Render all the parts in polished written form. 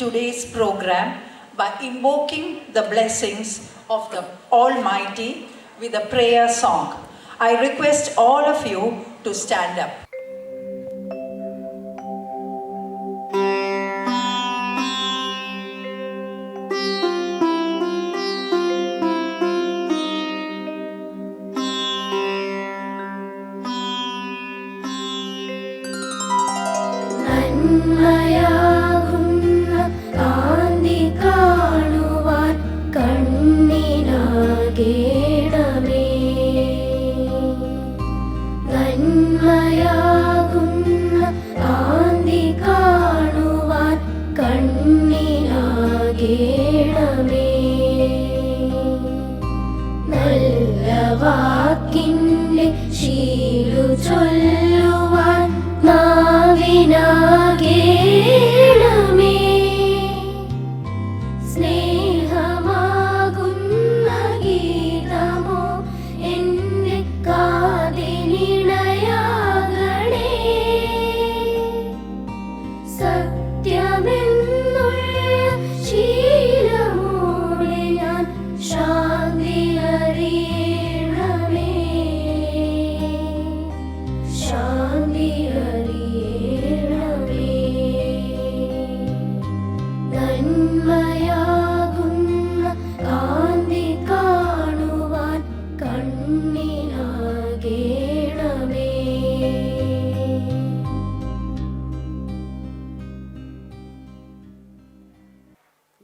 today's program by invoking the blessings of the Almighty with a prayer song. I request all of you to stand up.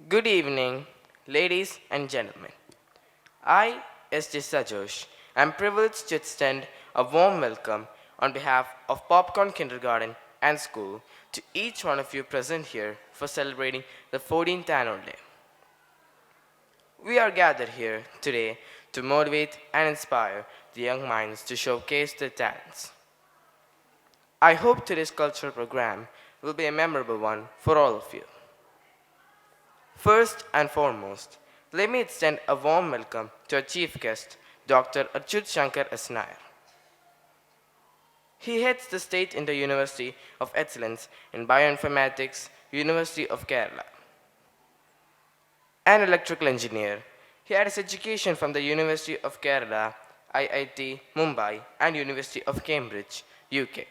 Good evening, ladies and gentlemen. I, S.J. Sajosh, am privileged to extend a warm welcome on behalf of Popcorn Kindergarten and School to each one of you present here for celebrating the 14th annual day. We are gathered here today to motivate and inspire the young minds to showcase their talents. I hope today's cultural program will be a memorable one for all of you. First and foremost, let me extend a warm welcome to our chief guest, Dr. Achyut Shankar S. Nair. He heads the State Inter-University of Excellence in Bioinformatics, University of Kerala. An electrical engineer, he had his education from the University of Kerala, IIT Mumbai, and University of Cambridge, UK.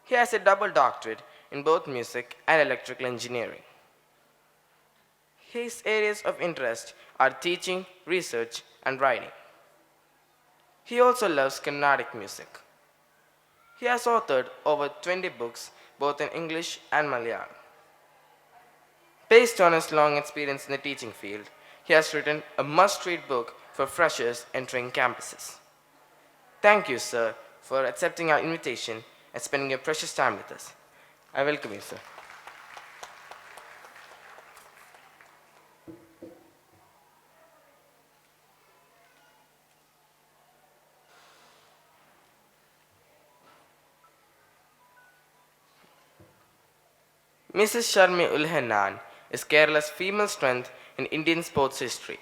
He has a double doctorate in both music and electrical engineering. His areas of interest are teaching, research, and writing. He also loves Carnatic music. He has authored over 20 books, both in English and Malayalam. Based on his long experience in the teaching field, he has written a must-read book for freshers entering campuses. Thank you, sir, for accepting our invitation and spending your precious time with us. I welcome you, sir. Mrs. Sharmi Ulhanan is Kerala's female strength in Indian sports history.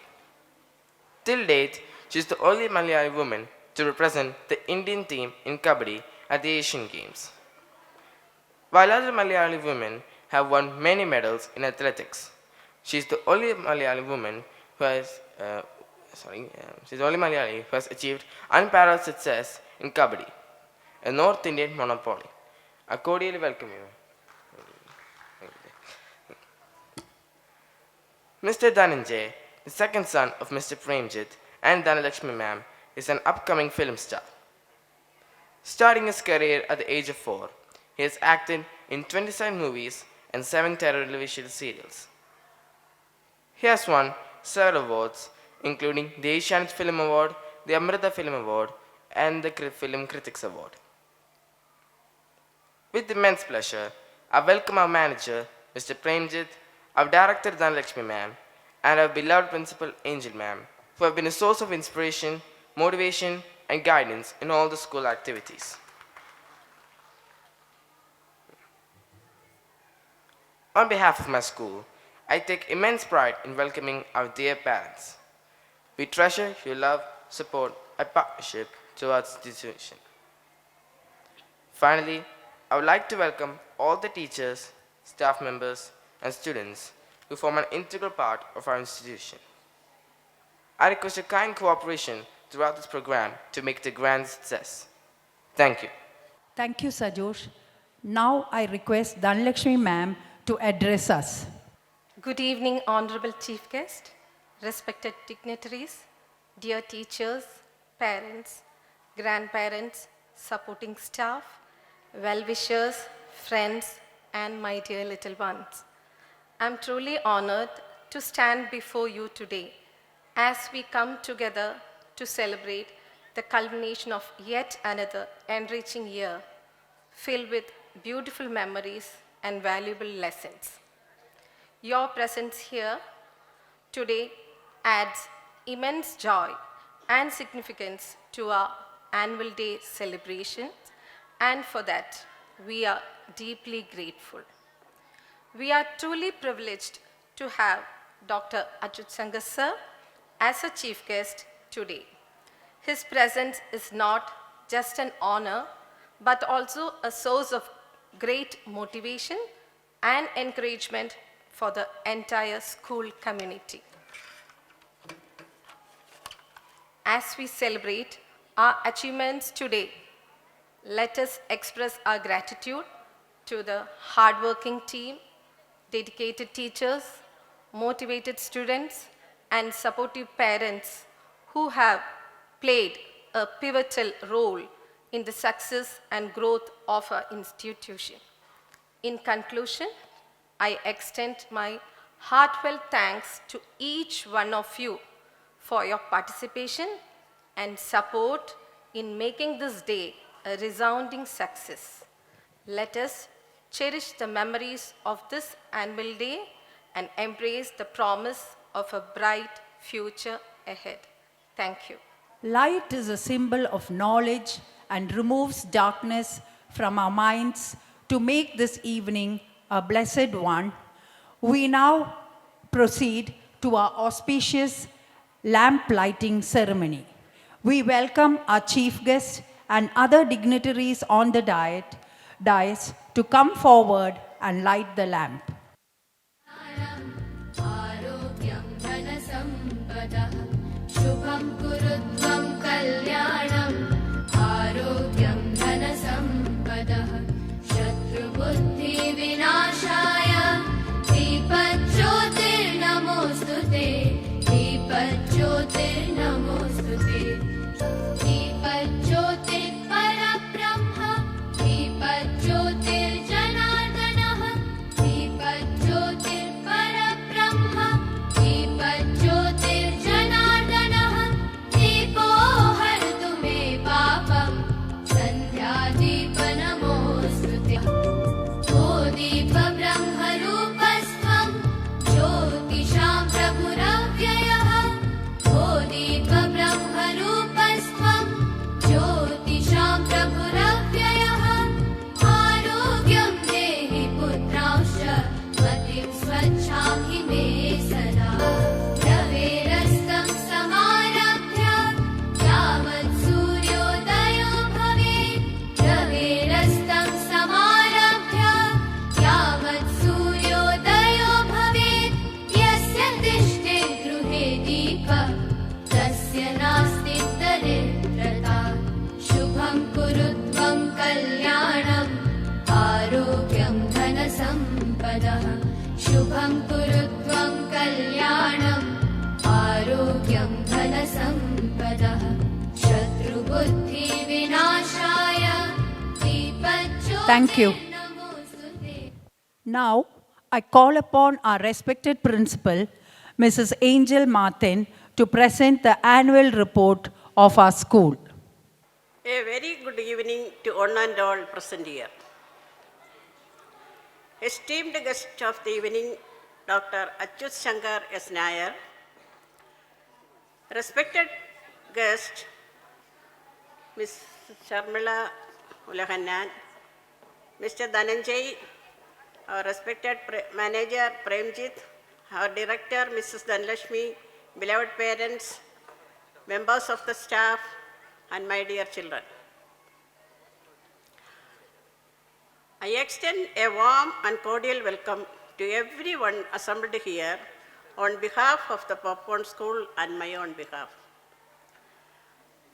Till date, she is the only Malayali woman to represent the Indian team in Kabaddi at the Asian Games. While other Malayali women have won many medals in athletics, she is the only Malayali woman who has achieved unparalleled success in Kabaddi, a North Indian monopoly. I cordially welcome you. Mr. Dhananjay, the second son of Mr. Premjit and Dhanalakshmi ma'am, is an upcoming film star. Starting his career at the age of 4, he has acted in 27 movies and 7 television serials. He has won several awards, including the Asianet Film Award, the Amrita Film Award, and the Film Critics Award. With immense pleasure, I welcome our manager, Mr. Premjit, our director Dhanalakshmi ma'am, and our beloved principal Angel ma'am, who have been a source of inspiration, motivation, and guidance in all the school activities. On behalf of my school, I take immense pride in welcoming our dear parents. We treasure your love, support, and partnership towards this institution. Finally, I would like to welcome all the teachers, staff members, and students who form an integral part of our institution. I request your kind cooperation throughout this program to make it a grand success. Thank you. Thank you, Sajosh. Now I request Dhanlakshmi ma'am to address us. Good evening, Honorable Chief Guest, respected dignitaries, dear teachers, parents, grandparents, supporting staff, well-wishers, friends, and my dear little ones. I'm truly honored to stand before you today as we come together to celebrate the culmination of yet another enriching year filled with beautiful memories and valuable lessons. Your presence here today adds immense joy and significance to our annual day celebration, and for that, we are deeply grateful. We are truly privileged to have Dr. Achyut Shankar sir as a chief guest today. His presence is not just an honor, but also a source of great motivation and encouragement for the entire school community. As we celebrate our achievements today, let us express our gratitude to the hardworking team, dedicated teachers, motivated students, and supportive parents who have played a pivotal role in the success and growth of our institution. In conclusion, I extend my heartfelt thanks to each one of you for your participation and support in making this day a resounding success. Let us cherish the memories of this annual day and embrace the promise of a bright future ahead. Thank you. Light is a symbol of knowledge and removes darkness from our minds to make this evening a blessed one. We now proceed to our auspicious lamp lighting ceremony. We welcome our chief guest and other dignitaries on the dais to come forward and light the lamp. आरोग्यं धनसम्पदः शुभं कुरुत्वं कल्याणम् आरोग्यं धनसम्पदः शत्रुबुद्धिविनाशाय दीपज्योतिर्नमोऽस्तु ते दीपज्योतिर्नमोऽस्तु ते दीपज्योतिर्परब्रह्म दीपज्योतिर्जनार्दनः दीपज्योतिर्परब्रह्म दीपज्योतिर्जनार्दनः दीपो हरतु मे पापं सन्ध्यादीपनमोऽस्तु ते ओ दीपब्रह्मरूपस्त्वं ज्योतिषां प्रभुरव्ययः ओ दीपब्रह्मरूपस्त्वं ज्योतिषां प्रभुरव्ययः आरोग्यं देहि पुत्रांश्च मतिं स्वच्छां हि मे सदा रवेरस्तं समारभ्य यावत् सूर्योदयो भवेत् रवेरस्तं समारभ्य यावत् सूर्योदयो भवेत् यस्य तिष्ठे गृहे दीपः तस्य नास्ति दरिद्रता शुभं कुरुत्वं कल्याणम् आरोग्यं धनसम्पदः शुभं कुरुत्वं कल्याणम् आरोग्यं धनसम्पदः शत्रुबुद्धिविनाशाय Thank you. दीपज्योतिर्नमोऽस्तु ते Now, I call upon our respected principal, Mrs. Angel Martin, to present the annual report of our school. A very good evening to one and all present here. Esteemed guest of the evening, Dr. Achyut Shankar S. Nair. Respected guest, Ms. Sharmila Ulahannan, Mr. Dhananjay, our respected manager Premjit, our director Mrs. Dhanlakshmi, beloved parents, members of the staff, and my dear children. I extend a warm and cordial welcome to everyone assembled here on behalf of the Popcorn School and my own behalf.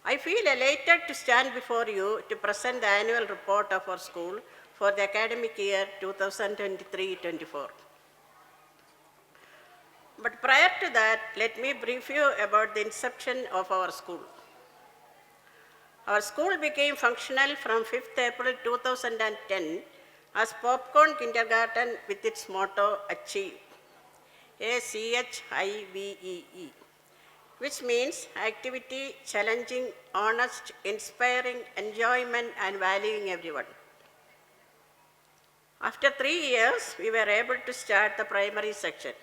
I feel elated to stand before you to present the annual report of our school for the academic year 2023-24. But prior to that, let me brief you about the inception of our school. Our school became functional from 5th April 2010 as Popcorn Kindergarten with its motto Achieve, ACHIVEE, which means activity, challenging, honest, inspiring, enjoyment, and valuing everyone. After 3 years, we were able to start the primary section.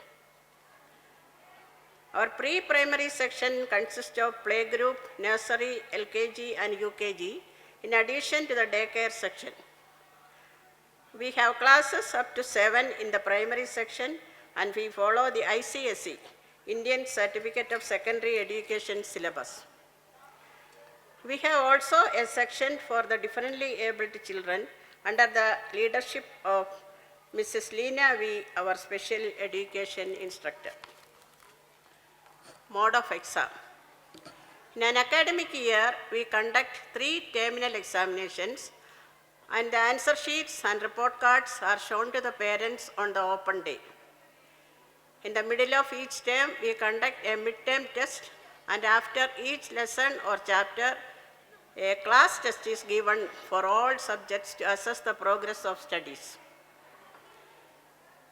Our pre-primary section consists of playgroup, nursery, LKG, and UKG, in addition to the daycare section. We have classes up to 7 in the primary section, and we follow the ICSE, Indian Certificate of Secondary Education syllabus. We have also a section for the differently abled children under the leadership of Mrs. Leena V., our special education instructor. Mode of exam. In an academic year, we conduct 3 terminal examinations, and the answer sheets and report cards are shown to the parents on the open day. In the middle of each term, we conduct a midterm test, and after each lesson or chapter, a class test is given for all subjects to assess the progress of studies.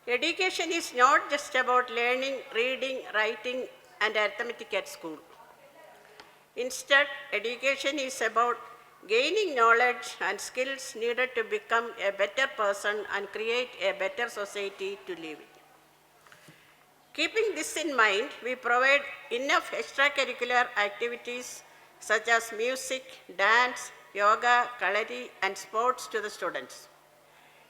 Education is not just about learning, reading, writing, and arithmetic at school. Instead, education is about gaining knowledge and skills needed to become a better person and create a better society to live in. Keeping this in mind, we provide enough extracurricular activities such as music, dance, yoga, kalari, and sports to the students.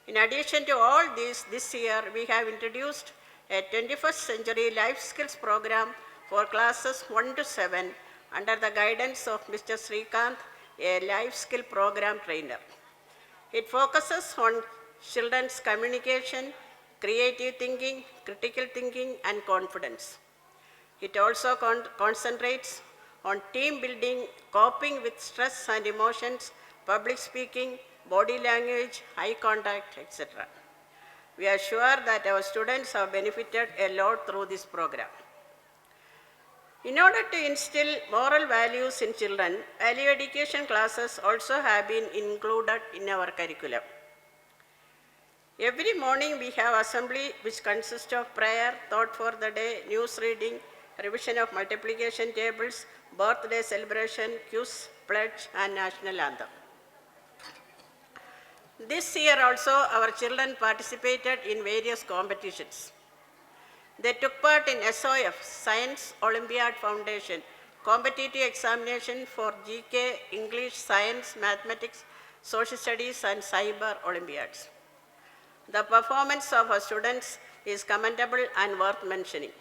In addition to all these, this year we have introduced a 21st century life skills program for classes 1 to 7 under the guidance of Mr. Srikanth, a life skill program trainer. It focuses on children's communication, creative thinking, critical thinking, and confidence. It also concentrates on team building, coping with stress and emotions, public speaking, body language, eye contact, etc. We are sure that our students have benefited a lot through this program. In order to instill moral values in children, value education classes also have been included in our curriculum. Every morning we have assembly which consists of prayer, thought for the day, news reading, revision of multiplication tables, birthday celebration, quiz, pledge, and national anthem. This year also our children participated in various competitions. They took part in SOF, Science Olympiad Foundation, competitive examination for GK, English, Science, Mathematics, Social Studies, and Cyber Olympiads. The performance of our students is commendable and worth mentioning.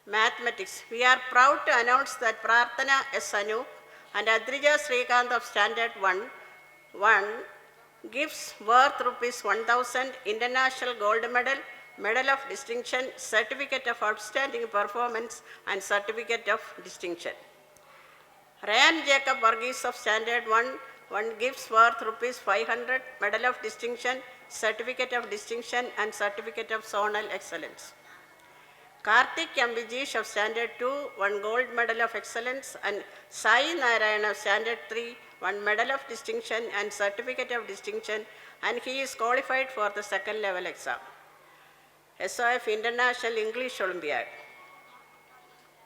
Mathematics. We are proud to announce that Prarthana S. Anup and Adrija Srikanth of Standard 1 gives worth rupees 1,000 International Gold Medal, Medal of Distinction, Certificate of Outstanding Performance, and Certificate of Distinction. Ryan Jacob Varghese of Standard 1 gives worth rupees 500, Medal of Distinction, Certificate of Distinction, and Certificate of Zonal Excellence. Karthik Ambijeesh of Standard 2 won Gold Medal of Excellence, and Sai Narayan of Standard 3 won Medal of Distinction and Certificate of Distinction, and he is qualified for the second level exam. SOF International English Olympiad.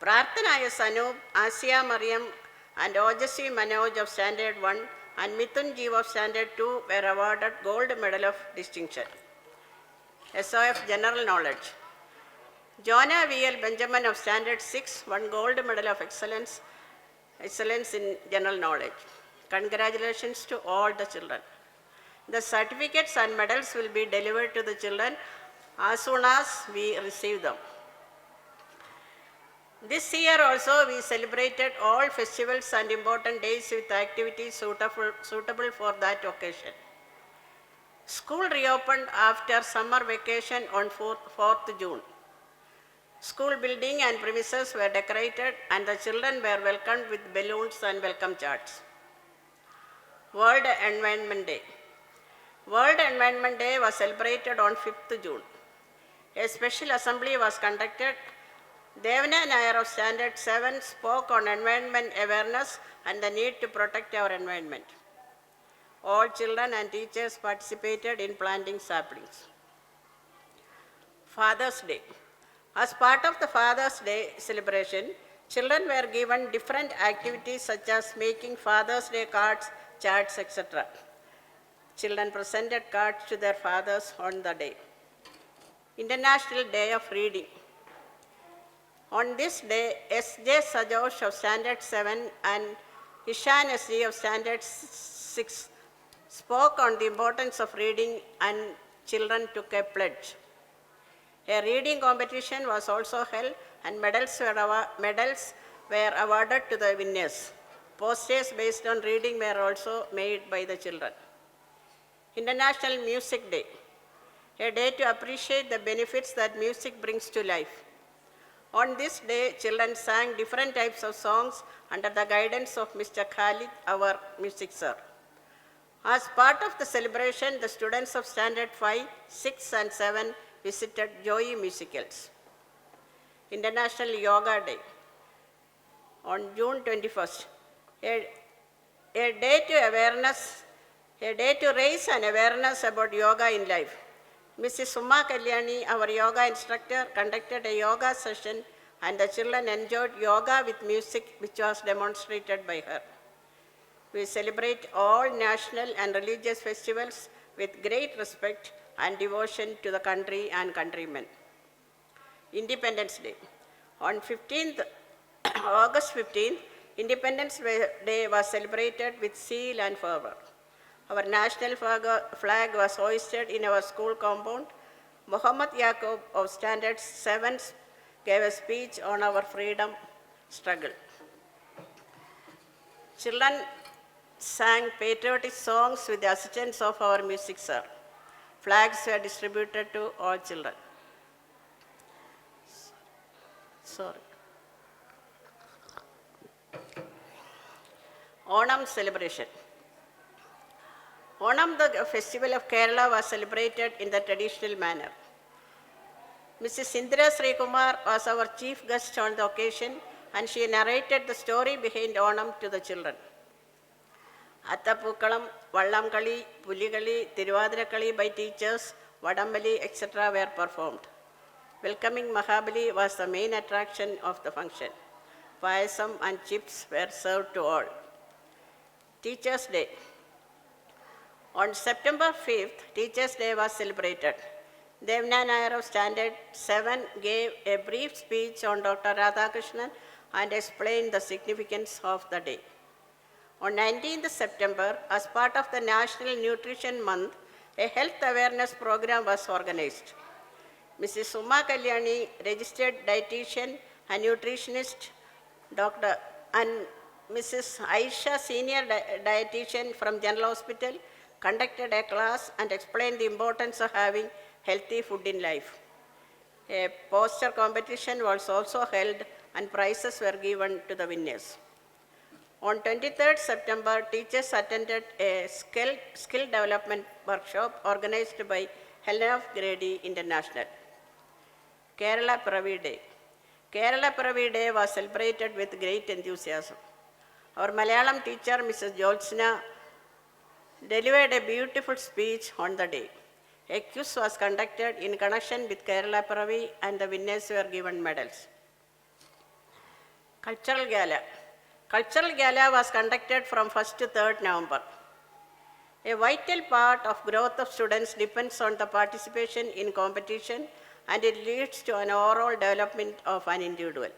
Prarthana S. Anup, Asya Mariam, and Ojasvi Manoj of Standard 1 and Mithun Jeev of Standard 2 were awarded Gold Medal of Distinction. SOF General Knowledge. Jonah V.L. Benjamin of Standard 6 won Gold Medal of Excellence in General Knowledge. Congratulations to all the children. The certificates and medals will be delivered to the children as soon as we receive them. This year also we celebrated all festivals and important days with activities suitable for that occasion. School reopened after summer vacation on 4th June. School building and premises were decorated and the children were welcomed with balloons and welcome charts. World Environment Day. World Environment Day was celebrated on 5th June. A special assembly was conducted. Devna Nair of Standard 7 spoke on environment awareness and the need to protect our environment. All children and teachers participated in planting saplings. Father's Day. As part of the Father's Day celebration, children were given different activities such as making Father's Day cards, charts, etc. Children presented cards to their fathers on the day. International Day of Reading. On this day, S.J. Sajosh of Standard 7 and Ishan S.D. of Standard 6 spoke on the importance of reading and children took a pledge. A reading competition was also held and medals were awarded to the winners. Posters based on reading were also made by the children. International Music Day, a day to appreciate the benefits that music brings to life. On this day, children sang different types of songs under the guidance of Mr. Khalid, our music sir. As part of the celebration, the students of Standard 5, 6 and 7 visited Joy Musicals. International Yoga Day on June 21st, a day to raise an awareness about yoga in life. Mrs. Suma Kalyani, our yoga instructor, conducted a yoga session and the children enjoyed yoga with music which was demonstrated by her. We celebrate all national and religious festivals with great respect and devotion to the country and countrymen. Independence Day. On August 15th, Independence Day was celebrated with zeal and fervor. Our national flag was hoisted in our school compound. Muhammad Yaqub of Standard 7 gave a speech on our freedom struggle. Children sang patriotic songs with the assistance of our music sir. Flags were distributed to all children. Onam celebration. Onam, the festival of Kerala, was celebrated in the traditional manner. Mrs. Indira Sri Kumar was our chief guest on the occasion and she narrated the story behind Onam to the children. Attapookalam, Vallamkali, Pulikali, Thiruvathirakkali by teachers, Vadambali, etc. were performed. Welcoming Mahabali was the main attraction of the function. Payasam and chips were served to all. Teachers' Day. On September 5th, Teachers' Day was celebrated. Devna Nair of Standard 7 gave a brief speech on Dr. Radhakrishnan and explained the significance of the day. On 19th September, as part of the National Nutrition Month, a health awareness program was organized. Mrs. Suma Kalyani, registered dietitian and nutritionist, Dr. and Mrs. Aisha, senior dietitian from General Hospital, conducted a class and explained the importance of having healthy food in life. A poster competition was also held and prizes were given to the winners. On 23rd September, teachers attended a skill development workshop organized by Helena of Grady International. Kerala Piravi Day. Kerala Piravi Day was celebrated with great enthusiasm. Our Malayalam teacher, Mrs. Jyotsna, delivered a beautiful speech on the day. A quiz was conducted in connection with Kerala Piravi and the winners were given medals. Cultural Gala. Cultural Gala was conducted from 1st to 3rd November. A vital part of growth of students depends on the participation in competition and it leads to an overall development of an individual.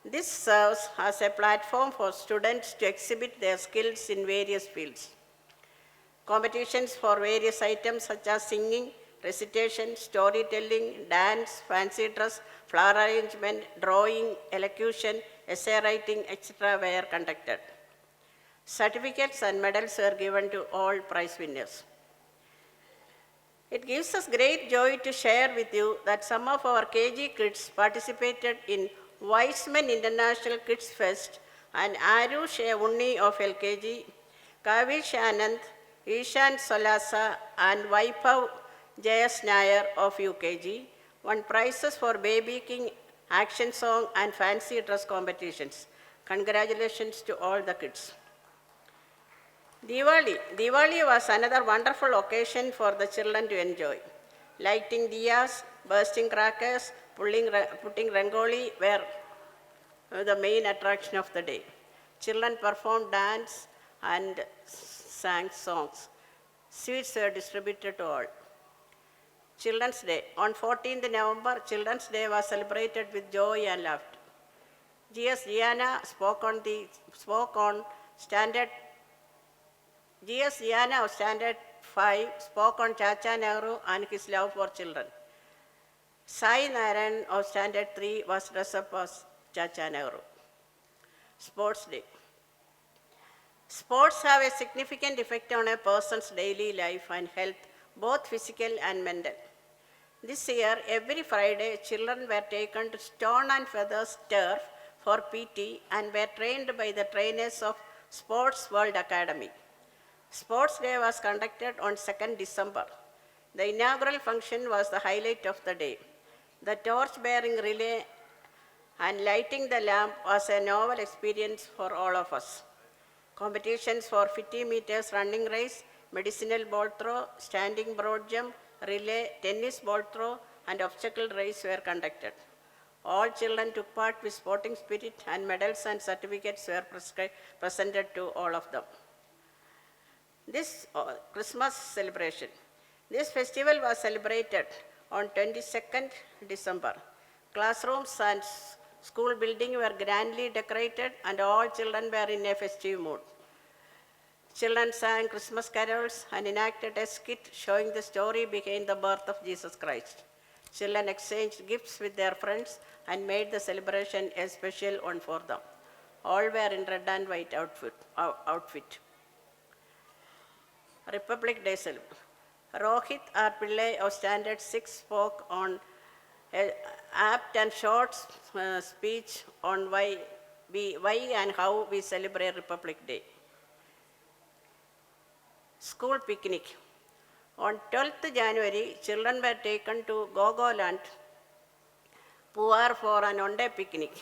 This serves as a platform for students to exhibit their skills in various fields. Competitions for various items such as singing, recitation, storytelling, dance, fancy dress, flower arrangement, drawing, elocution, essay writing, etc. were conducted. Certificates and medals were given to all prize winners. It gives us great joy to share with you that some of our KG kids participated in Weissman International Kids Fest and Arush Unni of LKG, Kavish Anand, Ishan Solasa, and Vaipav Jayas Nair of UKG won prizes for Baby King, action song, and fancy dress competitions. Congratulations to all the kids. Diwali was another wonderful occasion for the children to enjoy. Lighting diyas, bursting crackers, putting rangoli were the main attraction of the day. Children performed dance and sang songs. Sweets were distributed to all. Children's Day. On 14th November, Children's Day was celebrated with joy and laughter. G.S. Gianna spoke on Standard G.S. Gianna of Standard 5 spoke on Chacha Nehru and his love for children. Sai Narayan of Standard 3 was dressed up as Chacha Nehru. Sports Day. Sports have a significant effect on a person's daily life and health, both physical and mental. This year, every Friday, children were taken to Stone and Feathers Turf for PT and were trained by the trainers of Sports World Academy. Sports Day was conducted on 2nd December. The inaugural function was the highlight of the day. The torch-bearing relay and lighting the lamp was a novel experience for all of us. Competitions for 50 meters running race, medicinal ball throw, standing broad jump, relay, tennis ball throw, and obstacle race were conducted. All children took part with sporting spirit, and medals and certificates were presented to all of them. This Christmas celebration. This festival was celebrated on 22nd December. Classrooms and school building were grandly decorated and all children were in a festive mood. Children sang Christmas carols and enacted a skit showing the story behind the birth of Jesus Christ. Children exchanged gifts with their friends and made the celebration a special one for them. All were in red and white outfit. Republic Day celebration. Rohit R. Pillai of Standard 6 spoke on an apt and short speech on why and how we celebrate Republic Day. School picnic. On 12th January, children were taken to Gogoland, Puar for an one-day picnic.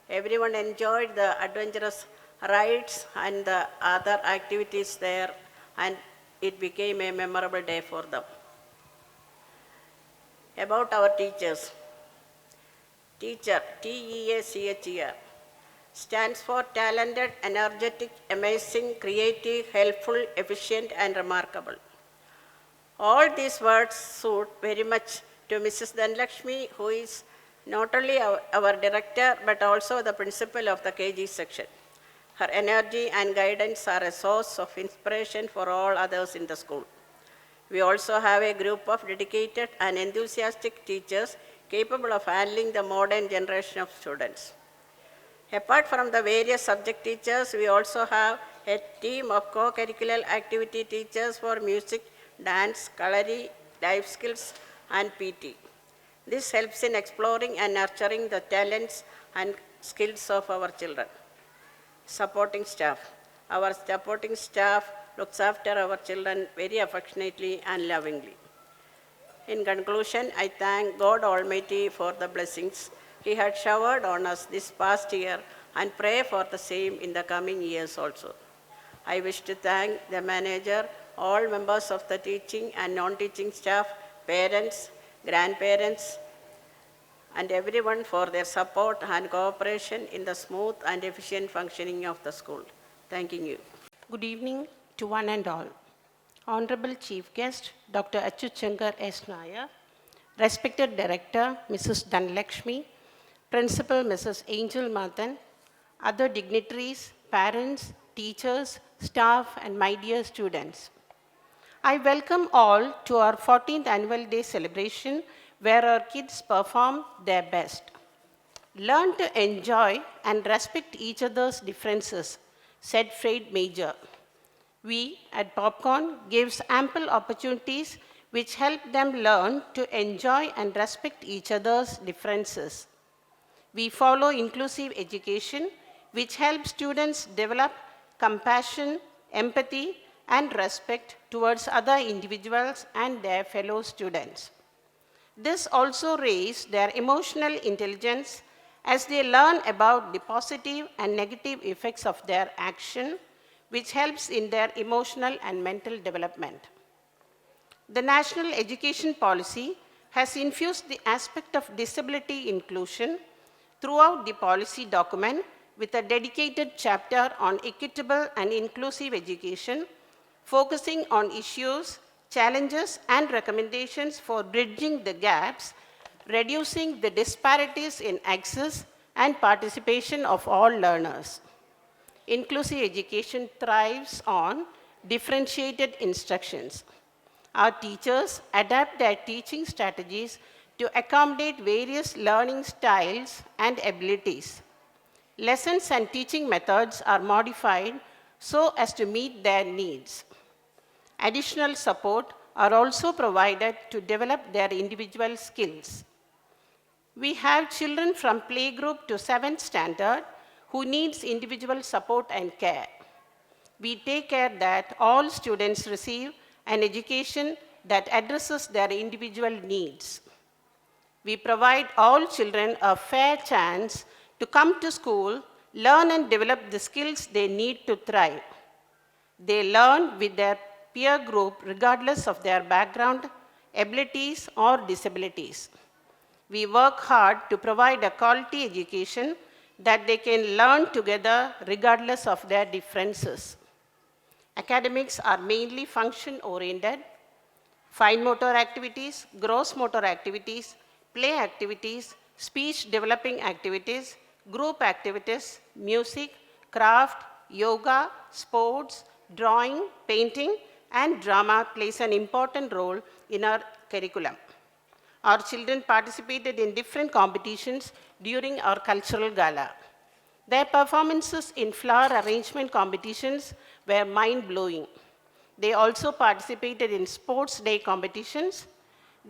Everyone enjoyed the adventurous rides and the other activities there, and it became a memorable day for them. About our teachers. Teacher, TEACHER, stands for talented, energetic, amazing, creative, helpful, efficient, and remarkable. All these words suit very much to Mrs. Dhanlakshmi, who is not only our director, but also the principal of the KG section. Her energy and guidance are a source of inspiration for all others in the school. We also have a group of dedicated and enthusiastic teachers capable of handling the modern generation of students. Apart from the various subject teachers, we also have a team of co-curricular activity teachers for music, dance, kalari, life skills, and PT. This helps in exploring and nurturing the talents and skills of our children. Supporting staff. Our supporting staff looks after our children very affectionately and lovingly. In conclusion, I thank God Almighty for the blessings He had showered on us this past year and pray for the same in the coming years also. I wish to thank the manager, all members of the teaching and non-teaching staff, parents, grandparents, and everyone for their support and cooperation in the smooth and efficient functioning of the school. Thanking you. Good evening to one and all. Honorable Chief Guest, Dr. Achyutshankar S. Nair, respected Director, Mrs. Dhanlakshmi, Principal, Mrs. Angel Mathan, other dignitaries, parents, teachers, staff, and my dear students. I welcome all to our 14th Annual Day celebration where our kids perform their best. Learn to enjoy and respect each other's differences, said Fred Major. We at Popcorn gives ample opportunities which help them learn to enjoy and respect each other's differences. We follow inclusive education, which helps students develop compassion, empathy, and respect towards other individuals and their fellow students. This also raises their emotional intelligence as they learn about the positive and negative effects of their action, which helps in their emotional and mental development. The National Education Policy has infused the aspect of disability inclusion throughout the policy document with a dedicated chapter on equitable and inclusive education, focusing on issues, challenges, and recommendations for bridging the gaps, reducing the disparities in access and participation of all learners. Inclusive education thrives on differentiated instructions. Our teachers adapt their teaching strategies to accommodate various learning styles and abilities. Lessons and teaching methods are modified so as to meet their needs. Additional support are also provided to develop their individual skills. We have children from playgroup to 7th standard who needs individual support and care. We take care that all students receive an education that addresses their individual needs. We provide all children a fair chance to come to school, learn and develop the skills they need to thrive. They learn with their peer group regardless of their background, abilities, or disabilities. We work hard to provide a quality education that they can learn together regardless of their differences. Academics are mainly function-oriented. Fine motor activities, gross motor activities, play activities, speech developing activities, group activities, music, craft, yoga, sports, drawing, painting, and drama plays an important role in our curriculum. Our children participated in different competitions during our cultural gala. Their performances in flower arrangement competitions were mind-blowing. They also participated in sports day competitions.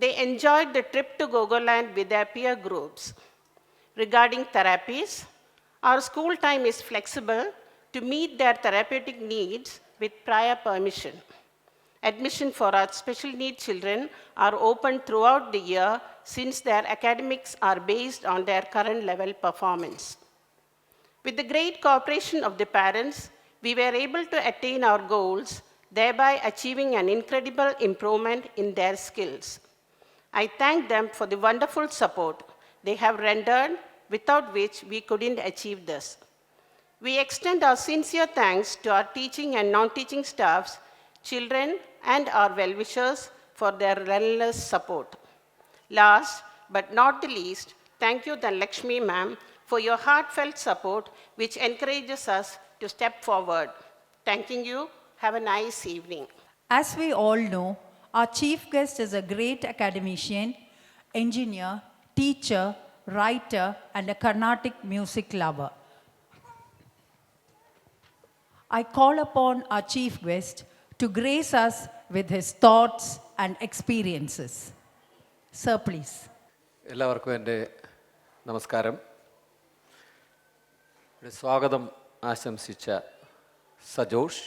They enjoyed the trip to Gogoland with their peer groups. Regarding therapies, our school time is flexible to meet their therapeutic needs with prior permission. Admission for our special needs children are open throughout the year since their academics are based on their current level performance. With the great cooperation of the parents, we were able to attain our goals, thereby achieving an incredible improvement in their skills. I thank them for the wonderful support they have rendered, without which we couldn't achieve this. We extend our sincere thanks to our teaching and non-teaching staffs, children, and our well-wishers for their relentless support. Last but not the least, thank you, Dhanlakshmi ma'am, for your heartfelt support, which encourages us to step forward. Thanking you. Have a nice evening. As we all know, our chief guest is a great academician, engineer, teacher, writer, and a Carnatic music lover. I call upon our chief guest to grace us with his thoughts and experiences. Sir, please. എല്ലാവർക്കും എൻ്റെ നമസ്കാരം. സ്വാഗതം ആശംസിച്ച സജോഷ്,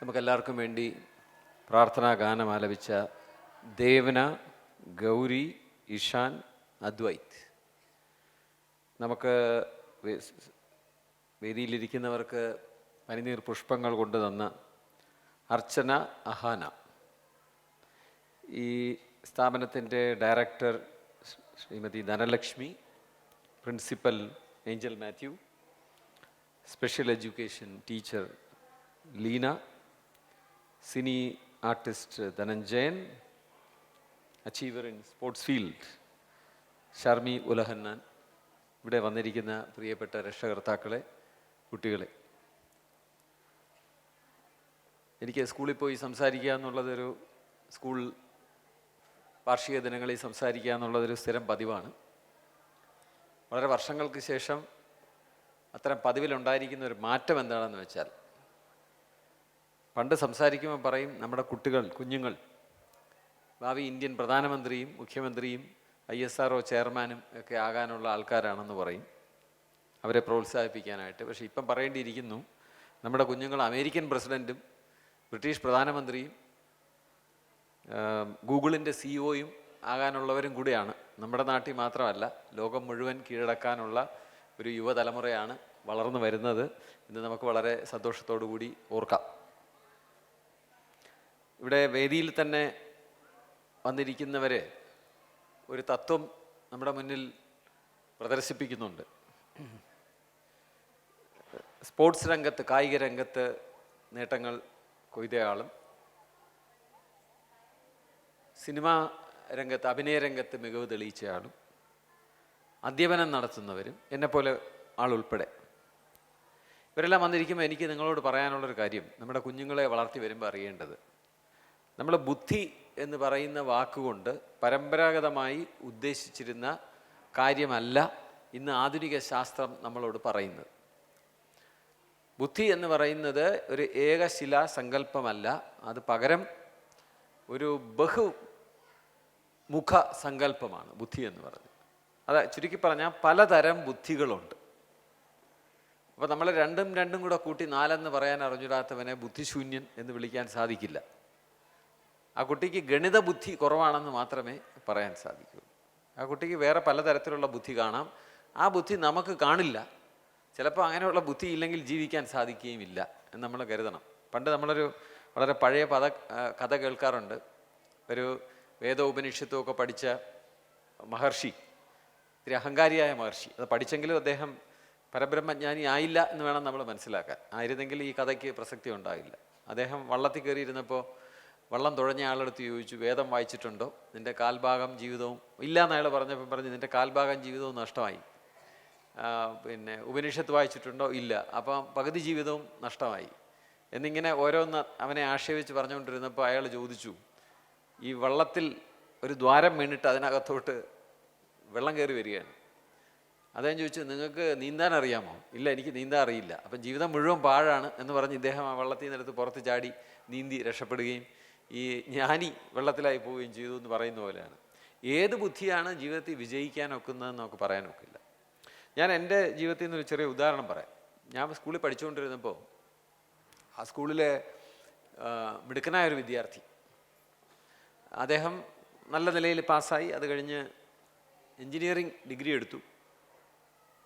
നമുക്കെല്ലാവർക്കും വേണ്ടി പ്രാർത്ഥനാ ഗാനം ആലപിച്ച ദേവന, ഗൗരി, ഇഷാൻ, അദ്വൈത്, നമുക്ക് വേദിയിലിരിക്കുന്നവർക്ക് പനിനീർ പുഷ്പങ്ങൾ കൊണ്ട് തന്ന അർച്ചന, അഹാന, ഈ സ്ഥാപനത്തിൻ്റെ director Shrimati Dhanalakshmi, principal Angel Mathew, special education teacher Leena, cine artist Dhananjayan, achiever in sports field Sharmi Ulahannan, ഇവിടെ വന്നിരിക്കുന്ന പ്രിയപ്പെട്ട രക്ഷകർത്താക്കളെ, കുട്ടികളെ, എനിക്ക് സ്കൂളിൽ പോയി സംസാരിക്കുക എന്നുള്ളതൊരു സ്കൂൾ വാർഷിക ദിനങ്ങളിൽ സംസാരിക്കുക എന്നുള്ളതൊരു സ്ഥിരം പതിവാണ്. വളരെ വർഷങ്ങൾക്ക് ശേഷം അത്തരം പതിവിലുണ്ടായിരിക്കുന്ന ഒരു മാറ്റം എന്താണെന്ന് വെച്ചാൽ, പണ്ട് സംസാരിക്കുമ്പോൾ പറയും നമ്മുടെ കുഞ്ഞുങ്ങൾ ഭാവി ഇന്ത്യൻ പ്രധാനമന്ത്രിയും മുഖ്യമന്ത്രിയും ISRO ചെയർമാനും ഒക്കെ ആകാനുള്ള ആൾക്കാരാണെന്ന് പറയും അവരെ പ്രോത്സാഹിപ്പിക്കാനായിട്ട്. പക്ഷേ ഇപ്പം പറയേണ്ടിയിരിക്കുന്നു, നമ്മുടെ കുഞ്ഞുങ്ങൾ അമേരിക്കൻ പ്രസിഡൻറ്റും ബ്രിട്ടീഷ് പ്രധാനമന്ത്രിയും ഗൂഗിളിൻ്റെ CEOയും ആകാനുള്ളവരും കൂടിയാണ്. നമ്മുടെ നാട്ടിൽ മാത്രമല്ല, ലോകം മുഴുവൻ കീഴടക്കാനുള്ള ഒരു യുവതലമുറയാണ് വളർന്നു വരുന്നത് എന്ന് നമുക്ക് വളരെ സന്തോഷത്തോടു കൂടി ഓർക്കാം. ഇവിടെ വേദിയിൽ തന്നെ വന്നിരിക്കുന്നവരെ ഒരു തത്വം നമ്മുടെ മുന്നിൽ പ്രദർശിപ്പിക്കുന്നുണ്ട്. സ്പോർട്സ് രംഗത്ത്, കായിക രംഗത്ത് നേട്ടങ്ങൾ കൊയ്തയാളും സിനിമാ രംഗത്ത്, അഭിനയ രംഗത്ത് മികവ് തെളിയിച്ചയാളും അധ്യാപനം നടത്തുന്നവരും എന്നെപ്പോലെ ആളുൾപ്പെടെ ഇവരെല്ലാം വന്നിരിക്കുമ്പോൾ എനിക്ക് നിങ്ങളോട് പറയാനുള്ളൊരു കാര്യം, നമ്മുടെ കുഞ്ഞുങ്ങളെ വളർത്തി വരുമ്പോൾ അറിയേണ്ടത്, നമ്മൾ ബുദ്ധി എന്ന് പറയുന്ന വാക്കുകൊണ്ട് പരമ്പരാഗതമായി ഉദ്ദേശിച്ചിരുന്ന കാര്യമല്ല ഇന്ന് ആധുനിക ശാസ്ത്രം നമ്മളോട് പറയുന്നത്. ബുദ്ധി എന്ന് പറയുന്നത് ഒരു ഏകശിലാ സങ്കല്പമല്ല, അത് പകരം ഒരു ബഹുമുഖ സങ്കല്പമാണ് ബുദ്ധി എന്ന് പറയുന്നത്. അത് ചുരുക്കി പറഞ്ഞാൽ പലതരം ബുദ്ധികളുണ്ട്. അപ്പോൾ നമ്മൾ രണ്ടും കൂടെ കൂട്ടി 4 എന്ന് പറയാൻ അറിഞ്ഞിടാത്തവനെ ബുദ്ധിശൂന്യൻ എന്ന് വിളിക്കാൻ സാധിക്കില്ല. ആ കുട്ടിക്ക് ഗണിത ബുദ്ധി കുറവാണെന്ന് മാത്രമേ പറയാൻ സാധിക്കൂ. ആ കുട്ടിക്ക് വേറെ പലതരത്തിലുള്ള ബുദ്ധി കാണാം. ആ ബുദ്ധി നമുക്ക് കാണില്ല. ചിലപ്പോൾ അങ്ങനെയുള്ള ബുദ്ധി ഇല്ലെങ്കിൽ ജീവിക്കാൻ സാധിക്കുകയുമില്ല എന്ന് നമ്മൾ കരുതണം. പണ്ട് നമ്മളൊരു വളരെ പഴയ കഥ കേൾക്കാറുണ്ട്. ഒരു വേദോപനിഷത്തും ഒക്കെ പഠിച്ച മഹർഷി, ഇത്തിരി അഹങ്കാരിയായ മഹർഷി. അത് പഠിച്ചെങ്കിലും അദ്ദേഹം പരബ്രഹ്മജ്ഞാനി ആയില്ല എന്ന് വേണം നമ്മൾ മനസ്സിലാക്കാൻ. ആയിരുന്നെങ്കിൽ ഈ കഥയ്ക്ക് പ്രസക്തി ഉണ്ടാകില്ല. അദ്ദേഹം വള്ളത്തിൽ കയറിയിരുന്നപ്പോൾ വള്ളം തുഴഞ്ഞ ആളെടുത്ത് ചോദിച്ചു, വേദം വായിച്ചിട്ടുണ്ടോ? നിൻ്റെ കാൽഭാഗം ജീവിതവും ഇല്ല എന്ന് അയാൾ പറഞ്ഞ് നിൻ്റെ കാൽഭാഗം ജീവിതവും നഷ്ടമായി. പിന്നെ ഉപനിഷത്ത് വായിച്ചിട്ടുണ്ടോ? ഇല്ല. അപ്പം പകുതി ജീവിതവും നഷ്ടമായി എന്നിങ്ങനെ ഓരോന്ന് അവനെ ആക്ഷേപിച്ച് പറഞ്ഞുകൊണ്ടിരുന്നപ്പോൾ അയാൾ ചോദിച്ചു, ഈ വള്ളത്തിൽ ഒരു ദ്വാരം വീണിട്ട് അതിനകത്തോട്ട് വെള്ളം കയറി വരികയാണ്. അദ്ദേഹം ചോദിച്ചു, നിങ്ങൾക്ക് നീന്താൻ അറിയാമോ? ഇല്ല, എനിക്ക് നീന്താൻ അറിയില്ല. അപ്പം ജീവിതം മുഴുവൻ പാഴാണ് എന്ന് പറഞ്ഞ് ഇദ്ദേഹം ആ വള്ളത്തിൽ നിന്നെടുത്ത് പുറത്ത് ചാടി നീന്തി രക്ഷപ്പെടുകയും ഈ ജ്ഞാനി വെള്ളത്തിലായി പോവുകയും ചെയ്തു എന്ന് പറയുന്ന പോലെയാണ്. ഏത് ബുദ്ധിയാണ് ജീവിതത്തിൽ വിജയിക്കാൻ ഒക്കുന്നതെന്ന് നമുക്ക് പറയാൻ ഒക്കില്ല. ഞാൻ എൻ്റെ ജീവിതത്തിൽ നിന്നൊരു ചെറിയ ഉദാഹരണം പറയാം. ഞാൻ സ്കൂളിൽ പഠിച്ചുകൊണ്ടിരുന്നപ്പോൾ ആ സ്കൂളിലെ മിടുക്കനായൊരു വിദ്യാർത്ഥി, അദ്ദേഹം നല്ല നിലയിൽ പാസ്സായി. അത് കഴിഞ്ഞ് എൻജിനീയറിംഗ് ഡിഗ്രി എടുത്തു.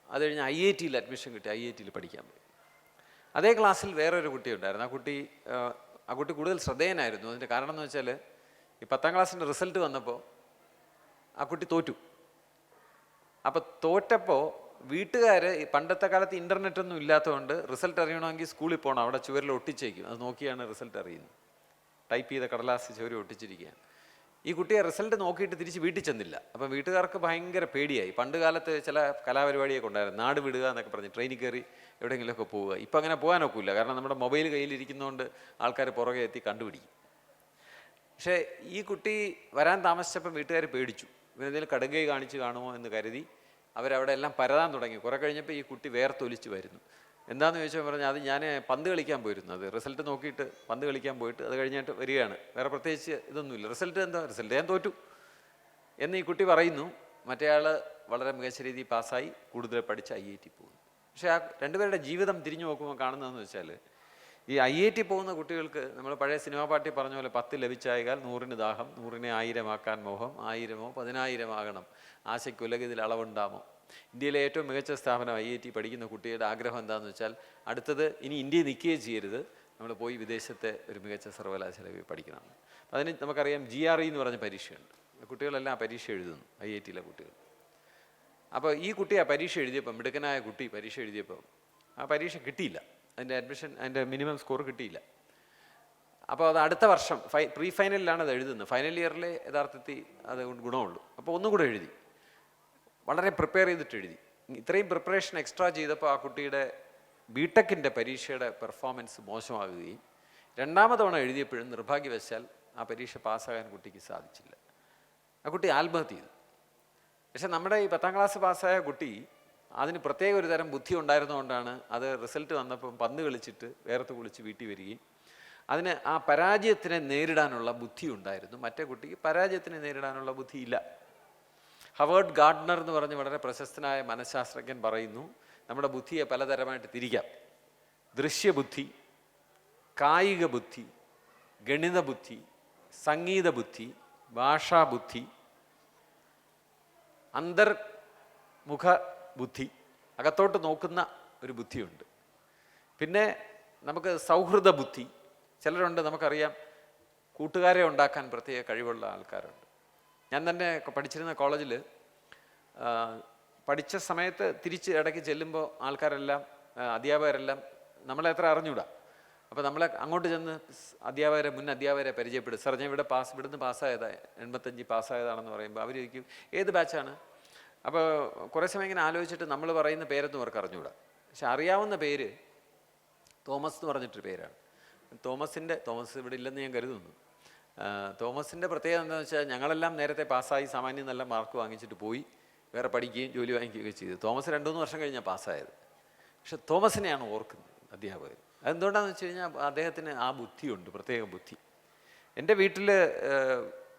അത് കഴിഞ്ഞ് IIT-യിൽ അഡ്മിഷൻ കിട്ടി. IIT-യിൽ പഠിക്കാൻ പോയി. അതേ ക്ലാസ്സിൽ വേറൊരു കുട്ടി ഉണ്ടായിരുന്നു. ആ കുട്ടി കൂടുതൽ ശ്രദ്ധേയനായിരുന്നു. അതിൻ്റെ കാരണം എന്ന് വെച്ചാൽ ഈ 10ാം ക്ലാസ്സിൻ്റെ റിസൾട്ട് വന്നപ്പോൾ ആ കുട്ടി തോറ്റു. അപ്പോൾ തോറ്റപ്പോൾ വീട്ടുകാർ, ഈ പണ്ടത്തെ കാലത്ത് ഇൻ്റർനെറ്റൊന്നും ഇല്ലാത്തതുകൊണ്ട് റിസൾട്ട് അറിയണമെങ്കിൽ സ്കൂളിൽ പോകണം. അവിടെ ചുവരിൽ ഒട്ടിച്ചേക്കും. അത് നോക്കിയാണ് റിസൾട്ട് അറിയുന്നത്. ടൈപ്പ് ചെയ്ത കടലാസ് ചുവരിൽ ഒട്ടിച്ചിരിക്കുകയാണ്. ഈ കുട്ടിയെ റിസൾട്ട് നോക്കിയിട്ട് തിരിച്ച് വീട്ടിൽ ചെന്നില്ല. അപ്പം വീട്ടുകാർക്ക് ഭയങ്കര പേടിയായി. പണ്ട് കാലത്ത് ചില കലാപരിപാടിയൊക്കെ ഉണ്ടായിരുന്നു, നാട് വിടുക എന്നൊക്കെ പറഞ്ഞ് ട്രെയിനിൽ കയറി എവിടെയെങ്കിലുമൊക്കെ പോവുക. ഇപ്പം അങ്ങനെ പോകാനൊക്കില്ല, കാരണം നമ്മുടെ മൊബൈൽ കയ്യിലിരിക്കുന്നതുകൊണ്ട് ആൾക്കാർ പുറകെ എത്തി കണ്ടുപിടിക്കും. പക്ഷേ ഈ കുട്ടി വരാൻ താമസിച്ചപ്പം വീട്ടുകാർ പേടിച്ചു. ഇവരെന്തെങ്കിലും കടുകൈ കാണിച്ച് കാണുമോ എന്ന് കരുതി അവരവിടെ എല്ലാം പരതാൻ തുടങ്ങി. കുറേ കഴിഞ്ഞപ്പോൾ ഈ കുട്ടി വേർത്തൊലിച്ച് വരുന്നു. എന്താണെന്ന് ചോദിച്ചാൽ പറഞ്ഞാൽ, അത് ഞാൻ പന്ത് കളിക്കാൻ പോയിരുന്നു. അത് റിസൾട്ട് നോക്കിയിട്ട് പന്ത് കളിക്കാൻ പോയിട്ട് അത് കഴിഞ്ഞിട്ട് വരികയാണ്. വേറെ പ്രത്യേകിച്ച് ഇതൊന്നുമില്ല. റിസൾട്ട് ഞാൻ തോറ്റു എന്ന് ഈ കുട്ടി പറയുന്നു. മറ്റേയാൾ വളരെ മികച്ച രീതിയിൽ പാസ്സായി, കൂടുതൽ പഠിച്ച് IIT പോകുന്നു. പക്ഷേ ആ രണ്ടുപേരുടെ ജീവിതം തിരിഞ്ഞു നോക്കുമ്പോൾ കാണുന്നതെന്ന് വെച്ചാൽ, ഈ IIT പോകുന്ന കുട്ടികൾക്ക് നമ്മൾ പഴയ സിനിമാ പാട്ടിൽ പറഞ്ഞ പോലെ 10 ലഭിച്ചായാൽ 100-ന് ദാഹം, 100-നെ 1000-ആക്കാൻ മോഹം, 1000-മോ 10,000 ആകണം, ആശയ്ക്കുലകത്തിൽ അളവുണ്ടാമോ. ഇന്ത്യയിലെ ഏറ്റവും മികച്ച സ്ഥാപനം IIT പഠിക്കുന്ന കുട്ടിയുടെ ആഗ്രഹം എന്താണെന്ന് വെച്ചാൽ, അടുത്തത് ഇനി ഇന്ത്യയിൽ നിൽക്കുകയും ചെയ്യരുത്, നമ്മൾ പോയി വിദേശത്തെ ഒരു മികച്ച സർവകലാശാലയിൽ പഠിക്കണം. അപ്പം അതിന് നമുക്കറിയാം GRE എന്ന് പറഞ്ഞ പരീക്ഷയുണ്ട്. കുട്ടികളെല്ലാം പരീക്ഷ എഴുതുന്നു, IIT-യിലെ കുട്ടികൾ. അപ്പോൾ ഈ കുട്ടി ആ പരീക്ഷ എഴുതിയപ്പം, മിടുക്കനായ കുട്ടി പരീക്ഷ എഴുതിയപ്പോൾ ആ പരീക്ഷ കിട്ടിയില്ല. അതിൻ്റെ മിനിമം സ്കോർ കിട്ടിയില്ല. അപ്പോൾ അത് അടുത്ത വർഷം പ്രീ ഫൈനലിലാണ് അത് എഴുതുന്നത്. ഫൈനൽ ഇയറിലെ യഥാർത്ഥത്തിൽ അത് ഗുണമുള്ളൂ. അപ്പോൾ ഒന്നും കൂടെ എഴുതി, വളരെ പ്രിപ്പയർ ചെയ്തിട്ട് എഴുതി. ഇത്രയും പ്രിപ്പറേഷൻ എക്സ്ട്രാ ചെയ്തപ്പോൾ ആ കുട്ടിയുടെ BTech-ൻ്റെ പരീക്ഷയുടെ പെർഫോമൻസ് മോശമാകുകയും 2ാമത് തവണ എഴുതിയപ്പോഴും നിർഭാഗ്യവശാൽ ആ പരീക്ഷ പാസ്സാകാൻ കുട്ടിക്ക് സാധിച്ചില്ല. ആ കുട്ടി ആത്മഹത്യ ചെയ്തു. പക്ഷെ നമ്മുടെ ഈ 10ാം ക്ലാസ് പാസ്സായ കുട്ടി അതിന് പ്രത്യേക ഒരു തരം ബുദ്ധി ഉണ്ടായിരുന്നുകൊണ്ടാണ് അത് റിസൾട്ട് വന്നപ്പം പന്ത് കളിച്ചിട്ട് വേർത്ത് കുളിച്ച് വീട്ടിൽ വരികയും അതിന് ആ പരാജയത്തിനെ നേരിടാനുള്ള ബുദ്ധി ഉണ്ടായിരുന്നു. മറ്റേ കുട്ടിക്ക് പരാജയത്തിനെ നേരിടാനുള്ള ബുദ്ധിയില്ല. ഹവേർഡ് ഗാർഡ്നർ എന്ന് പറഞ്ഞ് വളരെ പ്രശസ്തനായ മനഃശാസ്ത്രജ്ഞൻ പറയുന്നു, നമ്മുടെ ബുദ്ധിയെ പലതരമായിട്ട് തിരിക്കാം. ദൃശ്യബുദ്ധി, കായിക ബുദ്ധി, ഗണിത ബുദ്ധി, സംഗീത ബുദ്ധി, ഭാഷാബുദ്ധി, അന്തർമുഖ ബുദ്ധി, അകത്തോട്ട് നോക്കുന്ന ഒരു ബുദ്ധിയുണ്ട്. പിന്നെ നമുക്ക് സൗഹൃദ ബുദ്ധി. ചിലരുണ്ട്, നമുക്കറിയാം, കൂട്ടുകാരെ ഉണ്ടാക്കാൻ പ്രത്യേക കഴിവുള്ള ആൾക്കാരുണ്ട്. ഞാൻ തന്നെ പഠിച്ചിരുന്ന കോളേജിൽ പഠിച്ച സമയത്ത് തിരിച്ച് ഇടയ്ക്ക് ചെല്ലുമ്പോൾ ആൾക്കാരെല്ലാം, അധ്യാപകരെല്ലാം നമ്മളെ അത്ര അറിഞ്ഞൂടാ. അപ്പോൾ നമ്മളെ അങ്ങോട്ട് ചെന്ന് മുൻ അധ്യാപകരെ പരിചയപ്പെടും. സാർ, ഞാൻ ഇവിടുന്ന് പാസ്സായതാണ്, 85 പാസ്സായതാണെന്ന് പറയുമ്പോൾ അവർ ചോദിക്കും ഏത് ബാച്ചാണ്. അപ്പോൾ കുറേ സമയം ഇങ്ങനെ ആലോചിച്ചിട്ട് നമ്മൾ പറയുന്ന പേരൊന്നും അവർക്ക് അറിഞ്ഞൂടാ. പക്ഷെ അറിയാവുന്ന പേര് തോമസ് എന്ന് പറഞ്ഞിട്ടൊരു പേരാണ്. തോമസ് ഇവിടെ ഇല്ലെന്ന് ഞാൻ കരുതുന്നു. തോമസിൻ്റെ പ്രത്യേകത എന്താണെന്ന് വെച്ചാൽ, ഞങ്ങളെല്ലാം നേരത്തെ പാസ്സായി സാമാന്യം നല്ല മാർക്ക് വാങ്ങിച്ചിട്ട് പോയി വേറെ പഠിക്കുകയും ജോലി വാങ്ങിക്കുകയൊക്കെ ചെയ്തു. തോമസ് 2-3 വർഷം കഴിഞ്ഞാൽ പാസ്സായത്. പക്ഷെ തോമസിനെയാണ് ഓർക്കുന്നത് അധ്യാപകർ. അതെന്തുകൊണ്ടാണെന്ന് വെച്ച് കഴിഞ്ഞാൽ അദ്ദേഹത്തിന് ആ ബുദ്ധിയുണ്ട്, പ്രത്യേക ബുദ്ധി. എൻ്റെ വീട്ടിൽ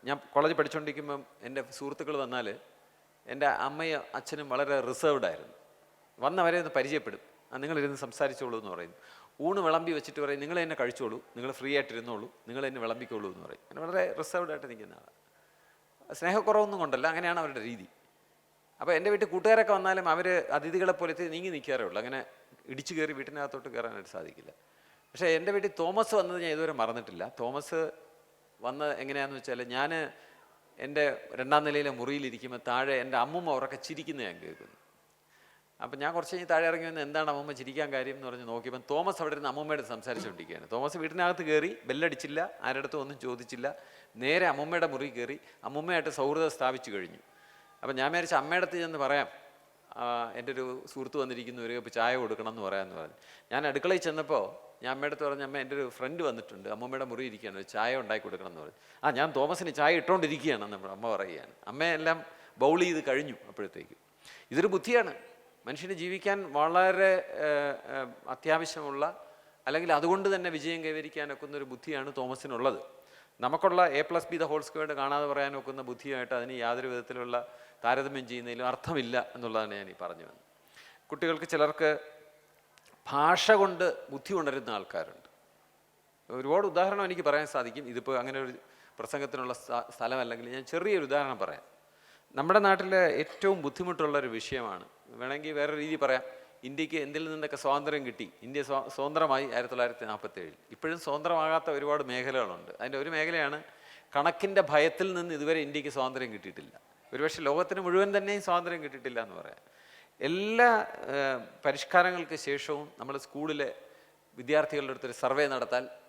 ഞാൻ കോളേജിൽ പഠിച്ചുകൊണ്ടിരിക്കുമ്പം എൻ്റെ സുഹൃത്തുക്കൾ വന്നാൽ എൻ്റെ അമ്മയും അച്ഛനും വളരെ റിസർവ്ഡ് ആയിരുന്നു. വന്നവരെ ഒന്ന് പരിചയപ്പെടും, നിങ്ങളിരുന്ന് സംസാരിച്ചോളൂ എന്ന് പറയും. ഊണ് വിളമ്പി വെച്ചിട്ട് പറയും, നിങ്ങൾ എന്നെ കഴിച്ചോളൂ, നിങ്ങൾ ഫ്രീ ആയിട്ടിരുന്നോളൂ, നിങ്ങൾ എന്നെ വിളമ്പിക്കോളൂ എന്ന് പറയും. അങ്ങനെ വളരെ റിസർവ്ഡ് ആയിട്ട് നിൽക്കുന്ന ആളാണ്. സ്നേഹക്കുറവൊന്നും കൊണ്ടല്ല, അങ്ങനെയാണ് അവരുടെ രീതി. അപ്പോൾ എൻ്റെ വീട്ടിൽ കൂട്ടുകാരൊക്കെ വന്നാലും അവർ അതിഥികളെ പോലെ നീങ്ങി നിൽക്കാറേ ഉള്ളൂ. അങ്ങനെ ഇടിച്ചു കയറി വീട്ടിനകത്തോട്ട് കയറാനായിട്ട് സാധിക്കില്ല. പക്ഷേ എൻ്റെ വീട്ടിൽ തോമസ് വന്നത് ഞാൻ ഇതുവരെ മറന്നിട്ടില്ല. തോമസ് വന്നത് എങ്ങനെയാണെന്ന് വെച്ചാൽ, ഞാൻ എൻ്റെ 2ാം നിലയിലെ മുറിയിലിരിക്കുമ്പോൾ താഴെ എൻ്റെ അമ്മൂമ്മ ഉറക്കെ ചിരിക്കുന്നത് ഞാൻ കേൾക്കുന്നു. അപ്പം ഞാൻ കുറച്ച് കഴിഞ്ഞ് താഴെ ഇറങ്ങി വന്ന് എന്താണ് അമ്മൂമ്മ ചിരിക്കാൻ കാര്യം എന്ന് പറഞ്ഞ് നോക്കിയപ്പം തോമസ് അവിടെ ഇരുന്ന് അമ്മൂമ്മയുടെ സംസാരിച്ചുകൊണ്ടിരിക്കുകയാണ്. തോമസ് വീട്ടിനകത്ത് കയറി ബെല്ലടിച്ചില്ല, ആരുടെ ഒന്നും ചോദിച്ചില്ല, നേരെ അമ്മൂമ്മയുടെ മുറി കയറി അമ്മൂമ്മയായിട്ട് സൗഹൃദം സ്ഥാപിച്ചു കഴിഞ്ഞു. അപ്പം ഞാൻ വിചാരിച്ച അമ്മയുടെ അടുത്ത് ചെന്ന് പറയാം, എൻ്റെ ഒരു സുഹൃത്ത് വന്നിരിക്കുന്നു, ഒരു കപ്പ് ചായ കൊടുക്കണം എന്ന് പറയാമെന്ന് പറഞ്ഞു. ഞാൻ അടുക്കളയിൽ ചെന്നപ്പോൾ ഞാൻ അമ്മയുടെ അടുത്ത് പറഞ്ഞു, അമ്മ എൻ്റെ ഒരു ഫ്രണ്ട് വന്നിട്ടുണ്ട്, അമ്മൂമ്മയുടെ മുറി ഇരിക്കുകയാണ്, ഒരു ചായ ഉണ്ടാക്കി കൊടുക്കണം എന്ന് പറഞ്ഞു. ഞാൻ തോമസിന് ചായ ഇട്ടുകൊണ്ടിരിക്കുകയാണെന്ന് അമ്മ പറയുകയാണ്. അമ്മയെല്ലാം ബൗൾ ചെയ്ത് കഴിഞ്ഞു. അപ്പോഴത്തേക്ക് ഇതൊരു ബുദ്ധിയാണ്. മനുഷ്യന് ജീവിക്കാൻ വളരെ അത്യാവശ്യമുള്ള, അല്ലെങ്കിൽ അതുകൊണ്ട് തന്നെ വിജയം കൈവരിക്കാനൊക്കുന്ന ഒരു ബുദ്ധിയാണ് തോമസിനുള്ളത്. നമുക്കുള്ള A+B² കാണാതെ പറയാൻ ഒക്കുന്ന ബുദ്ധിയായിട്ട് അതിന് യാതൊരു വിധത്തിലുള്ള താരതമ്യം ചെയ്യുന്നതിലും അർത്ഥമില്ല എന്നുള്ളതാണ് ഞാൻ ഈ പറഞ്ഞു വന്നത്. കുട്ടികൾക്ക് ചിലർക്ക് ഭാഷ കൊണ്ട് ബുദ്ധി ഉണരുന്ന ആൾക്കാരുണ്ട്. ഒരുപാട് ഉദാഹരണം എനിക്ക് പറയാൻ സാധിക്കും. ഇതിപ്പോൾ അങ്ങനെ ഒരു പ്രസംഗത്തിനുള്ള സ്ഥലമല്ലെങ്കിൽ ഞാൻ ചെറിയൊരു ഉദാഹരണം പറയാം. നമ്മുടെ നാട്ടിലെ ഏറ്റവും ബുദ്ധിമുട്ടുള്ളൊരു വിഷയമാണ്, വേണമെങ്കിൽ വേറെ രീതി പറയാം, ഇന്ത്യക്ക് എന്തിൽ നിന്നൊക്കെ സ്വാതന്ത്ര്യം കിട്ടി. ഇന്ത്യ സ്വതന്ത്രമായി 1947. ഇപ്പോഴും സ്വതന്ത്രമാകാത്ത ഒരുപാട് മേഖലകളുണ്ട്. അതിൻ്റെ ഒരു മേഖലയാണ് കണക്കിൻ്റെ ഭയത്തിൽ നിന്ന് ഇതുവരെ ഇന്ത്യക്ക് സ്വാതന്ത്ര്യം കിട്ടിയിട്ടില്ല. ഒരുപക്ഷെ ലോകത്തിന് മുഴുവൻ തന്നെയും സ്വാതന്ത്ര്യം കിട്ടിയിട്ടില്ല എന്ന് പറയാം. എല്ലാ പരിഷ്കാരങ്ങൾക്ക് ശേഷവും നമ്മൾ സ്കൂളിലെ വിദ്യാർത്ഥികളുടെ അടുത്തൊരു സർവേ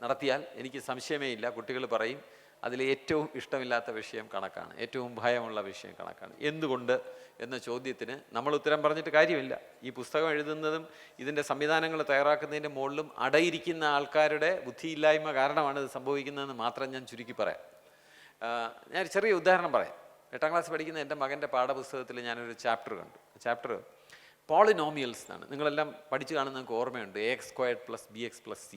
നടത്തിയാൽ എനിക്ക് സംശയമേ ഇല്ല, കുട്ടികൾ പറയും അതിൽ ഏറ്റവും ഇഷ്ടമില്ലാത്ത വിഷയം കണക്കാണ്, ഏറ്റവും ഭയമുള്ള വിഷയം കണക്കാണ്. എന്തുകൊണ്ട് എന്ന ചോദ്യത്തിന് നമ്മൾ ഉത്തരം പറഞ്ഞിട്ട് കാര്യമില്ല. ഈ പുസ്തകം എഴുതുന്നതും ഇതിൻ്റെ സംവിധാനങ്ങൾ തയ്യാറാക്കുന്നതിൻ്റെ മുകളിലും അടയിരിക്കുന്ന ആൾക്കാരുടെ ബുദ്ധിയില്ലായ്മ കാരണമാണ് ഇത് സംഭവിക്കുന്നതെന്ന് മാത്രം ഞാൻ ചുരുക്കി പറയാം. ഞാൻ ചെറിയ ഉദാഹരണം പറയാം. 8ാം ക്ലാസ് പഠിക്കുന്ന എൻ്റെ മകൻ്റെ പാഠപുസ്തകത്തിൽ ഞാനൊരു ചാപ്റ്റർ കണ്ടു. ചാപ്റ്റർ പോളിനോമിയൽസ് എന്നാണ്. നിങ്ങളെല്ലാം പഠിച്ചു കാണുന്ന നിങ്ങൾക്ക് ഓർമ്മയുണ്ട്, AX² + BX + C.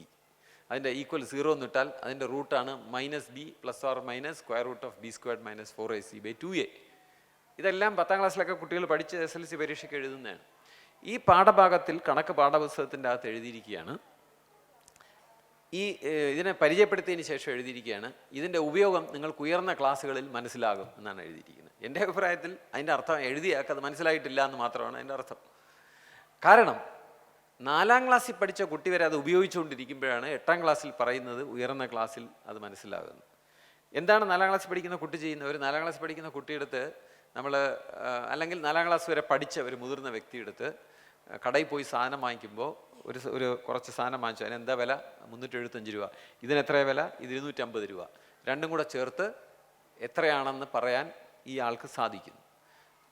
അതിൻ്റെ ഈക്വൽ 0 എന്നിട്ടാൽ അതിൻ്റെ റൂട്ടാണ് -b ± √(b² - 4ac/2a). ഇതെല്ലാം 10ാം ക്ലാസ്സിലൊക്കെ കുട്ടികൾ പഠിച്ച് SLC പരീക്ഷയ്ക്ക് എഴുതുന്നതാണ്. ഈ പാഠഭാഗത്തിൽ കണക്ക് പാഠപുസ്തകത്തിൻ്റെ അകത്ത് എഴുതിയിരിക്കുകയാണ്, ഇതിനെ പരിചയപ്പെടുത്തിയതിന് ശേഷം എഴുതിയിരിക്കുകയാണ്, ഇതിൻ്റെ ഉപയോഗം നിങ്ങൾക്ക് ഉയർന്ന ക്ലാസ്സുകളിൽ മനസ്സിലാകും എന്നാണ് എഴുതിയിരിക്കുന്നത്. എൻ്റെ അഭിപ്രായത്തിൽ അതിൻ്റെ അർത്ഥം എഴുതിയാൽ അത് മനസ്സിലായിട്ടില്ല എന്ന് മാത്രമാണ് അതിൻ്റെ അർത്ഥം. കാരണം 4ാം ക്ലാസ്സിൽ പഠിച്ച കുട്ടി വരെ അത് ഉപയോഗിച്ചുകൊണ്ടിരിക്കുമ്പോഴാണ് 8ാം ക്ലാസ്സിൽ പറയുന്നത് ഉയർന്ന ക്ലാസ്സിൽ അത് മനസ്സിലാകുന്നത്. എന്താണ് 4ാം ക്ലാസ്സിൽ പഠിക്കുന്ന കുട്ടി ചെയ്യുന്നത്? ഒരു 4ാം ക്ലാസ്സിൽ പഠിക്കുന്ന കുട്ടിയെടുത്ത് നമ്മൾ, അല്ലെങ്കിൽ 4ാം ക്ലാസ് വരെ പഠിച്ച ഒരു മുതിർന്ന വ്യക്തിയെടുത്ത് കടയിൽ പോയി സാധനം വാങ്ങിക്കുമ്പോൾ ഒരു കുറച്ച് സാധനം വാങ്ങിച്ചു, അതിന് എന്താ വില? 375 രൂപ. ഇതിനെത്ര വില? ഇത് 250 രൂപ. രണ്ടും കൂടെ ചേർത്ത് എത്രയാണെന്ന് പറയാൻ ഈ ആൾക്ക് സാധിക്കുന്നു.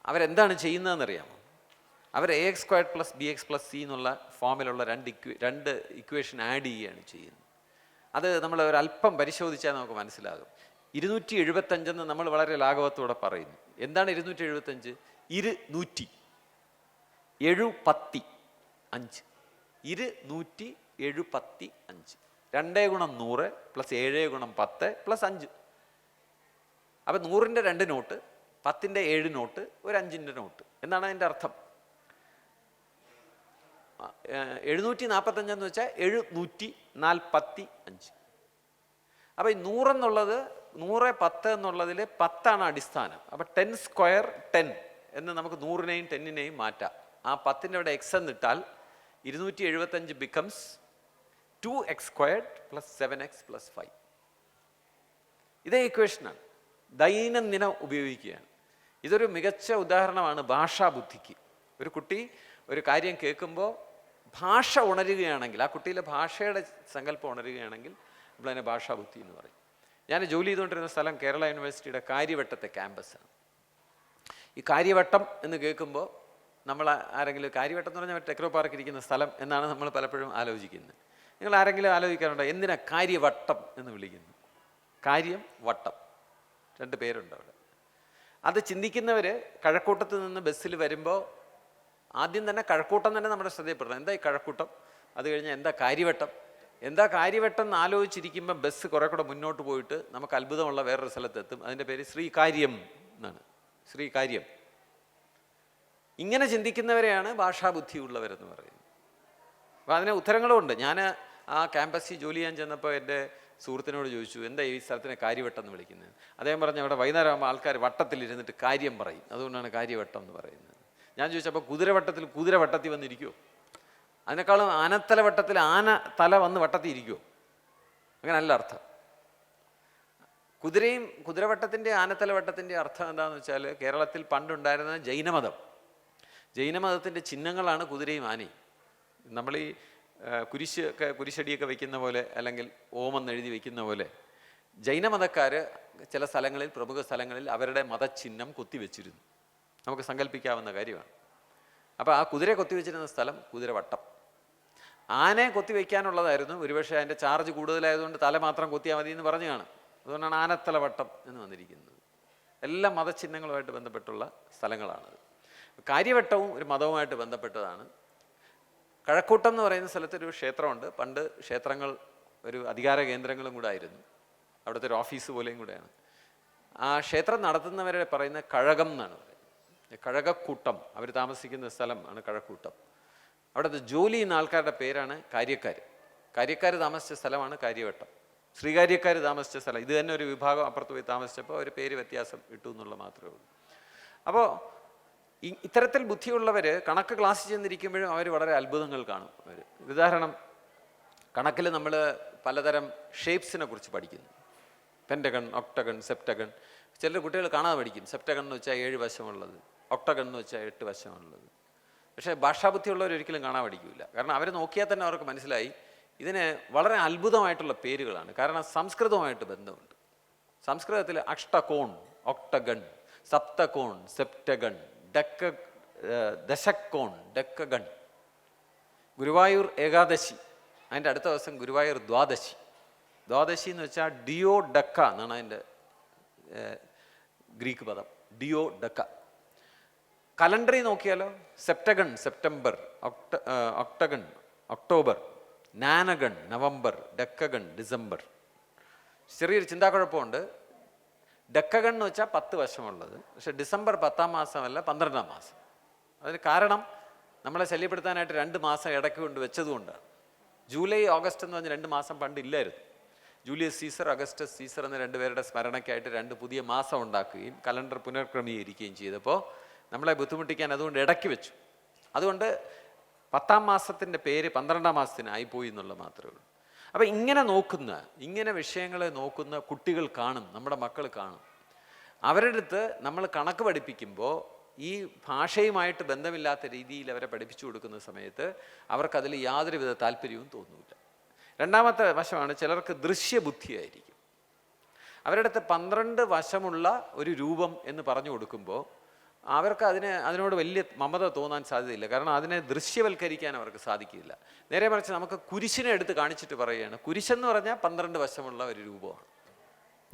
അവരെന്താണ് ചെയ്യുന്നതെന്നറിയാമോ? അവർ AX² + BX + C എന്നുള്ള ഫോമിലുള്ള രണ്ട് ഇക്വേഷൻ ആഡ് ചെയ്യുകയാണ് ചെയ്യുന്നത്. അത് നമ്മൾ ഒരല്പം പരിശോധിച്ചാൽ നമുക്ക് മനസ്സിലാകും. 275 എന്ന് നമ്മൾ വളരെ ലാഘവത്തോടെ പറയുന്നു. എന്താണ് 275? 275. 275. 2 ഗുണം 100 പ്ലസ് 7 ഗുണം 10 പ്ലസ് 5. അപ്പം 100-ൻ്റെ 2 നോട്ട്, 10-ൻ്റെ 7 നോട്ട്, ഒരു 5-ൻ്റെ നോട്ട് എന്നാണ് അതിൻ്റെ അർത്ഥം. 745 എന്ന് വെച്ചാൽ 745. അപ്പോൾ ഈ 100 എന്നുള്ളത് 100, 10 എന്നുള്ളതിൽ 10 അടിസ്ഥാനം. അപ്പോൾ 10 സ്ക്വയർ 10 എന്ന് നമുക്ക് 100-നെയും 10-നെയും മാറ്റാം. ആ 10-ൻ്റെ അവിടെ എക്സ് എന്നിട്ടാൽ 275 becomes 2x squared plus 7x plus 5. ഇതേ ഇക്വേഷനാണ് ദൈനംദിനം ഉപയോഗിക്കുകയാണ്. ഇതൊരു മികച്ച ഉദാഹരണമാണ് ഭാഷാബുദ്ധിക്ക്. ഒരു കുട്ടി ഒരു കാര്യം കേൾക്കുമ്പോൾ ഭാഷ ഉണരുകയാണെങ്കിൽ, ആ കുട്ടിയിലെ ഭാഷയുടെ സങ്കല്പം ഉണരുകയാണെങ്കിൽ നമ്മളതിനെ ഭാഷാബുദ്ധി എന്ന് പറയും. ഞാൻ ജോലി ചെയ്തുകൊണ്ടിരുന്ന സ്ഥലം കേരള യൂണിവേഴ്സിറ്റിയുടെ കാര്യവട്ടത്തെ ക്യാമ്പസാണ്. ഈ കാര്യവട്ടം എന്ന് കേൾക്കുമ്പോൾ നമ്മൾ ആരെങ്കിലും, കാര്യവട്ടം എന്ന് പറഞ്ഞാൽ ടെക്നോ പാർക്ക് ഇരിക്കുന്ന സ്ഥലം എന്നാണ് നമ്മൾ പലപ്പോഴും ആലോചിക്കുന്നത്. നിങ്ങൾ ആരെങ്കിലും ആലോചിക്കാറുണ്ടോ എന്തിനാ കാര്യവട്ടം എന്ന് വിളിക്കുന്നു? കാര്യം, വട്ടം, 2 പേരുണ്ട് അവിടെ. അത് ചിന്തിക്കുന്നവർ കഴക്കൂട്ടത്ത് നിന്ന് ബസ്സിൽ വരുമ്പോൾ ആദ്യം തന്നെ കഴക്കൂട്ടം തന്നെ നമ്മുടെ ശ്രദ്ധയപ്പെടണം. എന്താ ഈ കഴക്കൂട്ടം? അത് കഴിഞ്ഞാൽ എന്താ കാര്യവട്ടം? എന്താ കാര്യവട്ടം എന്ന് ആലോചിച്ചിരിക്കുമ്പോൾ ബസ് കുറേ കൂടെ മുന്നോട്ട് പോയിട്ട് നമുക്ക് അത്ഭുതമുള്ള വേറൊരു സ്ഥലത്തെത്തും. അതിൻ്റെ പേര് ശ്രീകാര്യം എന്നാണ്. ശ്രീകാര്യം. ഇങ്ങനെ ചിന്തിക്കുന്നവരെയാണ് ഭാഷാബുദ്ധിയുള്ളവരെന്ന് പറയുന്നത്. അപ്പോൾ അതിന് ഉത്തരങ്ങളുമുണ്ട്. ഞാൻ ആ ക്യാമ്പസിൽ ജോലി ചെയ്യാൻ ചെന്നപ്പോൾ എൻ്റെ സുഹൃത്തിനോട് ചോദിച്ചു, എന്താ ഈ സ്ഥലത്തിനെ കാര്യവട്ടം എന്ന് വിളിക്കുന്നത്? അദ്ദേഹം പറഞ്ഞു, അവിടെ വൈകുന്നേരം ആകുമ്പോൾ ആൾക്കാർ വട്ടത്തിലിരുന്നിട്ട് കാര്യം പറയും, അതുകൊണ്ടാണ് കാര്യവട്ടം എന്ന് പറയുന്നത്. ഞാൻ ചോദിച്ചപ്പോൾ കുതിരവട്ടത്തിൽ കുതിര വട്ടത്തിൽ വന്നിരിക്കുമോ? അതിനേക്കാളും ആനത്തല വട്ടത്തിൽ ആന തല വന്ന് വട്ടത്തിൽ ഇരിക്കുമോ? അങ്ങനല്ല അർത്ഥം. കുതിരവട്ടത്തിൻ്റെ ആനത്തല വട്ടത്തിൻ്റെ അർത്ഥം എന്താണെന്ന് വെച്ചാൽ, കേരളത്തിൽ പണ്ടുണ്ടായിരുന്ന ജൈനമതത്തിൻ്റെ ചിഹ്നങ്ങളാണ് കുതിരയും ആനയും. നമ്മൾ ഈ കുരിശടിയൊക്കെ വയ്ക്കുന്ന പോലെ, അല്ലെങ്കിൽ ഓമെന്ന് എഴുതി വയ്ക്കുന്ന പോലെ, ജൈനമതക്കാർ ചില സ്ഥലങ്ങളിൽ, പ്രമുഖ സ്ഥലങ്ങളിൽ അവരുടെ മതചിഹ്നം കൊത്തിവെച്ചിരുന്നു. നമുക്ക് സങ്കല്പിക്കാവുന്ന കാര്യമാണ്. അപ്പോൾ ആ കുതിര കൊത്തിവെച്ചിരുന്ന സ്ഥലം കുതിരവട്ടം. ആനയെ കൊത്തിവെക്കാനുള്ളതായിരുന്നു. ഒരുപക്ഷെ അതിൻ്റെ ചാർജ് കൂടുതലായതുകൊണ്ട് തല മാത്രം കൊത്തിയാൽ മതി എന്ന് പറഞ്ഞു കാണും. അതുകൊണ്ടാണ് ആനത്തലവട്ടം എന്ന് വന്നിരിക്കുന്നത്. എല്ലാ മതചിഹ്നങ്ങളുമായിട്ട് ബന്ധപ്പെട്ടുള്ള സ്ഥലങ്ങളാണത്. കാര്യവട്ടവും ഒരു മതവുമായിട്ട് ബന്ധപ്പെട്ടതാണ്. കഴക്കൂട്ടം എന്ന് പറയുന്ന സ്ഥലത്തൊരു ക്ഷേത്രമുണ്ട്. പണ്ട് ക്ഷേത്രങ്ങൾ ഒരു അധികാര കേന്ദ്രങ്ങളും കൂടെ ആയിരുന്നു. അവിടുത്തെ ഒരു ഓഫീസ് പോലെയും കൂടെയാണ്. ആ ക്ഷേത്രം നടത്തുന്നവരെ പറയുന്ന കഴകം എന്നാണ് പറയുന്നത്. കഴകക്കൂട്ടം, അവർ താമസിക്കുന്ന സ്ഥലം ആണ് കഴക്കൂട്ടം. അവിടുത്തെ ജോലി ചെയ്യുന്ന ആൾക്കാരുടെ പേരാണ് കാര്യക്കാർ താമസിച്ച സ്ഥലമാണ് കാര്യവട്ടം. ശ്രീകാര്യക്കാർ താമസിച്ച സ്ഥലം ഇത് തന്നെ ഒരു വിഭാഗം അപ്പുറത്ത് പോയി താമസിച്ചപ്പോൾ അവർ പേര് വ്യത്യാസം ഇട്ടു എന്നുള്ള മാത്രമേ ഉള്ളൂ. അപ്പോൾ ഇത്തരത്തിൽ ബുദ്ധിയുള്ളവർ കണക്ക് ക്ലാസ്സിൽ ചെന്നിരിക്കുമ്പോഴും അവർ വളരെ അത്ഭുതങ്ങൾ കാണും. അവർ ഉദാഹരണം, കണക്കിൽ നമ്മൾ പലതരം ഷേപ്സിനെ കുറിച്ച് പഠിക്കുന്നു. Pentagon, octagon, septagon. ചില കുട്ടികൾ കാണാതെ പഠിക്കും. സെപ്റ്റഗൺ എന്ന് വെച്ചാൽ 7 വശമുള്ളത്, ഒക്ടഗൺ എന്ന് വെച്ചാൽ 8 വശമുള്ളത്. പക്ഷേ ഭാഷാബുദ്ധിയുള്ളവർ ഒരിക്കലും കാണാൻ പഠിക്കില്ല. കാരണം അവർ നോക്കിയാൽ തന്നെ അവർക്ക് മനസ്സിലായി ഇതിന് വളരെ അത്ഭുതമായിട്ടുള്ള പേരുകളാണ്. കാരണം സംസ്കൃതവുമായിട്ട് ബന്ധമുണ്ട്. സംസ്കൃതത്തിൽ അഷ്ടകോൺ, ഒക്ടഗൺ, സപ്തകോൺ, സെപ്റ്റഗൺ, ദശക്കോൺ, ഡെക്കഗൺ. ഗുരുവായൂർ ഏകാദശി, അതിൻ്റെ അടുത്ത ദിവസം ഗുരുവായൂർ ദ്വാദശി. ദ്വാദശി എന്ന് വെച്ചാൽ ഡിയോ ഡക്ക എന്നാണ് അതിൻ്റെ ഗ്രീക്ക് പദം, ഡിയോ ഡക്ക. കലണ്ടറിൽ നോക്കിയാലോ, septagon September, octagon October, nonagon November, decagon December. ചെറിയൊരു ചിന്താക്കുഴപ്പമുണ്ട്. ഡെക്കഗൺ എന്ന് വെച്ചാൽ 10 വശമുള്ളത്. പക്ഷെ ഡിസംബർ 10-ാം മാസമല്ല 12-ാം മാസം. അതിന് കാരണം നമ്മളെ ശല്യപ്പെടുത്താനായിട്ട് 2 മാസം ഇടയ്ക്ക് കൊണ്ട് വെച്ചതുകൊണ്ടാണ്. ജൂലൈ, ഓഗസ്റ്റ് എന്ന് പറഞ്ഞ് 2 മാസം പണ്ട് ഇല്ലായിരുന്നു. ജൂലിയസ് സീസർ, അഗസ്റ്റസ് സീസർ എന്ന 2 പേരുടെ സ്മരണയ്ക്കായിട്ട് 2 പുതിയ മാസം ഉണ്ടാക്കുകയും കലണ്ടർ പുനർക്രമീകരിക്കുകയും ചെയ്തപ്പോൾ നമ്മളെ ബുദ്ധിമുട്ടിക്കാൻ അതുകൊണ്ട് ഇടയ്ക്ക് വെച്ചു. അതുകൊണ്ട് 10-ാം മാസത്തിൻ്റെ പേര് 12-ാം മാസത്തിനായിപ്പോയി എന്നുള്ള മാത്രമേ ഉള്ളൂ. അപ്പോൾ ഇങ്ങനെ വിഷയങ്ങളെ നോക്കുന്ന കുട്ടികൾ കാണും, നമ്മുടെ മക്കൾ കാണും. അവരുടെ അടുത്ത് നമ്മൾ കണക്ക് പഠിപ്പിക്കുമ്പോൾ ഈ ഭാഷയുമായിട്ട് ബന്ധമില്ലാത്ത രീതിയിൽ അവരെ പഠിപ്പിച്ചു കൊടുക്കുന്ന സമയത്ത് അവർക്കതിൽ യാതൊരുവിധ താല്പര്യവും തോന്നില്ല. രണ്ടാമത്തെ വശമാണ് ചിലർക്ക് ദൃശ്യബുദ്ധിയായിരിക്കും. അവരുടെ അടുത്ത് 12 വശമുള്ള ഒരു രൂപം എന്ന് പറഞ്ഞു കൊടുക്കുമ്പോൾ അവർക്ക് അതിനോട് വലിയ മമത തോന്നാൻ സാധ്യതയില്ല. കാരണം അതിനെ ദൃശ്യവൽക്കരിക്കാൻ അവർക്ക് സാധിക്കില്ല. നേരെ മറിച്ച് നമുക്ക് കുരിശിനെ എടുത്ത് കാണിച്ചിട്ട് പറയുകയാണ്, കുരിശെന്ന് പറഞ്ഞാൽ 12 വശമുള്ള ഒരു രൂപമാണ്.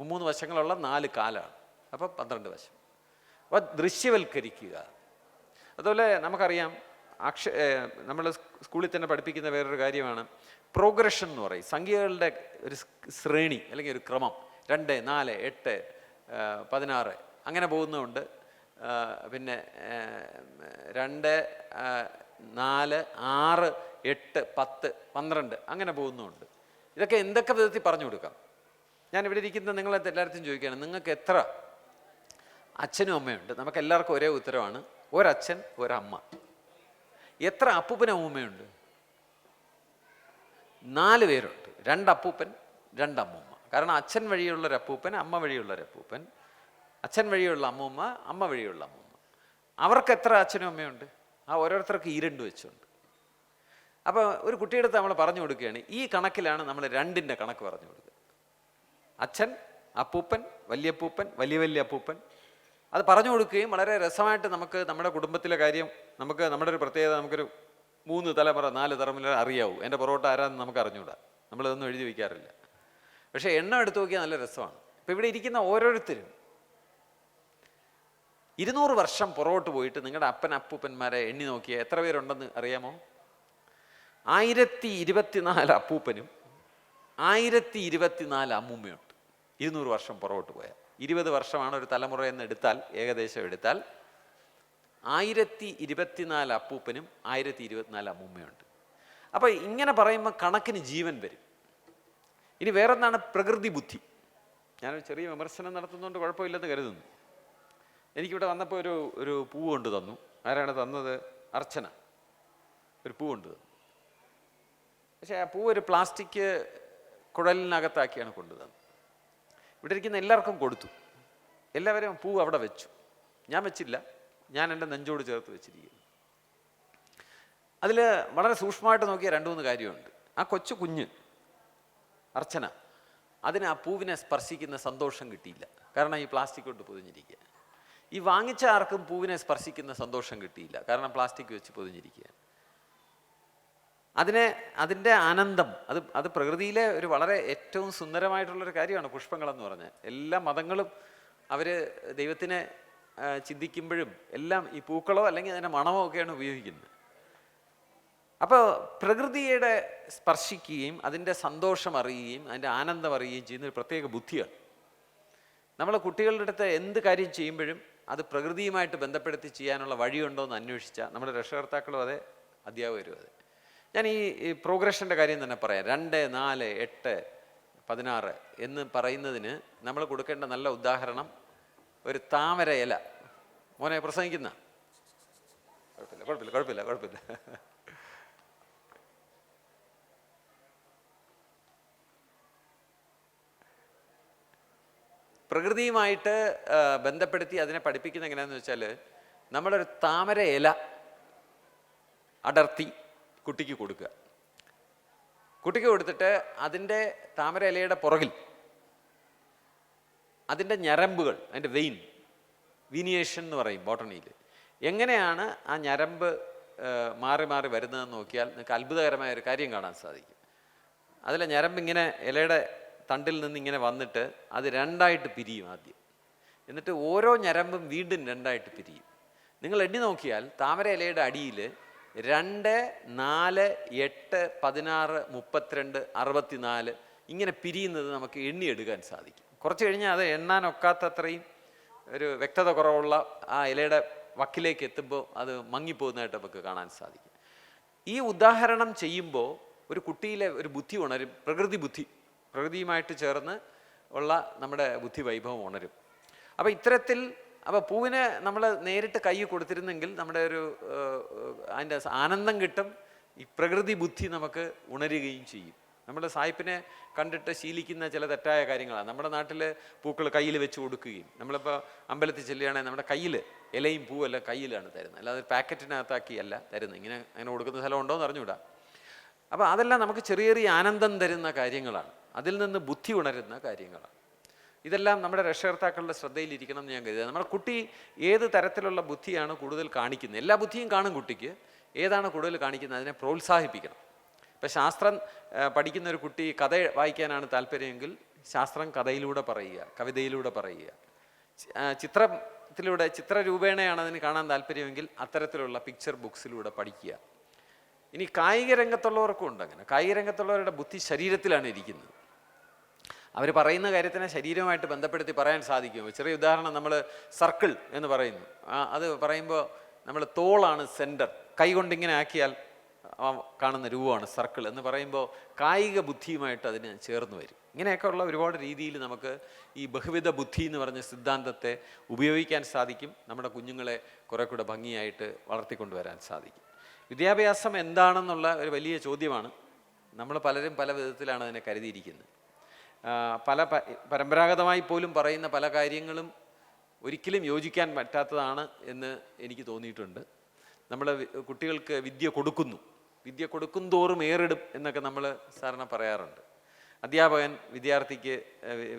3 വശങ്ങളുള്ള 4 കാലാണ്. അപ്പോൾ 12 വശം. അപ്പോൾ ദൃശ്യവൽക്കരിക്കുക. അതുപോലെ നമുക്കറിയാം നമ്മൾ സ്കൂളിൽ തന്നെ പഠിപ്പിക്കുന്ന വേറൊരു കാര്യമാണ് പ്രോഗ്രഷൻ എന്ന് പറയും. സംഖ്യകളുടെ ഒരു ശ്രേണി അല്ലെങ്കിൽ ഒരു ക്രമം. 2, 4, 8, 16 അങ്ങനെ പോകുന്നതുകൊണ്ട് പിന്നെ 2, 4, 6, 8, 10, 12 അങ്ങനെ പോകുന്നുണ്ട്. ഇതൊക്കെ എന്തൊക്കെ വിധത്തിൽ പറഞ്ഞു കൊടുക്കാം? ഞാനിവിടെ ഇരിക്കുന്ന നിങ്ങളെ എല്ലായിടത്തും ചോദിക്കുകയാണ്, നിങ്ങൾക്ക് എത്ര അച്ഛനും അമ്മയുണ്ട്? നമുക്ക് എല്ലാവർക്കും ഒരേ ഉത്തരവാണ്, ഒരച്ഛൻ ഒരമ്മ. എത്ര അപ്പൂപ്പനും അമ്മൂമ്മയുണ്ട്? 4 പേരുണ്ട്. 2 അപ്പൂപ്പൻ 2 അമ്മൂമ്മ. കാരണം അച്ഛൻ വഴിയുള്ളൊരു അപ്പൂപ്പൻ, അമ്മ വഴിയുള്ളൊരു അപ്പൂപ്പൻ, അച്ഛൻ വഴിയുള്ള അമ്മൂമ്മ, അമ്മ വഴിയുള്ള അമ്മൂമ്മ. അവർക്ക് എത്ര അച്ഛനും അമ്മയുണ്ട്? ആ ഓരോരുത്തർക്ക് 2 വെച്ചുണ്ട്. അപ്പോൾ ഒരു കുട്ടിയുടെ അടുത്ത് നമ്മൾ പറഞ്ഞു കൊടുക്കുകയാണ്, ഈ കണക്കിലാണ് നമ്മൾ 2ൻ്റെ കണക്ക് പറഞ്ഞു കൊടുക്കുക. അച്ഛൻ, അപ്പൂപ്പൻ, വല്യപ്പൂപ്പൻ, വലിയ അപ്പൂപ്പൻ. അത് പറഞ്ഞു കൊടുക്കുകയും വളരെ രസമായിട്ട് നമുക്ക് നമ്മുടെ കുടുംബത്തിലെ കാര്യം നമുക്ക് നമ്മുടെ ഒരു പ്രത്യേകത നമുക്കൊരു 3 തലമുറ 4 തലമുറ അറിയാവൂ. എൻ്റെ പൊറോട്ട ആരാന്ന് നമുക്ക് അറിഞ്ഞൂടാ, നമ്മളിതൊന്നും എഴുതി വയ്ക്കാറില്ല. പക്ഷേ എണ്ണം എടുത്തു നോക്കിയാൽ നല്ല രസമാണ്. ഇപ്പം ഇവിടെ ഇരിക്കുന്ന ഓരോരുത്തരും 200 വർഷം പുറകോട്ട് പോയിട്ട് നിങ്ങളുടെ അപ്പൂപ്പന്മാരെ എണ്ണി നോക്കിയാൽ എത്ര പേരുണ്ടെന്ന് അറിയാമോ? 1024 അപ്പൂപ്പനും 1024 അമ്മൂമ്മയുണ്ട്. 200 വർഷം പുറകോട്ട് പോയാൽ 20 വർഷമാണ് ഒരു തലമുറ എന്ന് എടുത്താൽ, ഏകദേശം എടുത്താൽ 1024 അപ്പൂപ്പനും 1024 അമ്മൂമ്മയുണ്ട്. അപ്പോൾ ഇങ്ങനെ പറയുമ്പോൾ കണക്കിന് ജീവൻ വരും. ഇനി വേറൊന്നാണ് പ്രകൃതി ബുദ്ധി. ഞാനൊരു ചെറിയ വിമർശനം നടത്തുന്നതുകൊണ്ട് കുഴപ്പമില്ലെന്ന് കരുതുന്നു. എനിക്കിവിടെ വന്നപ്പോൾ ഒരു പൂവ് കൊണ്ട് തന്നു. ആരാണ് തന്നത്? അർച്ചന ഒരു പൂ കൊണ്ട് തന്നു. പക്ഷേ ആ പൂ ഒരു പ്ലാസ്റ്റിക് കുഴലിനകത്താക്കിയാണ് കൊണ്ടുതന്നത്. ഇവിടെ ഇരിക്കുന്ന എല്ലാവർക്കും കൊടുത്തു. എല്ലാവരും പൂ അവിടെ വെച്ചു. ഞാൻ വെച്ചില്ല, ഞാൻ എൻ്റെ നെഞ്ചോട് ചേർത്ത് വെച്ചിരിക്കുന്നു. അതിൽ വളരെ സൂക്ഷ്മമായിട്ട് നോക്കിയ 2-3 കാര്യമുണ്ട്. ആ കൊച്ചു കുഞ്ഞ് അർച്ചന, അതിന് ആ പൂവിനെ സ്പർശിക്കുന്ന സന്തോഷം കിട്ടിയില്ല. കാരണം ഈ പ്ലാസ്റ്റിക് കൊണ്ട് പൊതിഞ്ഞിരിക്കുക. ഈ വാങ്ങിച്ച ആർക്കും പൂവിനെ സ്പർശിക്കുന്ന സന്തോഷം കിട്ടിയില്ല. കാരണം പ്ലാസ്റ്റിക് വെച്ച് പൊതിഞ്ഞിരിക്കുക. അതിൻ്റെ ആനന്ദം അത് പ്രകൃതിയിലെ ഒരു വളരെ ഏറ്റവും സുന്ദരമായിട്ടുള്ളൊരു കാര്യമാണ് പുഷ്പങ്ങളെന്ന് പറഞ്ഞാൽ. എല്ലാ മതങ്ങളും അവർ ദൈവത്തിനെ ചിന്തിക്കുമ്പോഴും എല്ലാം ഈ പൂക്കളോ അല്ലെങ്കിൽ അതിൻ്റെ മണമോ ഒക്കെയാണ് ഉപയോഗിക്കുന്നത്. അപ്പോൾ പ്രകൃതിയുടെ സ്പർശിക്കുകയും അതിൻ്റെ സന്തോഷം അറിയുകയും അതിൻ്റെ ആനന്ദം അറിയുകയും ചെയ്യുന്ന ഒരു പ്രത്യേക ബുദ്ധിയാണ്. നമ്മൾ കുട്ടികളുടെ അടുത്ത് എന്ത് കാര്യം ചെയ്യുമ്പോഴും അത് പ്രകൃതിയുമായിട്ട് ബന്ധപ്പെടുത്തി ചെയ്യാനുള്ള വഴിയുണ്ടോ എന്ന് അന്വേഷിച്ചാൽ നമ്മുടെ രക്ഷകർത്താക്കളും അതെ, അധ്യാപകരും അതെ. ഞാൻ ഈ പ്രോഗ്രഷൻ്റെ കാര്യം തന്നെ പറയാം. 2, 4, 8, 16 എന്ന് പറയുന്നതിന് നമ്മൾ കൊടുക്കേണ്ട നല്ല ഉദാഹരണം ഒരു താമര ഇല. മോനെ പ്രസംഗിക്കുന്ന കുഴപ്പമില്ല. പ്രകൃതിയുമായിട്ട് ബന്ധപ്പെടുത്തി അതിനെ പഠിപ്പിക്കുന്ന എങ്ങനെയാണെന്ന് വെച്ചാൽ, നമ്മളൊരു താമര ഇല അടർത്തി കുട്ടിക്ക് കൊടുക്കുക. കുട്ടിക്ക് കൊടുത്തിട്ട് അതിൻ്റെ താമര ഇലയുടെ പുറകിൽ അതിൻ്റെ ഞരമ്പുകൾ, അതിൻ്റെ വീനിയേഷൻ എന്ന് പറയും ബോട്ടണിയിൽ, എങ്ങനെയാണ് ആ ഞരമ്പ് മാറി മാറി വരുന്നതെന്ന് നോക്കിയാൽ നിങ്ങൾക്ക് അത്ഭുതകരമായ ഒരു കാര്യം കാണാൻ സാധിക്കും. അതിലെ ഞരമ്പ് ഇങ്ങനെ ഇലയുടെ തണ്ടിൽ നിന്ന് ഇങ്ങനെ വന്നിട്ട് അത് 2ആയിട്ട് പിരിയും ആദ്യം. എന്നിട്ട് ഓരോ ഞരമ്പും വീണ്ടും 2ആയിട്ട് പിരിയും. നിങ്ങൾ എണ്ണി നോക്കിയാൽ താമര ഇലയുടെ അടിയിൽ 2, 4, 8, 16, 32, 64 ഇങ്ങനെ പിരിയുന്നത് നമുക്ക് എണ്ണിയെടുക്കാൻ സാധിക്കും. കുറച്ച് കഴിഞ്ഞാൽ അത് എണ്ണാനൊക്കാത്തത്രയും ഒരു വ്യക്തത കുറവുള്ള ആ ഇലയുടെ വക്കിലേക്ക് എത്തുമ്പോൾ അത് മങ്ങിപ്പോകുന്നതായിട്ട് നമുക്ക് കാണാൻ സാധിക്കും. ഈ ഉദാഹരണം ചെയ്യുമ്പോൾ ഒരു കുട്ടിയിലെ ഒരു ബുദ്ധി ഉണരും. പ്രകൃതിയുമായിട്ട് ചേർന്ന് ഉള്ള നമ്മുടെ ബുദ്ധി വൈഭവം ഉണരും. അപ്പോൾ ഇത്തരത്തിൽ പൂവിനെ നമ്മൾ നേരിട്ട് കൈ കൊടുത്തിരുന്നെങ്കിൽ നമ്മുടെ അതിൻ്റെ ആനന്ദം കിട്ടും. ഈ പ്രകൃതി ബുദ്ധി നമുക്ക് ഉണരുകയും ചെയ്യും. നമ്മുടെ സായിപ്പിനെ കണ്ടിട്ട് ശീലിക്കുന്ന ചില തെറ്റായ കാര്യങ്ങളാണ്. നമ്മുടെ നാട്ടിൽ പൂക്കൾ കയ്യിൽ വെച്ച് കൊടുക്കുകയും, നമ്മളിപ്പോൾ അമ്പലത്തിൽ ചെല്ലുകയാണെങ്കിൽ നമ്മുടെ കയ്യിൽ ഇലയും പൂവെല്ലാം കയ്യിലാണ് തരുന്നത്, അല്ലാതെ പാക്കറ്റിനകത്താക്കിയല്ല തരുന്നത്. അങ്ങനെ കൊടുക്കുന്ന സ്ഥലം ഉണ്ടോ എന്ന് അറിഞ്ഞുകൂടാ. അപ്പോൾ അതെല്ലാം നമുക്ക് ചെറിയ ചെറിയ ആനന്ദം തരുന്ന കാര്യങ്ങളാണ്, അതിൽ നിന്ന് ബുദ്ധി ഉണരുന്ന കാര്യങ്ങളാണ്. ഇതെല്ലാം നമ്മുടെ രക്ഷകർത്താക്കളുടെ ശ്രദ്ധയിലിരിക്കണം എന്ന് ഞാൻ കരുതുക. നമ്മുടെ കുട്ടി ഏത് തരത്തിലുള്ള ബുദ്ധിയാണ് കൂടുതൽ കാണിക്കുന്നത്, എല്ലാ ബുദ്ധിയും കാണും കുട്ടിക്ക്, ഏതാണ് കൂടുതൽ കാണിക്കുന്നത് അതിനെ പ്രോത്സാഹിപ്പിക്കണം. ഇപ്പം ശാസ്ത്രം പഠിക്കുന്ന ഒരു കുട്ടി കഥ വായിക്കാനാണ് താല്പര്യമെങ്കിൽ ശാസ്ത്രം കഥയിലൂടെ പറയുക, കവിതയിലൂടെ പറയുക. ചിത്രത്തിലൂടെ ചിത്രരൂപേണയാണ് അതിന് കാണാൻ താല്പര്യമെങ്കിൽ അത്തരത്തിലുള്ള പിക്ചർ ബുക്സിലൂടെ പഠിക്കുക. ഇനി കായിക രംഗത്തുള്ളവർക്കും ഉണ്ട് അങ്ങനെ. കായിക രംഗത്തുള്ളവരുടെ ബുദ്ധി ശരീരത്തിലാണ് ഇരിക്കുന്നത്. അവർ പറയുന്ന കാര്യത്തിനെ ശരീരവുമായിട്ട് ബന്ധപ്പെടുത്തി പറയാൻ സാധിക്കുമോ? ചെറിയ ഉദാഹരണം, നമ്മൾ സർക്കിൾ എന്ന് പറയുന്നു. അത് പറയുമ്പോൾ നമ്മൾ തോളാണ് സെൻറ്റർ, കൈ കൊണ്ടിങ്ങനെ ആക്കിയാൽ കാണുന്ന രൂപമാണ് സർക്കിൾ എന്ന് പറയുമ്പോൾ കായിക ബുദ്ധിയുമായിട്ട് അതിന് ചേർന്ന് വരും. ഇങ്ങനെയൊക്കെയുള്ള ഒരുപാട് രീതിയിൽ നമുക്ക് ഈ ബഹുവിധ ബുദ്ധി എന്ന് പറഞ്ഞ സിദ്ധാന്തത്തെ ഉപയോഗിക്കാൻ സാധിക്കും. നമ്മുടെ കുഞ്ഞുങ്ങളെ കുറെ കൂടെ ഭംഗിയായിട്ട് വളർത്തിക്കൊണ്ടുവരാൻ സാധിക്കും. വിദ്യാഭ്യാസം എന്താണെന്നുള്ള ഒരു വലിയ ചോദ്യമാണ്. നമ്മൾ പലരും പല വിധത്തിലാണ് അതിനെ കരുതിയിരിക്കുന്നത്. പരമ്പരാഗതമായി പോലും പറയുന്ന പല കാര്യങ്ങളും ഒരിക്കലും യോജിക്കാൻ പറ്റാത്തതാണ് എന്ന് എനിക്ക് തോന്നിയിട്ടുണ്ട്. നമ്മൾ കുട്ടികൾക്ക് വിദ്യ കൊടുക്കും തോറും ഏറിടും എന്നൊക്കെ നമ്മൾ സാധാരണ പറയാറുണ്ട്. അധ്യാപകൻ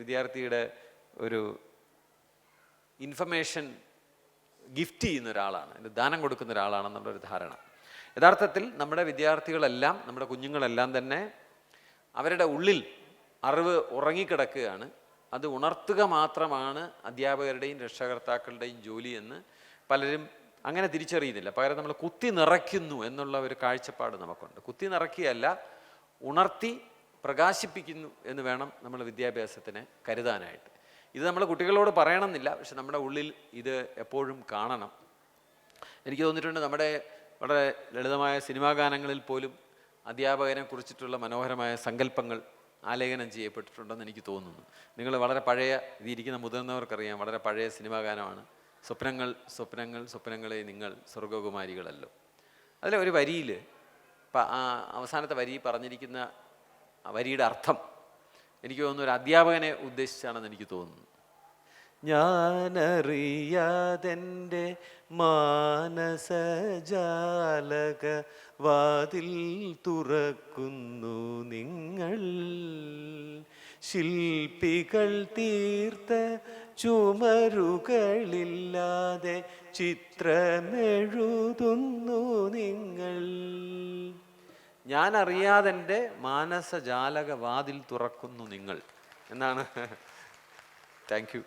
വിദ്യാർത്ഥിയുടെ ഒരു ഇൻഫർമേഷൻ ഗിഫ്റ്റ് ചെയ്യുന്ന ഒരാളാണ്, ദാനം കൊടുക്കുന്ന ഒരാളാണെന്നുള്ളൊരു ധാരണ. യഥാർത്ഥത്തിൽ നമ്മുടെ വിദ്യാർത്ഥികളെല്ലാം, നമ്മുടെ കുഞ്ഞുങ്ങളെല്ലാം തന്നെ അവരുടെ ഉള്ളിൽ അറിവ് ഉറങ്ങിക്കിടക്കുകയാണ്. അത് ഉണർത്തുക മാത്രമാണ് അധ്യാപകരുടെയും രക്ഷകർത്താക്കളുടെയും ജോലി എന്ന് പലരും അങ്ങനെ തിരിച്ചറിയുന്നില്ല. പകരം നമ്മൾ കുത്തി നിറയ്ക്കുന്നു എന്നുള്ള ഒരു കാഴ്ചപ്പാട് നമുക്കുണ്ട്. കുത്തി നിറയ്ക്കുകയല്ല, ഉണർത്തി പ്രകാശിപ്പിക്കുന്നു എന്ന് വേണം നമ്മൾ വിദ്യാഭ്യാസത്തിനെ കരുതാനായിട്ട്. ഇത് നമ്മൾ കുട്ടികളോട് പറയണമെന്നില്ല, പക്ഷെ നമ്മുടെ ഉള്ളിൽ ഇത് എപ്പോഴും കാണണം. എനിക്ക് തോന്നിയിട്ടുണ്ട് നമ്മുടെ വളരെ ലളിതമായ സിനിമാ ഗാനങ്ങളിൽ പോലും അധ്യാപകനെ കുറിച്ചിട്ടുള്ള മനോഹരമായ സങ്കല്പങ്ങൾ ആലേഖനം ചെയ്യപ്പെട്ടിട്ടുണ്ടെന്ന് എനിക്ക് തോന്നുന്നു. നിങ്ങൾ വളരെ പഴയ ഇതിരിക്കുന്ന മുതിർന്നവർക്കറിയാം, വളരെ പഴയ സിനിമാ ഗാനമാണ് സ്വപ്നങ്ങൾ സ്വപ്നങ്ങൾ സ്വപ്നങ്ങളെ നിങ്ങൾ സ്വർഗകുമാരികളല്ലോ. അതിലെ ഒരു വരിയിൽ അവസാനത്തെ വരി പറഞ്ഞിരിക്കുന്ന വരിയുടെ അർത്ഥം എനിക്ക് തോന്നുന്നു ഒരു അധ്യാപകനെ ഉദ്ദേശിച്ചാണെന്ന് എനിക്ക് തോന്നുന്നു. ഞാനറിയാതെൻ്റെ മാനസജാലക വാതിൽ തുറക്കുന്നു നിങ്ങൾ, ശില്പികൾ തീർത്ത ചുമരുകളില്ലാതെ ചിത്രമെഴുതുന്നു നിങ്ങൾ. ഞാനറിയാതെൻ്റെ മാനസജാലക വാതിൽ തുറക്കുന്നു നിങ്ങൾ എന്നാണ്. താങ്ക് യു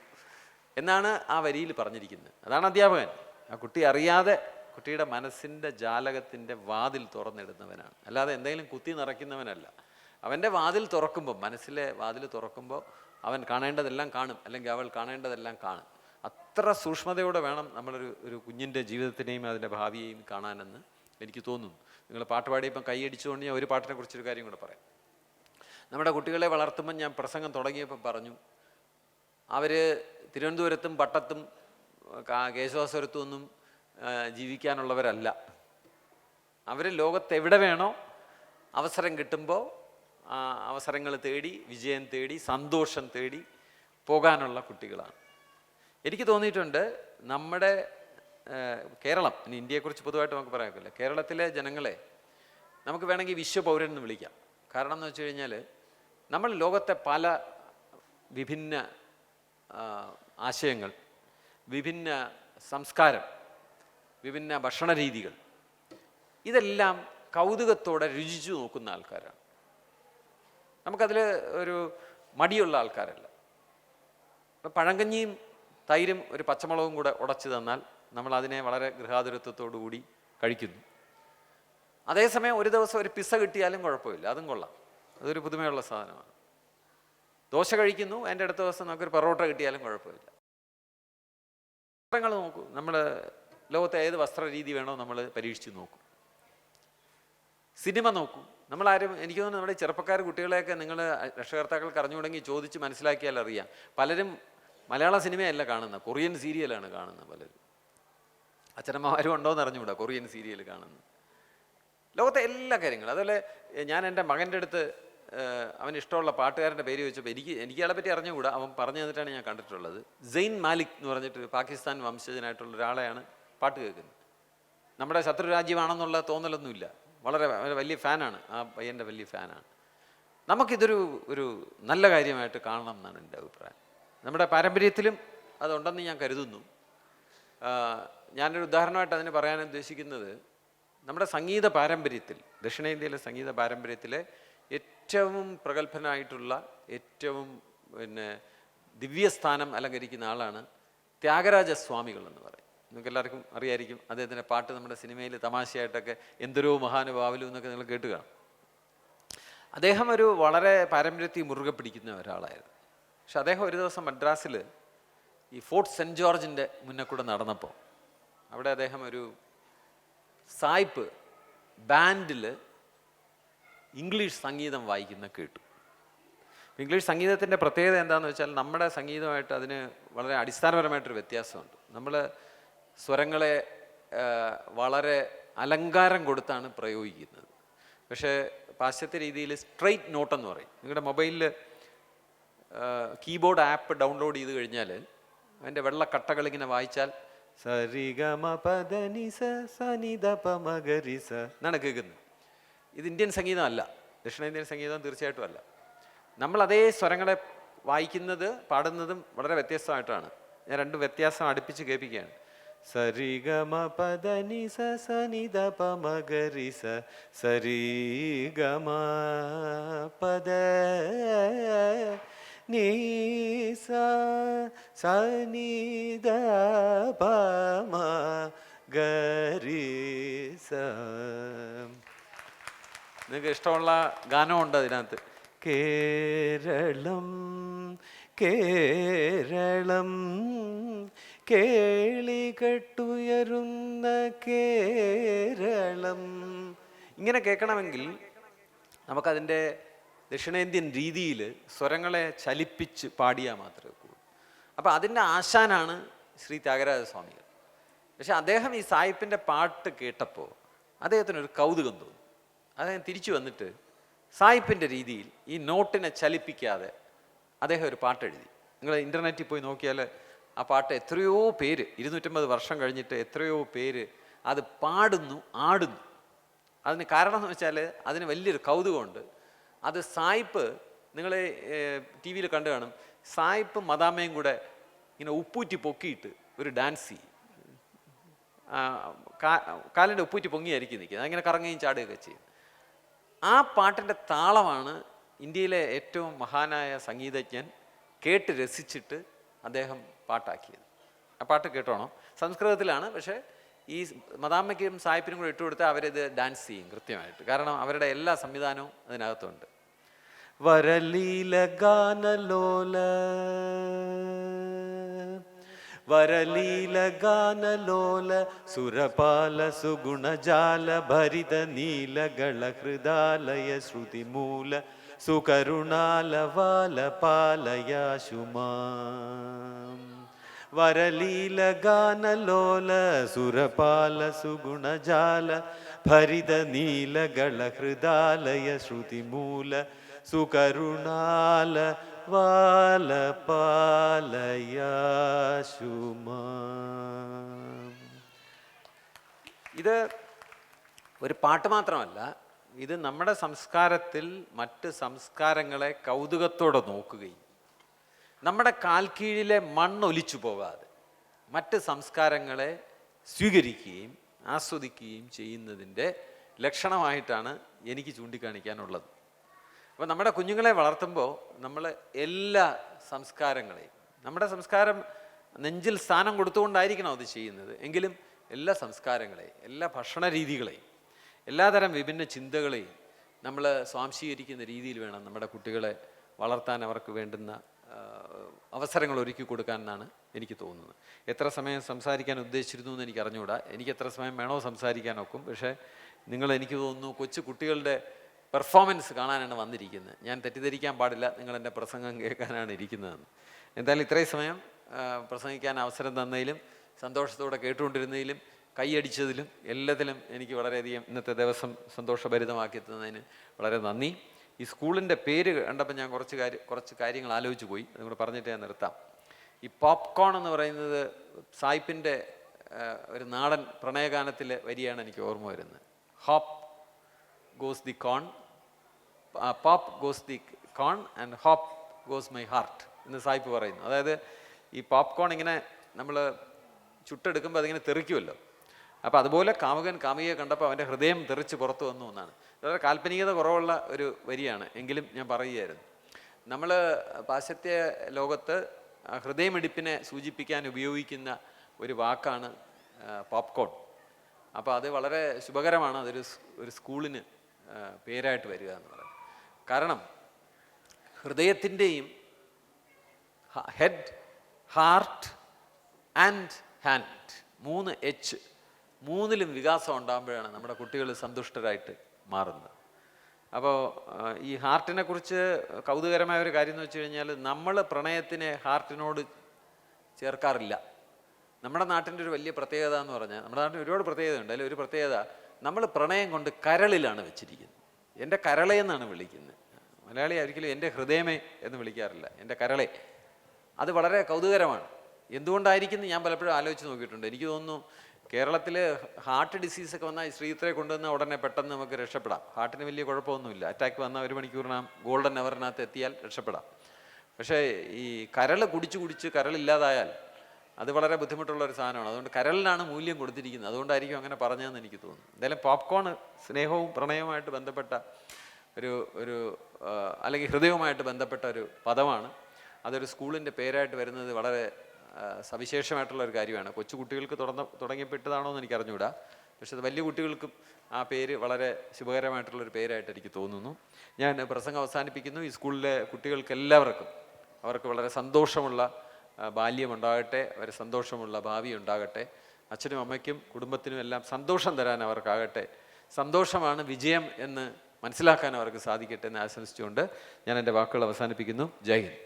എന്നാണ് ആ വരിയിൽ പറഞ്ഞിരിക്കുന്നത്. അതാണ് അധ്യാപകൻ. ആ കുട്ടി അറിയാതെ കുട്ടിയുടെ മനസ്സിൻ്റെ ജാലകത്തിൻ്റെ വാതിൽ തുറന്നിടുന്നവനാണ്, അല്ലാതെ എന്തെങ്കിലും കുത്തി നിറയ്ക്കുന്നവനല്ല. അവൻ്റെ വാതിൽ തുറക്കുമ്പോൾ, മനസ്സിലെ വാതിൽ തുറക്കുമ്പോൾ അവൻ കാണേണ്ടതെല്ലാം കാണും, അല്ലെങ്കിൽ അവൾ കാണേണ്ടതെല്ലാം കാണും. അത്ര സൂക്ഷ്മതയോടെ വേണം നമ്മളൊരു കുഞ്ഞിൻ്റെ ജീവിതത്തിനെയും അതിൻ്റെ ഭാവിയെയും കാണാനെന്ന് എനിക്ക് തോന്നുന്നു. നിങ്ങൾ പാട്ടുപാടി ഇപ്പം കൈയടിച്ചുകൊണ്ട് ഞാൻ ഒരു പാട്ടിനെ കുറിച്ചൊരു കാര്യം കൂടെ പറയാം. നമ്മുടെ കുട്ടികളെ വളർത്തുമ്പോൾ ഞാൻ പ്രസംഗം തുടങ്ങിയപ്പോൾ പറഞ്ഞു, അവർ തിരുവനന്തപുരത്തും പട്ടത്തും കേശവാസ്വരത്തും ഒന്നും ജീവിക്കാനുള്ളവരല്ല. അവർ ലോകത്ത് എവിടെ വേണോ അവസരം കിട്ടുമ്പോൾ അവസരങ്ങൾ തേടി, വിജയം തേടി, സന്തോഷം തേടി പോകാനുള്ള കുട്ടികളാണ്. എനിക്ക് തോന്നിയിട്ടുണ്ട് നമ്മുടെ കേരളം, ഇനി ഇന്ത്യയെക്കുറിച്ച് പൊതുവായിട്ട് നമുക്ക് പറയാൻ, കേരളത്തിലെ ജനങ്ങളെ നമുക്ക് വേണമെങ്കിൽ വിശ്വപൗരൻ എന്ന് വിളിക്കാം. കാരണം എന്ന് വെച്ച് കഴിഞ്ഞാൽ നമ്മൾ ലോകത്തെ പല വിഭിന്ന ആശയങ്ങൾ, വിഭിന്ന സംസ്കാരം, വിഭിന്ന ഭക്ഷണ രീതികൾ, ഇതെല്ലാം കൗതുകത്തോടെ രുചിച്ചു നോക്കുന്ന ആൾക്കാരാണ്. നമുക്കതിൽ ഒരു മടിയുള്ള ആൾക്കാരല്ല. ഇപ്പം പഴങ്കഞ്ഞിയും തൈരും ഒരു പച്ചമുളകും കൂടെ ഉടച്ചു തന്നാൽ നമ്മൾ അതിനെ വളരെ ഗൃഹാതുരത്വത്തോടു കൂടി കഴിക്കുന്നു. അതേസമയം ഒരു ദിവസം ഒരു പിസ്സ കിട്ടിയാലും കുഴപ്പമില്ല, അതും കൊള്ളാം, അതൊരു പുതുമയുള്ള സാധനമാണ്. ദോശ കഴിക്കുന്നു, അതിൻ്റെ അടുത്ത ദിവസം നമുക്കൊരു പൊറോട്ട കിട്ടിയാലും കുഴപ്പമില്ല. വസ്ത്രങ്ങൾ നോക്കൂ, നമ്മൾ ലോകത്തെ ഏത് വസ്ത്ര രീതി വേണോ നമ്മൾ പരീക്ഷിച്ച് നോക്കും. സിനിമ നോക്കൂ, നമ്മളാരും, എനിക്ക് തോന്നുന്നു നമ്മുടെ ചെറുപ്പക്കാർ കുട്ടികളെയൊക്കെ നിങ്ങൾ രക്ഷകർത്താക്കൾക്ക് അറിഞ്ഞു തുടങ്ങി ചോദിച്ച് മനസ്സിലാക്കിയാൽ അറിയാം. പലരും മലയാള സിനിമയല്ല കാണുന്നത്, കൊറിയൻ സീരിയലാണ് കാണുന്നത്. പലരും അച്ഛനമ്മമാരും ഉണ്ടോയെന്ന് അറിഞ്ഞുകൂടാ കൊറിയൻ സീരിയൽ കാണുന്നത്. ലോകത്തെ എല്ലാ കാര്യങ്ങളും. അതുപോലെ ഞാൻ എൻ്റെ മകൻ്റെ അടുത്ത് അവന് ഇഷ്ടമുള്ള പാട്ടുകാരൻ്റെ പേര് ചോദിച്ചപ്പോൾ എനിക്ക് അയാളെ പറ്റി അറിഞ്ഞുകൂടാ, അവൻ പറഞ്ഞു തന്നിട്ടാണ് ഞാൻ കണ്ടിട്ടുള്ളത്. സെയിൻ മാലിക് എന്ന് പറഞ്ഞിട്ട് പാകിസ്ഥാൻ വംശജനായിട്ടുള്ള ഒരാളെയാണ് പാട്ട് കേൾക്കുന്നത്. നമ്മുടെ ശത്രു രാജ്യമാണെന്നുള്ള തോന്നലൊന്നുമില്ല, വളരെ വലിയ ഫാനാണ്, ആ പയ്യൻ്റെ വലിയ ഫാനാണ്. നമുക്കിതൊരു നല്ല കാര്യമായിട്ട് കാണണം എന്നാണ് എൻ്റെ അഭിപ്രായം. നമ്മുടെ പാരമ്പര്യത്തിലും അതുണ്ടെന്ന് ഞാൻ കരുതുന്നു. ഞാനൊരു ഉദാഹരണമായിട്ട് അതിന് പറയാൻ ഉദ്ദേശിക്കുന്നത്, നമ്മുടെ സംഗീത പാരമ്പര്യത്തിൽ, ദക്ഷിണേന്ത്യയിലെ സംഗീത പാരമ്പര്യത്തിലെ ഏറ്റവും പ്രഗത്ഭനായിട്ടുള്ള, ഏറ്റവും ദിവ്യസ്ഥാനം അലങ്കരിക്കുന്ന ആളാണ് ത്യാഗരാജ സ്വാമികൾ എന്ന് പറയും. നിങ്ങൾക്ക് എല്ലാവർക്കും അറിയായിരിക്കും. അദ്ദേഹത്തിൻ്റെ പാട്ട് നമ്മുടെ സിനിമയിൽ തമാശയായിട്ടൊക്കെ എന്തൊരു മഹാനുഭാവലു എന്നൊക്കെ നിങ്ങൾ കേട്ട് കാണും. അദ്ദേഹം ഒരു വളരെ പാരമ്പര്യത്തിൽ മുറുകെ പിടിക്കുന്ന ഒരാളായിരുന്നു. പക്ഷെ അദ്ദേഹം ഒരു ദിവസം മദ്രാസിൽ ഈ ഫോർട്ട് സെൻറ്റ് ജോർജിൻ്റെ മുന്നേ കൂടെ നടന്നപ്പോൾ അവിടെ അദ്ദേഹം ഒരു സായിപ്പ് ബാൻഡിൽ ഇംഗ്ലീഷ് സംഗീതം വായിക്കുന്ന കേട്ടു. ഇംഗ്ലീഷ് സംഗീതത്തിൻ്റെ പ്രത്യേകത എന്താണെന്ന് വെച്ചാൽ നമ്മുടെ സംഗീതമായിട്ട് അതിന് വളരെ അടിസ്ഥാനപരമായിട്ടൊരു വ്യത്യാസമുണ്ട്. നമ്മൾ സ്വരങ്ങളെ വളരെ അലങ്കാരം കൊടുത്താണ് പ്രയോഗിക്കുന്നത്. പക്ഷേ പാശ്ചാത്യ രീതിയിൽ സ്ട്രെയിറ്റ് നോട്ട് എന്ന് പറയും. നിങ്ങളുടെ മൊബൈലിൽ കീബോർഡ് ആപ്പ് ഡൗൺലോഡ് ചെയ്ത് കഴിഞ്ഞാൽ അതിൻ്റെ വെള്ളക്കട്ടകളിങ്ങനെ വായിച്ചാൽ സരിഗമ പദനിസ സനിദപമഗരിസ എന്നാണ് കേൾക്കുന്നത്. ഇത് ഇന്ത്യൻ സംഗീതമല്ല, ദക്ഷിണേന്ത്യൻ സംഗീതം തീർച്ചയായിട്ടും അല്ല. നമ്മൾ അതേ സ്വരങ്ങളെ വായിക്കുന്നത് പാടുന്നതും വളരെ വ്യത്യസ്തമായിട്ടാണ്. ഞാൻ രണ്ട് വ്യത്യാസം അടുപ്പിച്ച് കേൾപ്പിക്കുകയാണ്. സരിഗമ പദനിസ സനിദപമഗരിസ സരിഗമ പദ നീസ സനിദപമഗരിസ. നിങ്ങൾക്ക് ഇഷ്ടമുള്ള ഗാനമുണ്ട് അതിനകത്ത്. കേരളം കേരളം കേളികെട്ടുയരുന്ന കേരളം. ഇങ്ങനെ കേൾക്കണമെങ്കിൽ നമുക്കതിൻ്റെ ദക്ഷിണേന്ത്യൻ രീതിയിൽ സ്വരങ്ങളെ ചലിപ്പിച്ച് പാടിയാൽ മാത്രമേ ഉള്ളൂ. അപ്പോൾ അതിൻ്റെ ആശാനാണ് ശ്രീ ത്യാഗരാജ സ്വാമികൾ. പക്ഷെ അദ്ദേഹം ഈ സായിപ്പിൻ്റെ പാട്ട് കേട്ടപ്പോൾ അദ്ദേഹത്തിനൊരു കൗതുകം തോന്നി. അദ്ദേഹം തിരിച്ചു വന്നിട്ട് സായിപ്പിൻ്റെ രീതിയിൽ ഈ നോട്ടിനെ ചലിപ്പിക്കാതെ അദ്ദേഹം ഒരു പാട്ടെഴുതി. നിങ്ങൾ ഇൻ്റർനെറ്റിൽ പോയി നോക്കിയാൽ ആ പാട്ട് എത്രയോ പേര് 250 വർഷം കഴിഞ്ഞിട്ട് എത്രയോ പേര് അത് പാടുന്നു, ആടുന്നു. അതിന് കാരണം എന്ന് വെച്ചാൽ അതിന് വലിയൊരു കൗതുകമുണ്ട്. അത് സായിപ്പ്, നിങ്ങൾ ടി വിയിൽ കണ്ടു കാണും, സായിപ്പ് മദാമയും കൂടെ ഇങ്ങനെ ഉപ്പൂറ്റി പൊക്കിയിട്ട് ഒരു ഡാൻസ് ചെയ്യും. കാലിൻ്റെ ഉപ്പൂറ്റി പൊങ്ങിയായിരിക്കും നിൽക്കുന്നത്, അങ്ങനെ കറങ്ങുകയും ചാടുകയൊക്കെ ചെയ്യും. ആ പാട്ടിൻ്റെ താളമാണ് ഇന്ത്യയിലെ ഏറ്റവും മഹാനായ സംഗീതജ്ഞൻ കേട്ട് രസിച്ചിട്ട് അദ്ദേഹം പാട്ടാക്കിയത്. ആ പാട്ട് കേട്ടോണം, സംസ്കൃതത്തിലാണ്. പക്ഷേ ഈ മദാമ്മയ്ക്കും സായിപ്പിനും കൂടെ ഇട്ടുകൊടുത്താൽ അവരിത് ഡാൻസ് ചെയ്യും കൃത്യമായിട്ട്. കാരണം അവരുടെ എല്ലാ സംവിധാനവും അതിനകത്തുണ്ട്. വരലീല ഗാനലോല വരലീല ഗാനലോല സുരപാല സുഗുണജാല ഭരിത നീലഗള ഹൃദാലയ ശ്രുതിമൂല സുകരുണാല വാല പാലയാശുമാം. വരലീല ഗാനലോല സുരപാല സുഗുണജാല ഭരിത നീലഗള ഹൃദാലയ ശ്രുതിമൂല സുകരുണാല വാല പാലയാശുമാം. ഇത് ഒരു പാട്ട് മാത്രമല്ല, ഇത് നമ്മുടെ സംസ്കാരത്തിൽ മറ്റ് സംസ്കാരങ്ങളെ കൗതുകത്തോടെ നോക്കുകയും നമ്മുടെ കാൽക്കീഴിലെ മണ്ണൊലിച്ചു പോകാതെ മറ്റ് സംസ്കാരങ്ങളെ സ്വീകരിക്കുകയും ആസ്വദിക്കുകയും ചെയ്യുന്നതിൻ്റെ ലക്ഷണമായിട്ടാണ് എനിക്ക് ചൂണ്ടിക്കാണിക്കാനുള്ളത്. അപ്പോൾ നമ്മുടെ കുഞ്ഞുങ്ങളെ വളർത്തുമ്പോൾ നമ്മൾ എല്ലാ സംസ്കാരങ്ങളെയും, നമ്മുടെ സംസ്കാരം നെഞ്ചിൽ സ്ഥാനം കൊടുത്തുകൊണ്ടായിരിക്കണം അത് ചെയ്യുന്നത്, എങ്കിലും എല്ലാ സംസ്കാരങ്ങളെയും, എല്ലാ ഭക്ഷണ രീതികളെയും, എല്ലാതരം വിഭിന്ന ചിന്തകളെയും നമ്മൾ സ്വാംശീകരിക്കുന്ന രീതിയിൽ വേണം നമ്മുടെ കുട്ടികളെ വളർത്താൻ, അവർക്ക് വേണ്ടുന്ന അവസരങ്ങൾ ഒരുക്കി കൊടുക്കാൻ എന്നാണ് എനിക്ക് തോന്നുന്നത്. എത്ര സമയം സംസാരിക്കാൻ ഉദ്ദേശിച്ചിരുന്നു എന്ന് എനിക്ക് അറിഞ്ഞുകൂടാ. എനിക്ക് എത്ര സമയം വേണോ സംസാരിക്കാനൊക്കും. പക്ഷേ നിങ്ങൾ, എനിക്ക് തോന്നുന്നു, കൊച്ചു കുട്ടികളുടെ പെർഫോമൻസ് കാണാനാണ് വന്നിരിക്കുന്നത്. ഞാൻ തെറ്റിദ്ധരിക്കാൻ പാടില്ല, നിങ്ങളെൻ്റെ പ്രസംഗം കേൾക്കാനാണ് ഇരിക്കുന്നതെന്ന്. എന്തായാലും ഇത്രയും സമയം പ്രസംഗിക്കാൻ അവസരം തന്നതിലും സന്തോഷത്തോടെ കേട്ടുകൊണ്ടിരുന്നതിലും കൈയടിച്ചതിലും എല്ലാത്തിലും എനിക്ക് വളരെയധികം ഇന്നത്തെ ദിവസം സന്തോഷഭരിതമാക്കി തന്നതിന് വളരെ നന്ദി. ഈ സ്കൂളിൻ്റെ പേര് കണ്ടപ്പോൾ ഞാൻ കുറച്ച് കാര്യങ്ങൾ ആലോചിച്ച് പോയി. അതും കൂടെ പറഞ്ഞിട്ട് ഞാൻ നിർത്താം. ഈ പോപ്കോൺ എന്ന് പറയുന്നത് സായിപ്പിൻ്റെ ഒരു നാടൻ പ്രണയഗാനത്തിലെ വരിയാണ് എനിക്ക് ഓർമ്മ വരുന്നത്. Hope goes the corn, pop goes the corn and hope goes my heart എന്ന് സായിപ്പ് പറയുന്നു. അതായത് ഈ പോപ്കോൺ ഇങ്ങനെ നമ്മൾ ചുട്ടെടുക്കുമ്പോൾ അതിങ്ങനെ തെറിക്കുമല്ലോ. അപ്പോൾ അതുപോലെ കാമുകൻ കാമുകിയെ കണ്ടപ്പോൾ അവൻ്റെ ഹൃദയം തെറിച്ച് പുറത്തു വന്നു എന്നാണ്. വളരെ കാൽപ്പനികത കുറവുള്ള ഒരു വരിയാണ്, എങ്കിലും ഞാൻ പറയുകയായിരുന്നു. നമ്മൾ പാശ്ചാത്യ ലോകത്ത് ഹൃദയമിടിപ്പിനെ സൂചിപ്പിക്കാൻ ഉപയോഗിക്കുന്ന ഒരു വാക്കാണ് പോപ്കോൺ. അപ്പോൾ അത് വളരെ ശുഭകരമാണ് ഒരു സ്കൂളിന് പേരായിട്ട് വരിക എന്ന് പറയുന്നത്. കാരണം ഹൃദയത്തിൻ്റെയും head, heart and hand, 3 H, മൂന്നിലും വികാസം ഉണ്ടാകുമ്പോഴാണ് നമ്മുടെ കുട്ടികൾ സന്തുഷ്ടരായിട്ട് മാറുന്നത്. അപ്പോൾ ഈ ഹാർട്ടിനെ കുറിച്ച് കൗതുകരമായ ഒരു കാര്യം എന്ന് വെച്ച് കഴിഞ്ഞാൽ, നമ്മൾ പ്രണയത്തിനെ ഹാർട്ടിനോട് ചേർക്കാറില്ല. നമ്മുടെ നാട്ടിൻ്റെ ഒരു വലിയ പ്രത്യേകത എന്ന് പറഞ്ഞാൽ, നമ്മുടെ നാട്ടിൽ ഒരുപാട് പ്രത്യേകതയുണ്ട്. അതിൽ ഒരു പ്രത്യേകത, നമ്മൾ പ്രണയം കൊണ്ട് കരളിലാണ് വെച്ചിരിക്കുന്നത്. എൻ്റെ കരളെ എന്നാണ് വിളിക്കുന്നത്. മലയാളി ഒരിക്കലും എൻ്റെ ഹൃദയമേ എന്ന് വിളിക്കാറില്ല, എൻ്റെ കരളെ. അത് വളരെ കൗതുകരമാണ്. എന്തുകൊണ്ടായിരിക്കും ഞാൻ പലപ്പോഴും ആലോചിച്ച് നോക്കിയിട്ടുണ്ട്. എനിക്ക് തോന്നുന്നു കേരളത്തിൽ ഹാർട്ട് ഡിസീസൊക്കെ വന്നാൽ ശ്രീത്രയെ കൊണ്ടുവന്ന ഉടനെ പെട്ടെന്ന് നമുക്ക് രക്ഷപ്പെടാം. ഹാർട്ടിന് വലിയ കുഴപ്പമൊന്നുമില്ല. അറ്റാക്ക് വന്നാൽ 1 മണിക്കൂറിനകം ഗോൾഡൻ അവറിനകത്ത് എത്തിയാൽ രക്ഷപ്പെടാം. പക്ഷേ ഈ കരൾ കുടിച്ച് കരളില്ലാതായാൽ അത് വളരെ ബുദ്ധിമുട്ടുള്ള ഒരു സാധനമാണ്. അതുകൊണ്ട് കരളിനാണ് മൂല്യം കൊടുത്തിരിക്കുന്നത്. അതുകൊണ്ടായിരിക്കും അങ്ങനെ പറഞ്ഞതെന്ന് എനിക്ക് തോന്നുന്നു. എന്തായാലും പോപ്കോൺ സ്നേഹവും പ്രണയവുമായിട്ട് ബന്ധപ്പെട്ട ഒരു അല്ലെങ്കിൽ ഹൃദയവുമായിട്ട് ബന്ധപ്പെട്ട ഒരു പദമാണ്. അതൊരു സ്കൂളിൻ്റെ പേരായിട്ട് വരുന്നത് വളരെ സവിശേഷമായിട്ടുള്ള ഒരു കാര്യമാണ്. കൊച്ചു കുട്ടികൾക്ക് തുടങ്ങിയപ്പെട്ടതാണോ എന്ന് എനിക്ക് അറിഞ്ഞുകൂടാ. പക്ഷെ അത് വലിയ കുട്ടികൾക്കും ആ പേര് വളരെ ശുഭകരമായിട്ടുള്ളൊരു പേരായിട്ട് എനിക്ക് തോന്നുന്നു. ഞാൻ പ്രസംഗം അവസാനിപ്പിക്കുന്നു. ഈ സ്കൂളിലെ കുട്ടികൾക്കെല്ലാവർക്കും അവർക്ക് വളരെ സന്തോഷമുള്ള ബാല്യമുണ്ടാകട്ടെ, വളരെ സന്തോഷമുള്ള ഭാവി ഉണ്ടാകട്ടെ. അച്ഛനും അമ്മയ്ക്കും കുടുംബത്തിനും എല്ലാം സന്തോഷം തരാൻ അവർക്കാകട്ടെ. സന്തോഷമാണ് വിജയം എന്ന് മനസ്സിലാക്കാൻ അവർക്ക് സാധിക്കട്ടെ എന്ന് ആശംസിച്ചുകൊണ്ട് ഞാൻ എൻ്റെ വാക്കുകൾ അവസാനിപ്പിക്കുന്നു. ജയ് Hind.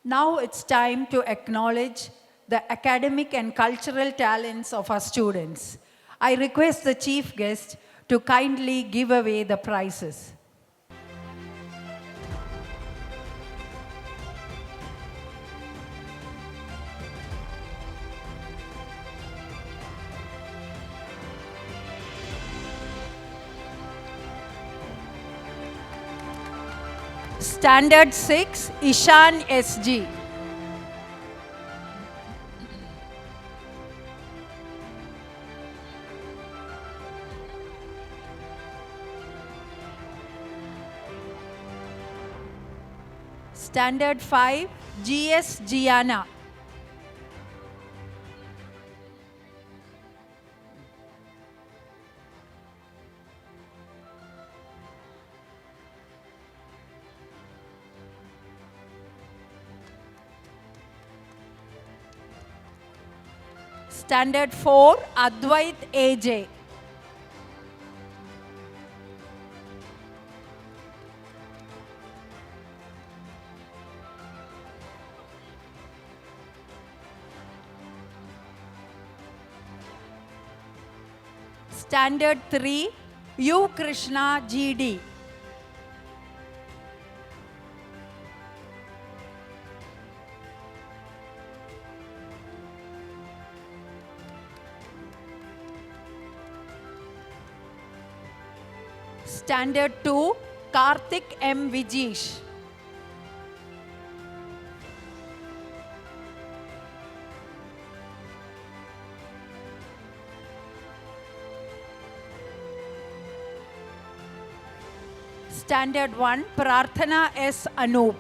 Now it's time to acknowledge the academic and cultural talents of our students. I request the chief guest to kindly give away the prizes. Standard 6, Ishan SG. Standard 5, GS Gianna. Standard 4, Advait AJ. Standard 3, U Krishna GD. Standard 2, Karthik M. Vijesh. Standard 1, Prarthana S. Anoop.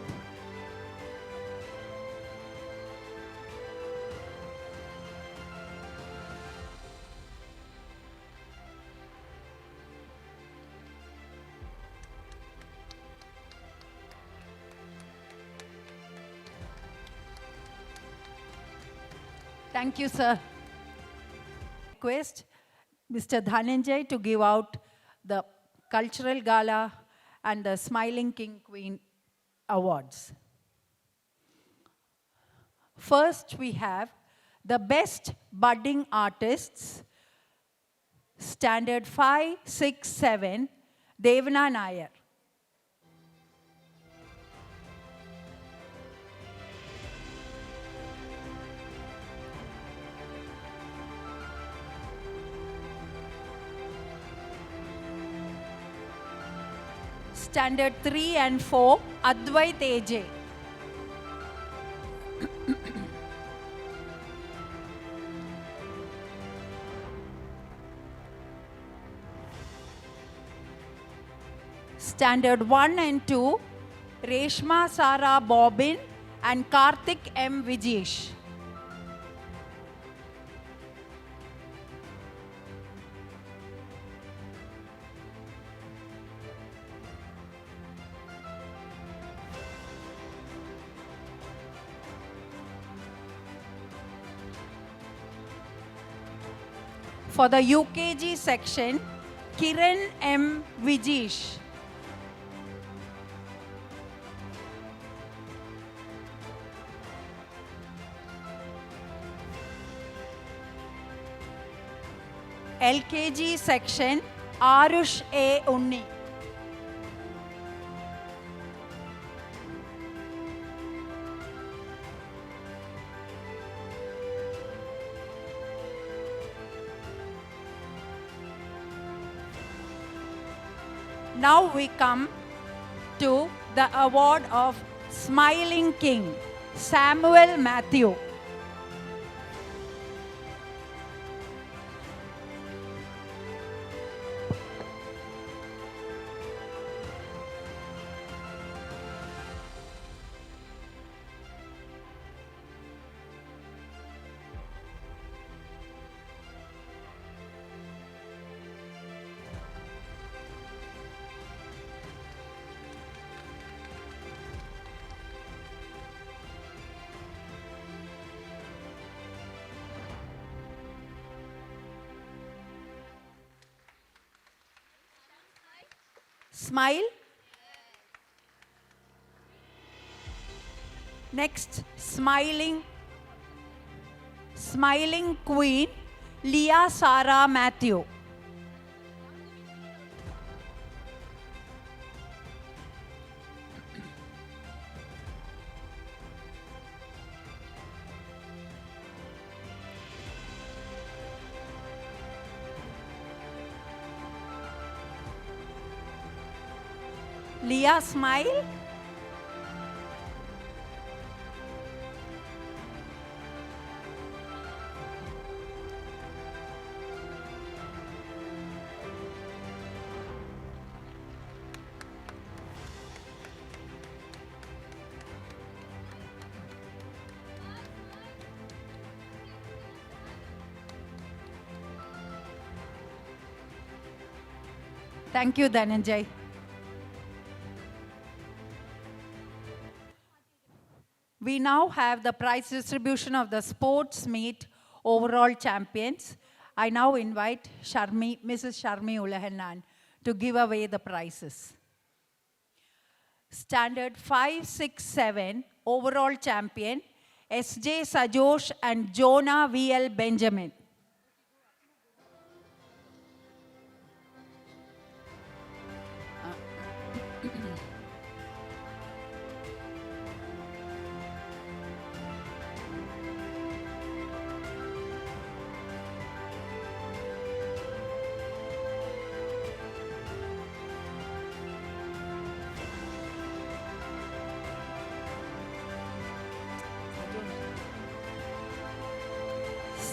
Thank you, sir. Request Mr. Dhananjay to give out the Cultural Gala and the Smiling King Queen awards. First, we have the Best Budding Artists, Standard 5, 6, 7, Devana Nair. Standard 3 and 4, Advait AJ. Standard 1 and 2, Reshma Sara Bobbin and Karthik M. Vijesh. For the UKG section, Kiran M. Vijesh. LKG section, Arush A. Unni. Now we come to the award of Smiling King, Samuel Matthew. Smile. Next, smiling Queen, Leah Sarah Matthew. Leah, smile. Thank you, Dhananjay. We now have the prize distribution of the sports meet overall champions. I now invite Mrs. Sharmi Ulahannan to give away the prizes. Standard 5, 6, 7 overall champion, S.J. Sajosh and Jonah V.L. Benjamin.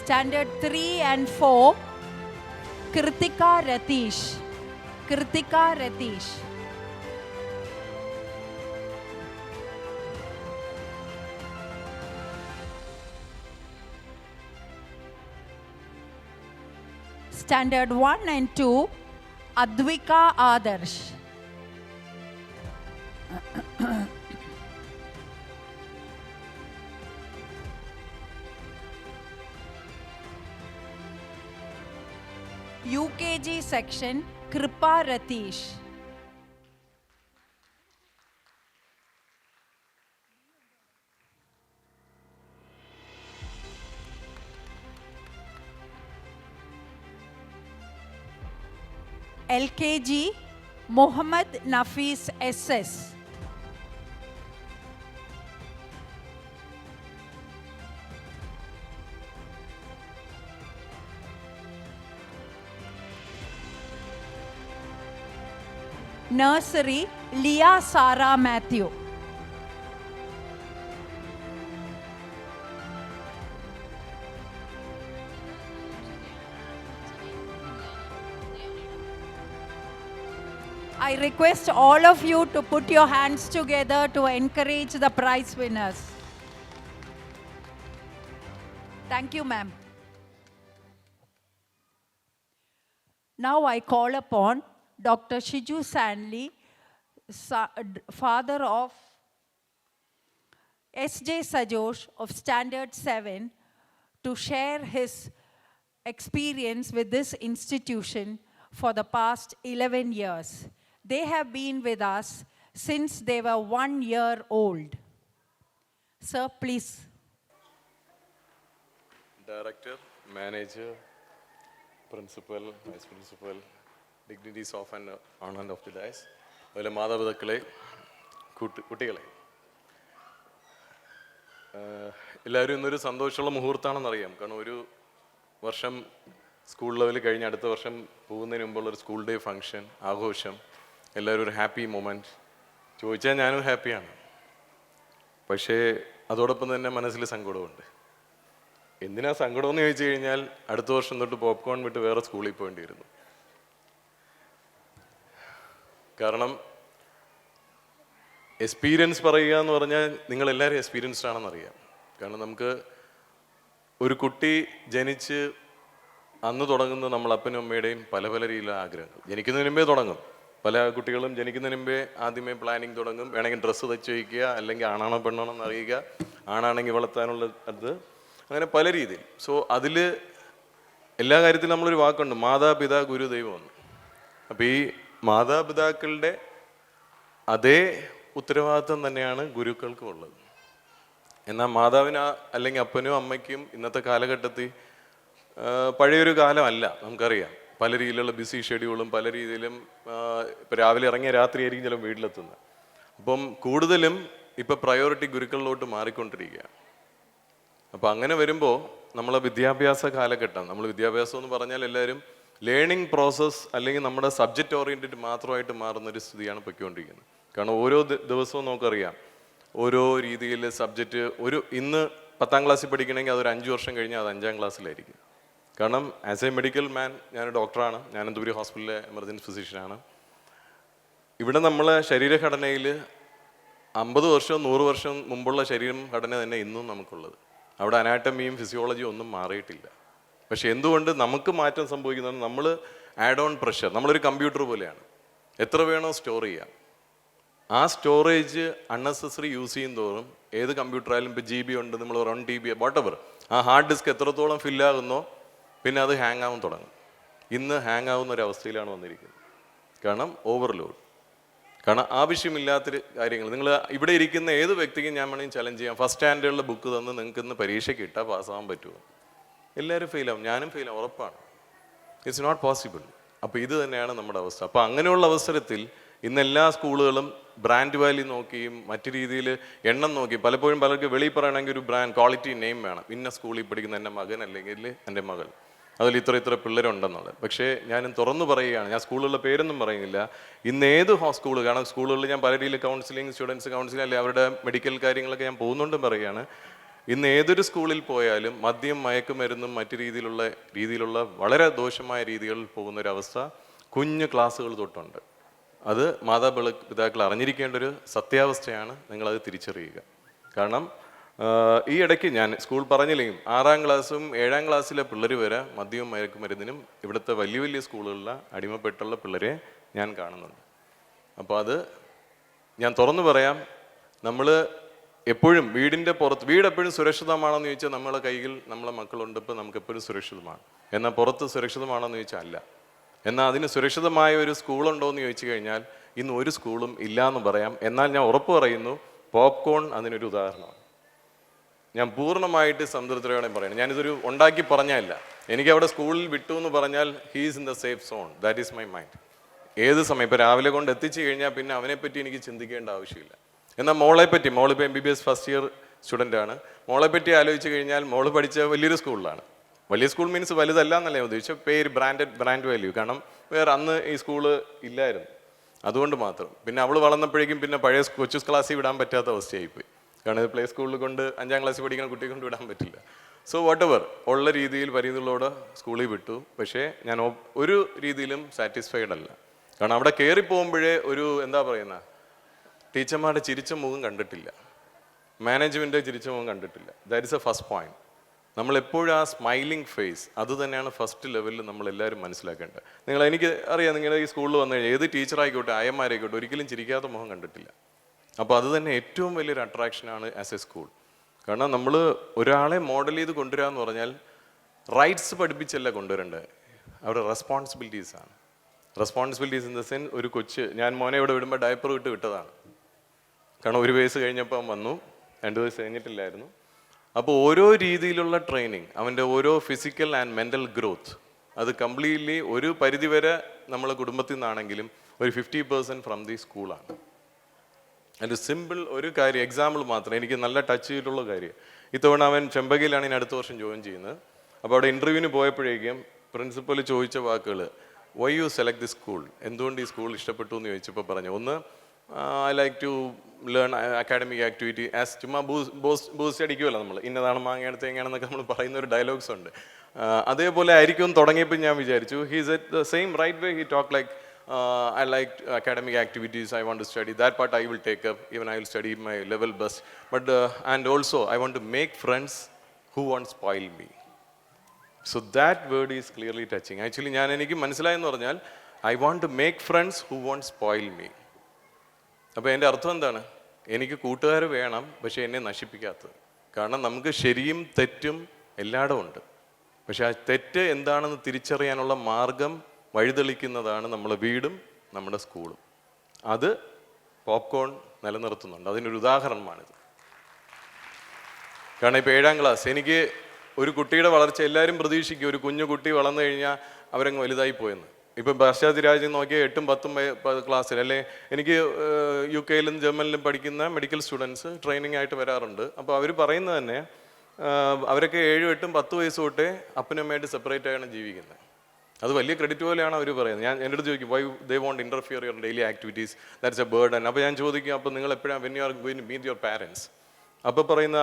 Standard 3 and 4, Kritika Ratish. Kritika Ratish. Standard 1 and 2, Advika Adarsh. UKG section, Kripa Ratish. LKG, Mohammad Nafis SS. Nursery, Leah Sarah Matthew. I request all of you to put your hands together to encourage the prize winners. Thank you, ma'am. Now I call upon Dr. Shiju Sanley, father of S.J. Sajosh of Standard 7, to share his experience with this institution for the past 11 years. They have been with us since they were 1 year old. Sir, please. Director, manager, principal, vice principal, dignities of and on and of the dais, അതുപോലെ മാതാപിതാക്കളെ, കുട്ടികളെ, എല്ലാവരും ഇന്നൊരു സന്തോഷമുള്ള മുഹൂർത്തമാണെന്നറിയാം. കാരണം ഒരു വർഷം school level കഴിഞ്ഞ് അടുത്ത വർഷം പോകുന്നതിന് മുമ്പുള്ളൊരു സ്കൂൾ ഡേ ഫംഗ്ഷൻ, ആഘോഷം, എല്ലാവരും ഒരു ഹാപ്പി മൊമെൻറ്റ്. ചോദിച്ചാൽ ഞാനും ഹാപ്പിയാണ്, പക്ഷേ അതോടൊപ്പം തന്നെ മനസ്സിൽ സങ്കടമുണ്ട്. എന്തിനാ സങ്കടമെന്ന് ചോദിച്ചു കഴിഞ്ഞാൽ അടുത്ത വർഷം തൊട്ട് പോപ്കോൺ വിട്ട് വേറെ സ്കൂളിൽ പോകേണ്ടി വരുന്നു. കാരണം എക്സ്പീരിയൻസ് പറയുക എന്ന് പറഞ്ഞാൽ നിങ്ങളെല്ലാവരും എക്സ്പീരിയൻസ്ഡ് ആണെന്നറിയാം. കാരണം നമുക്ക് ഒരു കുട്ടി ജനിച്ച് അന്ന് തുടങ്ങുന്നത് നമ്മൾ അപ്പനും അമ്മയുടെയും പല പല രീതിയിലുള്ള ആഗ്രഹങ്ങൾ. ജനിക്കുന്നതിന് മുമ്പേ തുടങ്ങും. പല കുട്ടികളും ജനിക്കുന്നതിന് മുമ്പേ ആദ്യമേ പ്ലാനിങ് തുടങ്ങും. വേണമെങ്കിൽ ഡ്രസ്സ് തച്ച് വയ്ക്കുക, അല്ലെങ്കിൽ ആണാണോ പെണ്ണാണോ എന്ന് അറിയുക, ആണാണെങ്കിൽ വളർത്താനുള്ള അത്, അങ്ങനെ പല രീതിയിൽ. സോ അതിൽ എല്ലാ കാര്യത്തിലും നമ്മളൊരു വാക്കുണ്ട്, മാതാപിതാ ഗുരു ദൈവം എന്ന്. അപ്പോൾ ഈ മാതാപിതാക്കളുടെ അതേ ഉത്തരവാദിത്വം തന്നെയാണ് ഗുരുക്കൾക്കും ഉള്ളത്. എന്നാൽ മാതാവിന് അല്ലെങ്കിൽ അപ്പനും അമ്മയ്ക്കും ഇന്നത്തെ കാലഘട്ടത്തിൽ പഴയൊരു കാലമല്ല, നമുക്കറിയാം. പല രീതിയിലുള്ള ബിസി ഷെഡ്യൂളും പല രീതിയിലും ഇപ്പം രാവിലെ ഇറങ്ങിയ രാത്രിയായിരിക്കും ചിലപ്പോൾ വീട്ടിലെത്തുന്നത്. അപ്പം കൂടുതലും ഇപ്പം പ്രയോറിറ്റി ഗുരുക്കളിലോട്ട് മാറിക്കൊണ്ടിരിക്കുകയാണ്. അപ്പോൾ അങ്ങനെ വരുമ്പോൾ നമ്മളെ വിദ്യാഭ്യാസ കാലഘട്ടം, നമ്മൾ വിദ്യാഭ്യാസം എന്ന് പറഞ്ഞാൽ എല്ലാവരും ലേണിംഗ് പ്രോസസ്സ് അല്ലെങ്കിൽ നമ്മുടെ സബ്ജക്റ്റ് ഓറിയൻറ്റഡ് മാത്രമായിട്ട് മാറുന്നൊരു സ്ഥിതിയാണ് പൊയ്ക്കൊണ്ടിരിക്കുന്നത്. കാരണം ഓരോ ദിവസവും നമുക്കറിയാം ഓരോ രീതിയിൽ സബ്ജക്റ്റ്. ഇന്ന് 10ാം ക്ലാസ്സിൽ പഠിക്കണമെങ്കിൽ അതൊരു 5 വർഷം കഴിഞ്ഞാൽ അത് 5ാം ക്ലാസ്സിലായിരിക്കും. കാരണം ആസ് എ മെഡിക്കൽ മാൻ, ഞാനൊരു ഡോക്ടറാണ്, ഞാൻ അനന്തപുരി ഹോസ്പിറ്റലിലെ എമർജൻസി ഫിസിഷ്യനാണ്. ഇവിടെ നമ്മളെ ശരീരഘടനയിൽ 50 വർഷം 100 വർഷം മുമ്പുള്ള ശരീരഘടന തന്നെ ഇന്നും നമുക്കുള്ളത്. അവിടെ അനാട്ടമിയും ഫിസിയോളജിയും ഒന്നും മാറിയിട്ടില്ല. പക്ഷെ എന്തുകൊണ്ട് നമുക്ക് മാറ്റം സംഭവിക്കുന്നത്? നമ്മൾ ആഡ് ഓൺ പ്രഷർ, നമ്മളൊരു കമ്പ്യൂട്ടർ പോലെയാണ്, എത്ര വേണോ സ്റ്റോർ ചെയ്യാം. ആ സ്റ്റോറേജ് അൺനെസസറി യൂസ് ചെയ്യും തോറും ഏത് കമ്പ്യൂട്ടറായാലും ഇപ്പോൾ GB ഉണ്ട്, നമ്മൾ 1 TB വാട്ടെവർ, ആ ഹാർഡ് ഡിസ്ക് എത്രത്തോളം ഫില്ലാകുന്നോ പിന്നെ അത് ഹാങ് ആവാൻ തുടങ്ങും. ഇന്ന് ഹാങ് ആവുന്ന ഒരു അവസ്ഥയിലാണ് വന്നിരിക്കുന്നത്. കാരണം ഓവർലോഡ്. കാരണം ആവശ്യമില്ലാത്തൊരു കാര്യങ്ങൾ. നിങ്ങൾ ഇവിടെ ഇരിക്കുന്ന ഏത് വ്യക്തിക്കും ഞാൻ വേണമെങ്കിൽ ചലഞ്ച് ചെയ്യാം, ഫസ്റ്റ് സ്റ്റാൻഡേർഡിലെ ബുക്ക് തന്ന് നിങ്ങൾക്ക് ഇന്ന് പരീക്ഷയ്ക്ക് ഇട്ടാൽ പാസ്സാകാൻ പറ്റുമോ? എല്ലാവരും ഫെയിലാവും, ഞാനും ഫെയിലാവും, ഉറപ്പാണ്. It's not possible. അപ്പോൾ ഇത് തന്നെയാണ് നമ്മുടെ അവസ്ഥ. അപ്പോൾ അങ്ങനെയുള്ള അവസരത്തിൽ ഇന്ന് എല്ലാ സ്കൂളുകളും ബ്രാൻഡ് വാല്യൂ നോക്കിയും മറ്റു രീതിയിൽ എണ്ണം നോക്കി, പലപ്പോഴും പലർക്ക് വെളിയിൽ പറയണമെങ്കിൽ ഒരു ബ്രാൻഡ് ക്വാളിറ്റി നെയിം വേണം. ഇന്ന സ്കൂളിൽ പഠിക്കുന്ന എൻ്റെ മകൻ അല്ലെങ്കിൽ എൻ്റെ മകൾ, അതിൽ ഇത്ര പിള്ളേരുണ്ടെന്നുള്ളത്. പക്ഷേ ഞാനും തുറന്നു പറയുകയാണ്, ഞാൻ സ്കൂളുകളുടെ പേരൊന്നും പറയുന്നില്ല. ഇന്ന് ഏത് സ്കൂൾ, കാരണം സ്കൂളുകളിൽ ഞാൻ പല രീതിയിൽ കൗൺസിലിംഗ്, സ്റ്റുഡൻസ് കൗൺസിലിംഗ് അല്ലെങ്കിൽ അവരുടെ മെഡിക്കൽ കാര്യങ്ങളൊക്കെ ഞാൻ പോകുന്നുണ്ടും പറയുകയാണ്. ഇന്ന് ഏതൊരു സ്കൂളിൽ പോയാലും മദ്യം, മയക്കുമരുന്നും മറ്റു രീതിയിലുള്ള വളരെ ദോഷമായ രീതികളിൽ പോകുന്നൊരവസ്ഥ കുഞ്ഞു ക്ലാസ്സുകൾ തൊട്ടുണ്ട്. അത് മാതാപിതാക്കൾ അറിഞ്ഞിരിക്കേണ്ട ഒരു സത്യാവസ്ഥയാണ്. നിങ്ങളത് തിരിച്ചറിയുക. കാരണം ഈ ഇടയ്ക്ക് ഞാൻ സ്കൂൾ പറഞ്ഞില്ലെങ്കിൽ 6ാം ക്ലാസ്സും 7ാം ക്ലാസ്സിലെ പിള്ളേർ വരെ മദ്യവും മയക്കുമരുന്നിനും ഇവിടുത്തെ വലിയ വലിയ സ്കൂളുകളിലെ അടിമപ്പെട്ടുള്ള പിള്ളേരെ ഞാൻ കാണുന്നുണ്ട്. അപ്പോൾ അത് ഞാൻ തുറന്നു പറയാം, നമ്മൾ എപ്പോഴും വീടിൻ്റെ പുറത്ത്, വീട് എപ്പോഴും സുരക്ഷിതമാണെന്ന് ചോദിച്ചാൽ നമ്മളെ കയ്യിൽ നമ്മളെ മക്കളുണ്ട്, ഇപ്പോൾ നമുക്ക് എപ്പോഴും സുരക്ഷിതമാണ്. എന്നാൽ പുറത്ത് സുരക്ഷിതമാണെന്ന് ചോദിച്ചാൽ അല്ല. എന്നാൽ അതിന് സുരക്ഷിതമായ ഒരു സ്കൂളുണ്ടോ എന്ന് ചോദിച്ചു കഴിഞ്ഞാൽ ഇന്ന് ഒരു സ്കൂളും ഇല്ല എന്ന് പറയാം. എന്നാൽ ഞാൻ ഉറപ്പ് പറയുന്നു, പോപ്കോൺ അതിനൊരു ഉദാഹരണമാണ്. ഞാൻ പൂർണ്ണമായിട്ട് സംതൃപ്തയോടെ പറയണം. ഞാനിതൊരു ഉണ്ടാക്കി പറഞ്ഞല്ല. എനിക്ക് അവിടെ സ്കൂളിൽ വിട്ടു എന്ന് പറഞ്ഞാൽ he's in the safe zone, that is my mind. ഏത് സമയം, ഇപ്പോൾ രാവിലെ കൊണ്ട് എത്തിച്ചു കഴിഞ്ഞാൽ പിന്നെ അവനെപ്പറ്റി എനിക്ക് ചിന്തിക്കേണ്ട ആവശ്യമില്ല. എന്നാൽ മോളെപ്പറ്റി, മോളിപ്പോൾ MBBS ഫസ്റ്റ് ഇയർ സ്റ്റുഡൻ്റാണ്, മോളെപ്പറ്റി ആലോചിച്ച് കഴിഞ്ഞാൽ മോള് പഠിച്ച വലിയൊരു സ്കൂളിലാണ്. വലിയ സ്കൂൾ മീൻസ് വലുതല്ല എന്നല്ല ഞാൻ ഉദ്ദേശിച്ച പേര്, ബ്രാൻഡ് വാല്യൂ. കാരണം വേറെ അന്ന് ഈ സ്കൂള് ഇല്ലായിരുന്നു, അതുകൊണ്ട് മാത്രം. പിന്നെ അവൾ വളർന്നപ്പോഴേക്കും പിന്നെ പഴയ കൊച്ചു ക്ലാസ്സിൽ വിടാൻ പറ്റാത്ത അവസ്ഥയായിപ്പോയി. കാരണം പ്ലേ സ്കൂളിൽ കൊണ്ട് 5ാം ക്ലാസ്സിൽ പഠിക്കുന്ന കുട്ടിയെ കൊണ്ട് വിടാൻ പറ്റില്ല. സോ വാട്ടെവർ ഉള്ള രീതിയിൽ പരിധികളോട് സ്കൂളിൽ വിട്ടു. പക്ഷേ ഞാൻ ഒരു രീതിയിലും സാറ്റിസ്ഫൈഡ് അല്ല. കാരണം അവിടെ കയറി പോകുമ്പോഴേ ഒരു എന്താ പറയുന്ന, ടീച്ചർമാരുടെ ചിരിച്ച മുഖം കണ്ടിട്ടില്ല, മാനേജ്മെൻറ്റ് ചിരിച്ച മുഖം കണ്ടിട്ടില്ല. That is A first point. നമ്മളെപ്പോഴും ആ സ്മൈലിംഗ് ഫേസ് അത് തന്നെയാണ് ഫസ്റ്റ് ലെവലിൽ നമ്മളെല്ലാവരും മനസ്സിലാക്കേണ്ടത്. എനിക്ക് അറിയാം, നിങ്ങളുടെ ഈ സ്കൂളിൽ വന്നു കഴിഞ്ഞാൽ ഏത് ടീച്ചറായിക്കോട്ടെ അയ്യന്മാരായിക്കോട്ടെ ഒരിക്കലും ചിരിക്കാത്ത മുഖം കണ്ടിട്ടില്ല. അപ്പോൾ അത് തന്നെ ഏറ്റവും വലിയൊരു അട്രാക്ഷനാണ് ആസ് എ സ്കൂൾ. കാരണം നമ്മൾ ഒരാളെ മോഡൽ ചെയ്ത് കൊണ്ടുവരിക എന്ന് പറഞ്ഞാൽ റൈറ്റ്സ് പഠിപ്പിച്ചല്ല കൊണ്ടുവരേണ്ടത്, അവരുടെ റെസ്പോൺസിബിലിറ്റീസാണ്. റെസ്പോൺസിബിലിറ്റീസ് ഇൻ ദ സെൻസ്, ഒരു കൊച്ച്, ഞാൻ മോനെ ഇവിടെ വിടുമ്പോൾ ഡയപ്പർ വിട്ടതാണ്. കാരണം 1 വയസ്സ് കഴിഞ്ഞപ്പോൾ വന്നു, 2 വയസ്സ് കഴിഞ്ഞിട്ടില്ലായിരുന്നു. അപ്പോൾ ഓരോ രീതിയിലുള്ള ട്രെയിനിങ്, അവൻ്റെ ഓരോ ഫിസിക്കൽ ആൻഡ് മെൻ്റൽ ഗ്രോത്ത്, അത് കംപ്ലീറ്റ്ലി ഒരു പരിധിവരെ നമ്മളെ കുടുംബത്തിൽ നിന്നാണെങ്കിലും ഒരു 50% ഫ്രം ദി സ്കൂളാണ്. അതിൻ്റെ സിമ്പിൾ ഒരു കാര്യം, എക്സാമ്പിൾ മാത്രം എനിക്ക് നല്ല ടച്ച് ചെയ്തിട്ടുള്ള കാര്യം. ഇത്തവണ അവൻ ചെമ്പകയിലാണ് ഇനി അടുത്ത വർഷം ജോയിൻ ചെയ്യുന്നത്. അപ്പോൾ അവിടെ ഇൻ്റർവ്യൂവിന് പോയപ്പോഴേക്കും പ്രിൻസിപ്പൽ ചോദിച്ച വാക്കുകൾ, why you select the school, എന്തുകൊണ്ട് ഈ സ്കൂൾ ഇഷ്ടപ്പെട്ടു എന്ന് ചോദിച്ചപ്പോൾ പറഞ്ഞു, ഒന്ന് I like to learn academic activity as, ചുമ്മാ ബൂസ്റ്റ് അടിക്കുമല്ലോ നമ്മൾ, ഇന്നതാണ് മാങ്ങയാണ് തേങ്ങയാണെന്നൊക്കെ നമ്മൾ പറയുന്ന ഒരു ഡയലോഗ്സ് ഉണ്ട്. അതേപോലെ ആയിരിക്കും തുടങ്ങിയപ്പോൾ ഞാൻ വിചാരിച്ചു, he's at the same right way, he talk like I like academic activities, I want to study, that part I will take up, even I will study my level best, but and also I want to make friends who won't spoil me. So that word is clearly touching. Actually എനിക്ക് മനസ്സിലായെന്ന് പറഞ്ഞാൽ I want to make friends who won't spoil me. അപ്പോൾ എൻ്റെ അർത്ഥം എന്താണ്? എനിക്ക് കൂട്ടുകാർ വേണം, പക്ഷേ എന്നെ നശിപ്പിക്കാത്തത്. കാരണം നമുക്ക് ശരിയും തെറ്റും എല്ലായിടും ഉണ്ട്, പക്ഷെ ആ തെറ്റ് എന്താണെന്ന് തിരിച്ചറിയാനുള്ള മാർഗം വഴിതെളിക്കുന്നതാണ് നമ്മളെ വീടും നമ്മുടെ സ്കൂളും. അത് പോപ്കോൺ നിലനിർത്തുന്നുണ്ട്. അതിനൊരു ഉദാഹരണമാണിത്. കാരണം ഇപ്പോൾ 7ാം ക്ലാസ്, എനിക്ക് ഒരു കുട്ടിയുടെ വളർച്ച എല്ലാവരും പ്രതീക്ഷിക്കും, ഒരു കുഞ്ഞു കുട്ടി വളർന്നു കഴിഞ്ഞാൽ അവരങ്ങ് വലുതായി പോയെന്ന്. ഇപ്പം പാശ്ചാത്യ രാജ്യം നോക്കിയാൽ 8ഉം 10ഉം ക്ലാസ്സിൽ, അല്ലെ എനിക്ക് UK ജർമ്മനിലും പഠിക്കുന്ന മെഡിക്കൽ സ്റ്റുഡൻസ് ട്രെയിനിങ് ആയിട്ട് വരാറുണ്ട്. അപ്പോൾ അവർ പറയുന്നത് തന്നെ, അവരൊക്കെ 7, 8, 10 വയസ്സ് തൊട്ടേ അപ്പനും അമ്മയായിട്ട് സെപ്പറേറ്റ് ആയാണ് ജീവിക്കുന്നത്. അത് വലിയ ക്രെഡിറ്റ് പോലെയാണ് അവർ പറയുന്നത്. ഞാൻ എൻ്റെ അടുത്ത് ചോദിക്കും, why they won't interfere your daily activities, that's a burden. അപ്പോൾ ഞാൻ ചോദിക്കും, അപ്പോൾ നിങ്ങൾ എപ്പോഴാണ് when you are going to meet your parents? അപ്പോൾ പറയുന്ന,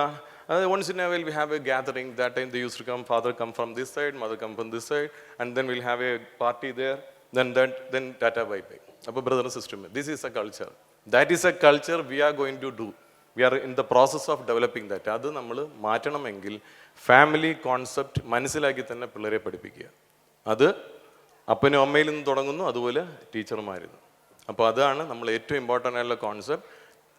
once in a while we have a gathering, that time they used to come, father come from this side, mother come from this side, and then we'll have a party there, then tata bye bye. അപ്പോൾ brother and sister, this is a culture, that is a culture we are going to do, we are in the process of developing that. അത് നമ്മൾ മാറ്റണമെങ്കിൽ family concept മനസ്സിലാക്കി തന്നെ പിള്ളേരെ പഠിപ്പിക്കുക. അത് അപ്പനും അമ്മയിൽ നിന്ന് തുടങ്ങുന്നു, അതുപോലെ ടീച്ചർമാരിൽ നിന്ന്. അപ്പോൾ അതാണ് നമ്മൾ ഏറ്റവും ഇമ്പോർട്ടൻ്റ് ആയിട്ടുള്ള കോൺസെപ്റ്റ്.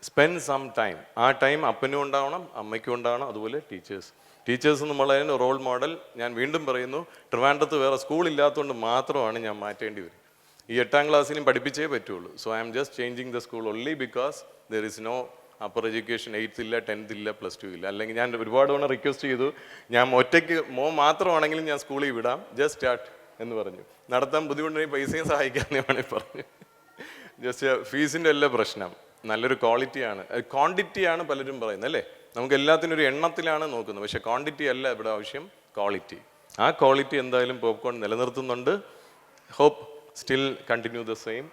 Spend some time. ആ ടൈം അപ്പനും ഉണ്ടാവണം, അമ്മയ്ക്കും ഉണ്ടാവണം, അതുപോലെ ടീച്ചേഴ്സ് എന്നുള്ളതിന് റോൾ മോഡൽ. ഞാൻ വീണ്ടും പറയുന്നു, ട്രിവാൻഡ്രത്ത് വേറെ സ്കൂളില്ലാത്തതുകൊണ്ട് മാത്രമാണ് ഞാൻ മാറ്റേണ്ടി വരും. ഈ 8ാം ക്ലാസ്സിനും പഠിപ്പിച്ചേ പറ്റുള്ളൂ. So I'm just changing the school only because there is no upper education. 8th ഇല്ല, 10th ഇല്ല, +2 ഇല്ല. അല്ലെങ്കിൽ ഞാൻ ഒരുപാട് തവണ റിക്വസ്റ്റ് ചെയ്തു, ഞാൻ ഒറ്റയ്ക്ക് മാത്രമാണെങ്കിലും ഞാൻ സ്കൂളിൽ വിടാം, ജസ്റ്റ് സ്റ്റാർട്ട് എന്ന് പറഞ്ഞു. നടത്താൻ ബുദ്ധിമുട്ടുണ്ടെങ്കിൽ പൈസയും സഹായിക്കാമെന്ന് വേണമെങ്കിൽ പറഞ്ഞു. ജസ്റ്റ് ഫീസിൻ്റെ അല്ല പ്രശ്നം, നല്ലൊരു ക്വാളിറ്റിയാണ്. ക്വാണ്ടിറ്റിയാണ് പലരും പറയുന്നത്, അല്ലേ? നമുക്ക് എല്ലാത്തിനും ഒരു എണ്ണത്തിലാണ് നോക്കുന്നത്, പക്ഷേ ക്വാണ്ടിറ്റി അല്ല ഇവിടെ ആവശ്യം, ക്വാളിറ്റി. ആ ക്വാളിറ്റി എന്തായാലും പോപ്കോൺ നിലനിർത്തുന്നുണ്ട്. Hope still continue the same.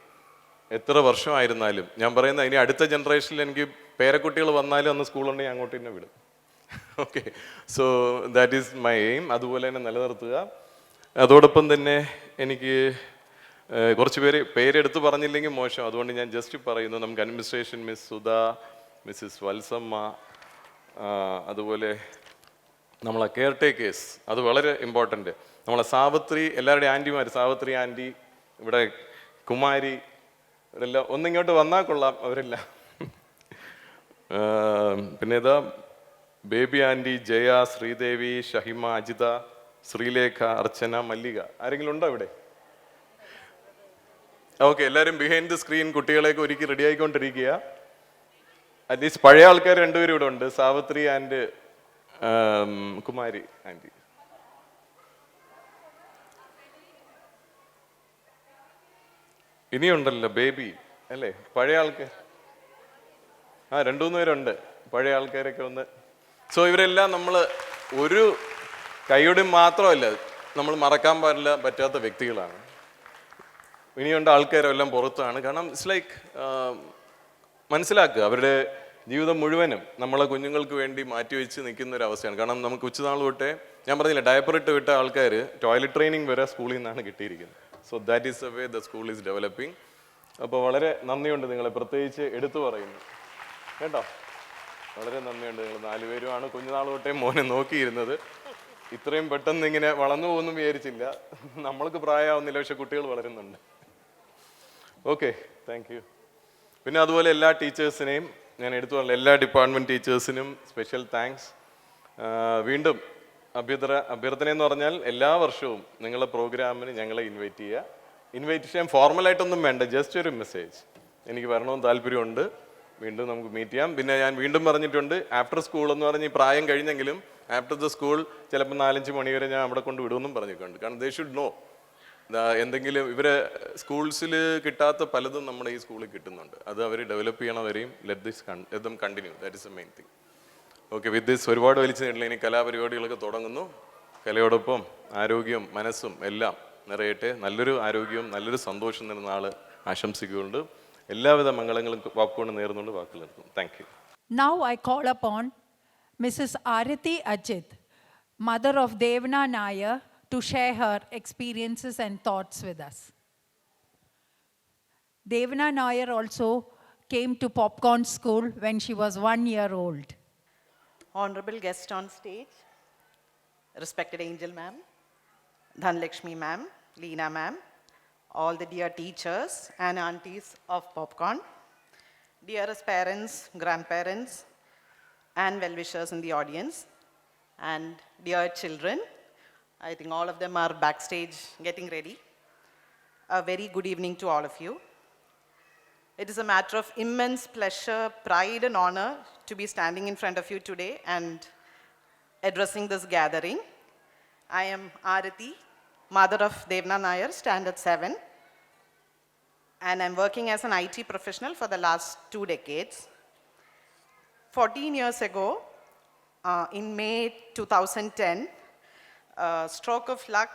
എത്ര വർഷമായിരുന്നാലും ഞാൻ പറയുന്നത്, ഇനി അടുത്ത ജനറേഷനിൽ എനിക്ക് പേരക്കുട്ടികൾ വന്നാലും അന്ന് സ്കൂളുണ്ടെങ്കിൽ അങ്ങോട്ട് തന്നെ വിടും. Okay, so that is my aim. അതുപോലെ തന്നെ നിലനിർത്തുക. അതോടൊപ്പം തന്നെ എനിക്ക് കുറച്ച് പേരെടുത്ത് പറഞ്ഞില്ലെങ്കിൽ മോശം, അതുകൊണ്ട് ഞാൻ ജസ്റ്റ് പറയുന്നു. നമുക്ക് administration miss Sudha, Mrs Valsamma, അതുപോലെ നമ്മളെ കെയർ ടേക്കേഴ്സ്, അത് വളരെ ഇമ്പോർട്ടൻ്റ്. നമ്മളെ സാവിത്രി, എല്ലാവരുടെയും ആൻറ്റിമാർ, സാവിത്രി ആൻറ്റി, ഇവിടെ കുമാരി, ഇവരെല്ലാം ഒന്നിങ്ങോട്ട് വന്നാൽ കൊള്ളാം അവരെല്ലാം. പിന്നെ ഇതാ ബേബി ആൻറ്റി, ജയ, ശ്രീദേവി, ഷഹിമ, അജിത, ശ്രീലേഖ, അർച്ചന, മല്ലിക. ആരെങ്കിലും ഉണ്ടോ ഇവിടെ? ഓക്കെ, എല്ലാവരും ബിഹൈൻഡ് ദ സ്ക്രീൻ കുട്ടികളെയൊക്കെ ഒരുക്കി റെഡി ആയിക്കൊണ്ടിരിക്കുക. അറ്റ്ലീസ്റ്റ് പഴയ ആൾക്കാർ 2 പേരും ഇവിടെ ഉണ്ട്, സാവിത്രി ആൻഡ് കുമാരി ആൻറ്റി. ഇനിയുണ്ടല്ലോ ബേബി, അല്ലേ? പഴയ ആൾക്കാർ 2-3 പേരുണ്ട്, പഴയ ആൾക്കാരൊക്കെ ഒന്ന്. സോ ഇവരെല്ലാം നമ്മൾ ഒരു കൈയുടെ മാത്രമല്ല, നമ്മൾ മറക്കാൻ പറ്റാത്ത വ്യക്തികളാണ്. ഇനിയുണ്ട് ആൾക്കാരെല്ലാം പുറത്താണ്. കാരണം ഇറ്റ്സ് ലൈക്ക് മനസ്സിലാക്കുക, അവരുടെ ജീവിതം മുഴുവനും നമ്മളെ കുഞ്ഞുങ്ങൾക്ക് വേണ്ടി മാറ്റിവെച്ച് നിൽക്കുന്ന ഒരു അവസ്ഥയാണ്. കാരണം നമുക്ക് ഉച്ചനാൾ തൊട്ടേ, ഞാൻ പറഞ്ഞില്ല, ഡയപ്പർ ഇട്ട് വിട്ട ആൾക്കാർ ടോയ്ലറ്റ് ട്രെയിനിങ് വരെ സ്കൂളിൽ നിന്നാണ് കിട്ടിയിരിക്കുന്നത്. So that is the way the school is developing. അപ്പോൾ വളരെ നന്ദിയുണ്ട് നിങ്ങളെ പ്രത്യേകിച്ച് എടുത്തു പറയുന്നു കേട്ടോ. വളരെ നന്ദിയുണ്ട്. നിങ്ങൾ 4 പേരുമാണ് കുഞ്ഞുനാൾ തൊട്ടേ മോനെ നോക്കിയിരുന്നത്. ഇത്രയും പെട്ടെന്ന് ഇങ്ങനെ വളർന്നു പോകുന്നു വിചാരിച്ചില്ല. നമ്മൾക്ക് പ്രായമാവുന്നില്ല, പക്ഷെ കുട്ടികൾ വളരുന്നുണ്ട്. Okay, thank you. പിന്നെ അതുപോലെ എല്ലാ ടീച്ചേഴ്സിനെയും ഞാൻ എടുത്തു പറഞ്ഞ എല്ലാ ഡിപ്പാർട്ട്മെൻറ്റ് ടീച്ചേഴ്സിനും സ്പെഷ്യൽ താങ്ക്സ്. വീണ്ടും അഭ്യർത്ഥന എന്ന് പറഞ്ഞാൽ എല്ലാ വർഷവും നിങ്ങളുടെ പ്രോഗ്രാമിന് ഞങ്ങളെ ഇൻവൈറ്റ് ചെയ്യുക. ഇൻവൈറ്റ് ചെയ്യാൻ ഫോർമലായിട്ടൊന്നും വേണ്ട, ജസ്റ്റ് ഒരു മെസ്സേജ്, എനിക്ക് വരണമെന്ന് താല്പര്യമുണ്ട്, വീണ്ടും നമുക്ക് മീറ്റ് ചെയ്യാം. പിന്നെ ഞാൻ വീണ്ടും പറഞ്ഞിട്ടുണ്ട്, ആഫ്റ്റർ സ്കൂൾ എന്ന് പറഞ്ഞ് ഈ പ്രായം കഴിഞ്ഞെങ്കിലും ആഫ്റ്റർ ദ സ്കൂൾ ചിലപ്പോൾ 4-5 മണി വരെ ഞാൻ അവിടെ കൊണ്ട് വിടുമെന്നും പറഞ്ഞിട്ടുണ്ട്. കാരണം ദേ ഷുഡ് നോ എന്തെങ്കിലും ഇവരെ സ്കൂൾസിൽ കിട്ടാത്ത പലതും നമ്മുടെ ഈ സ്കൂളിൽ കിട്ടുന്നുണ്ട്. അത് അവർ ഡെവലപ്പ് ചെയ്യണവരെയും let them continue, that is a main thing. Okay, with this ഒരുപാട് വലിച്ചു നീട്ടില്ല. ഇനി കലാപരിപാടികളൊക്കെ തുടങ്ങുന്നു. കലയോടൊപ്പം ആരോഗ്യവും മനസ്സും എല്ലാം നിറയട്ടെ. നല്ലൊരു ആരോഗ്യവും നല്ലൊരു സന്തോഷം നിന്ന നാൾ ആശംസിക്കുന്നുണ്ട്. എല്ലാവിധ മംഗളങ്ങളും വാക്കുകൊണ്ട് നേർന്നുകൊണ്ട് വാക്കുകൾ നിർത്തുന്നു. Thank you. Now I call upon Mrs. Arati Ajit, mother of Devna Nair, to share her experiences and thoughts with us. Devna Nair also came to Popcorn School when she was 1 year old. Honorable guest on stage, respected Angel ma'am, Dhanlakshmi ma'am, Leena ma'am, all the dear teachers and aunties of Popcorn, dearest parents, grandparents, and well-wishers in the audience, and dear children. I think all of them are backstage getting ready. A very good evening to all of you. It is a matter of immense pleasure, pride, and honor to be standing in front of you today and addressing this gathering. I am Arati, mother of Devna Nair, Standard 7, and I'm working as an IT professional for the last 2 decades. 14 years ago, in May 2010, a stroke of luck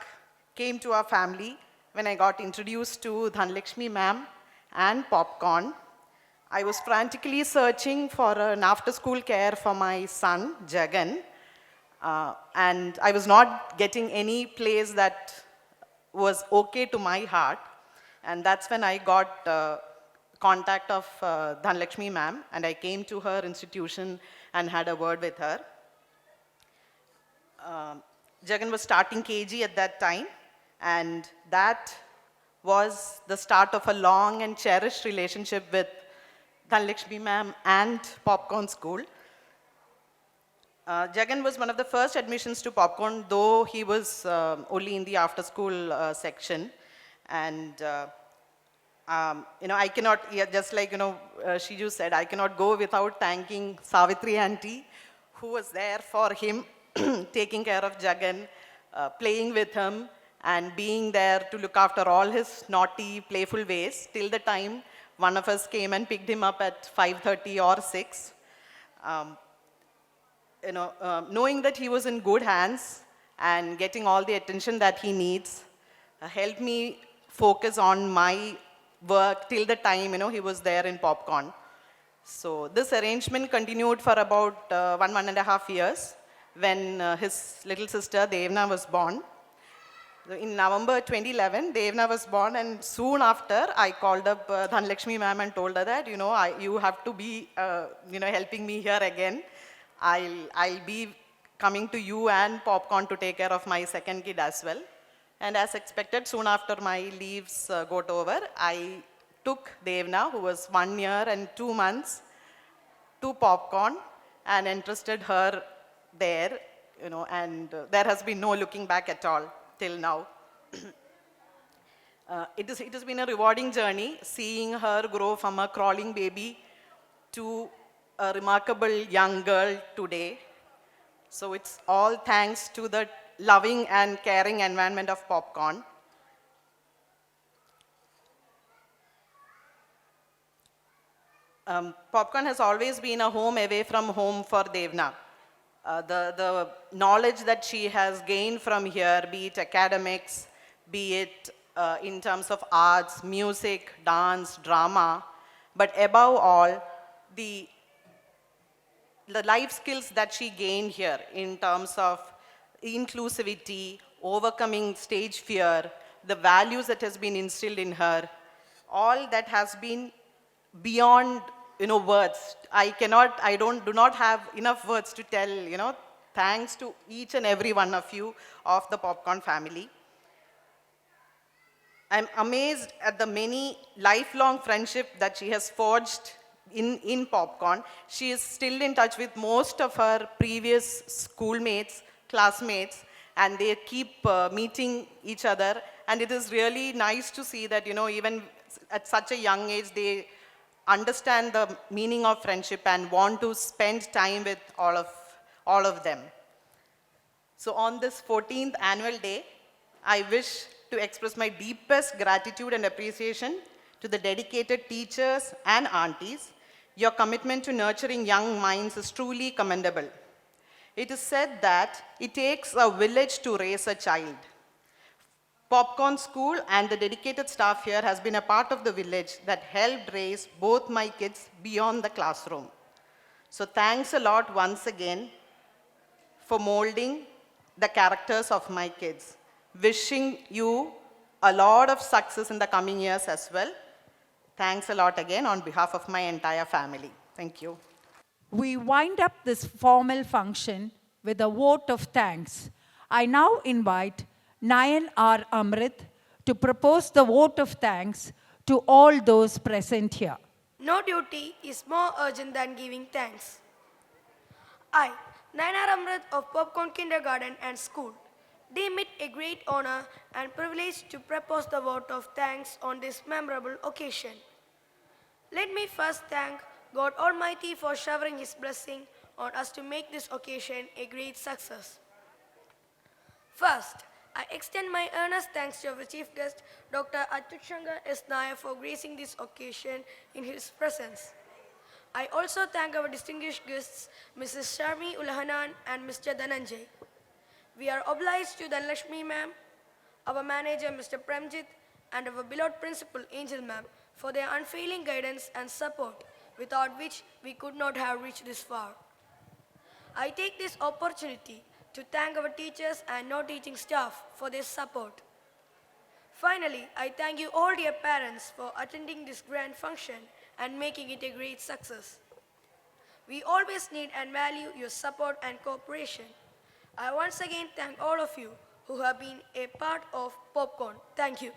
came to our family when I got introduced to Dhanlakshmi ma'am and Popcorn. I was frantically searching for an after-school care for my son, Jagan, and I was not getting any place that was okay to my heart. And that's when I got contact of Dhanlakshmi ma'am, and I came to her institution and had a word with her. Jagan was starting KG at that time, and that was the start of a long and cherished relationship with Dhanlakshmi ma'am and Popcorn School. Jagan was one of the first admissions to Popcorn, though he was only in the after-school section. And, I cannot, just like, Shiju said, I cannot go without thanking Savitri auntie, who was there for him, taking care of Jagan, playing with him, and being there to look after all his naughty, playful ways till the time one of us came and picked him up at 5:30 or 6. Knowing that he was in good hands and getting all the attention that he needs helped me focus on my work till the time, he was there in Popcorn. So this arrangement continued for about 1.5 years when his little sister Devna was born. So in November 2011, Devna was born, and soon after, I called up Dhanlakshmi ma'am and told her that, you have to be, helping me here again. I'll be coming to you and Popcorn to take care of my second kid as well. And as expected, soon after my leaves got over, I took Devna, who was 1 year and 2 months, to Popcorn and entrusted her there, and there has been no looking back at all till now. It has been a rewarding journey seeing her grow from a crawling baby to a remarkable young girl today. So it's all thanks to the loving and caring environment of Popcorn. Popcorn has always been a home away from home for Devna. The knowledge that she has gained from here, be it academics, be it in terms of arts, music, dance, drama, but above all, the life skills that she gained here in terms of inclusivity, overcoming stage fear, the values that has been instilled in her, all that has been beyond words. I do not have enough words to tell thanks to each and every one of you of the Popcorn family. I'm amazed at the many lifelong friendship that she has forged in Popcorn. She is still in touch with most of her previous schoolmates, classmates, and they keep meeting each other. And it is really nice to see that, even at such a young age, they understand the meaning of friendship and want to spend time with all of them. So on this 14th annual day, I wish to express my deepest gratitude and appreciation to the dedicated teachers and aunties. Your commitment to nurturing young minds is truly commendable. It is said that it takes a village to raise a child. Popcorn School and the dedicated staff here has been a part of the village that helped raise both my kids beyond the classroom. So thanks a lot once again for molding the characters of my kids. Wishing you a lot of success in the coming years as well. Thanks a lot again on behalf of my entire family. Thank you. We wind up this formal function with a vote of thanks. I now invite Nayan R. Amrit to propose the vote of thanks to all those present here. No duty is more urgent than giving thanks. I, Nayan R. Amrit of Popcorn Kindergarten and School, deem it a great honor and privilege to propose the vote of thanks on this memorable occasion. Let me first thank God Almighty for showering His blessing on us to make this occasion a great success. First, I extend my earnest thanks to our chief guest, Dr. Achyut S. Nair, for gracing this occasion in his presence. I also thank our distinguished guests, Mrs. Sharmi Ulahanan and Mr. Dhananjay. We are obliged to Dhanlakshmi ma'am, our manager Mr. Premjit, and our beloved principal Angel ma'am for their unfailing guidance and support, without which we could not have reached this far. I take this opportunity to thank our teachers and non-teaching staff for their support. Finally, I thank you all dear parents for attending this grand function and making it a great success. We always need and value your support and cooperation. I once again thank all of you who have been a part of Popcorn. Thank you.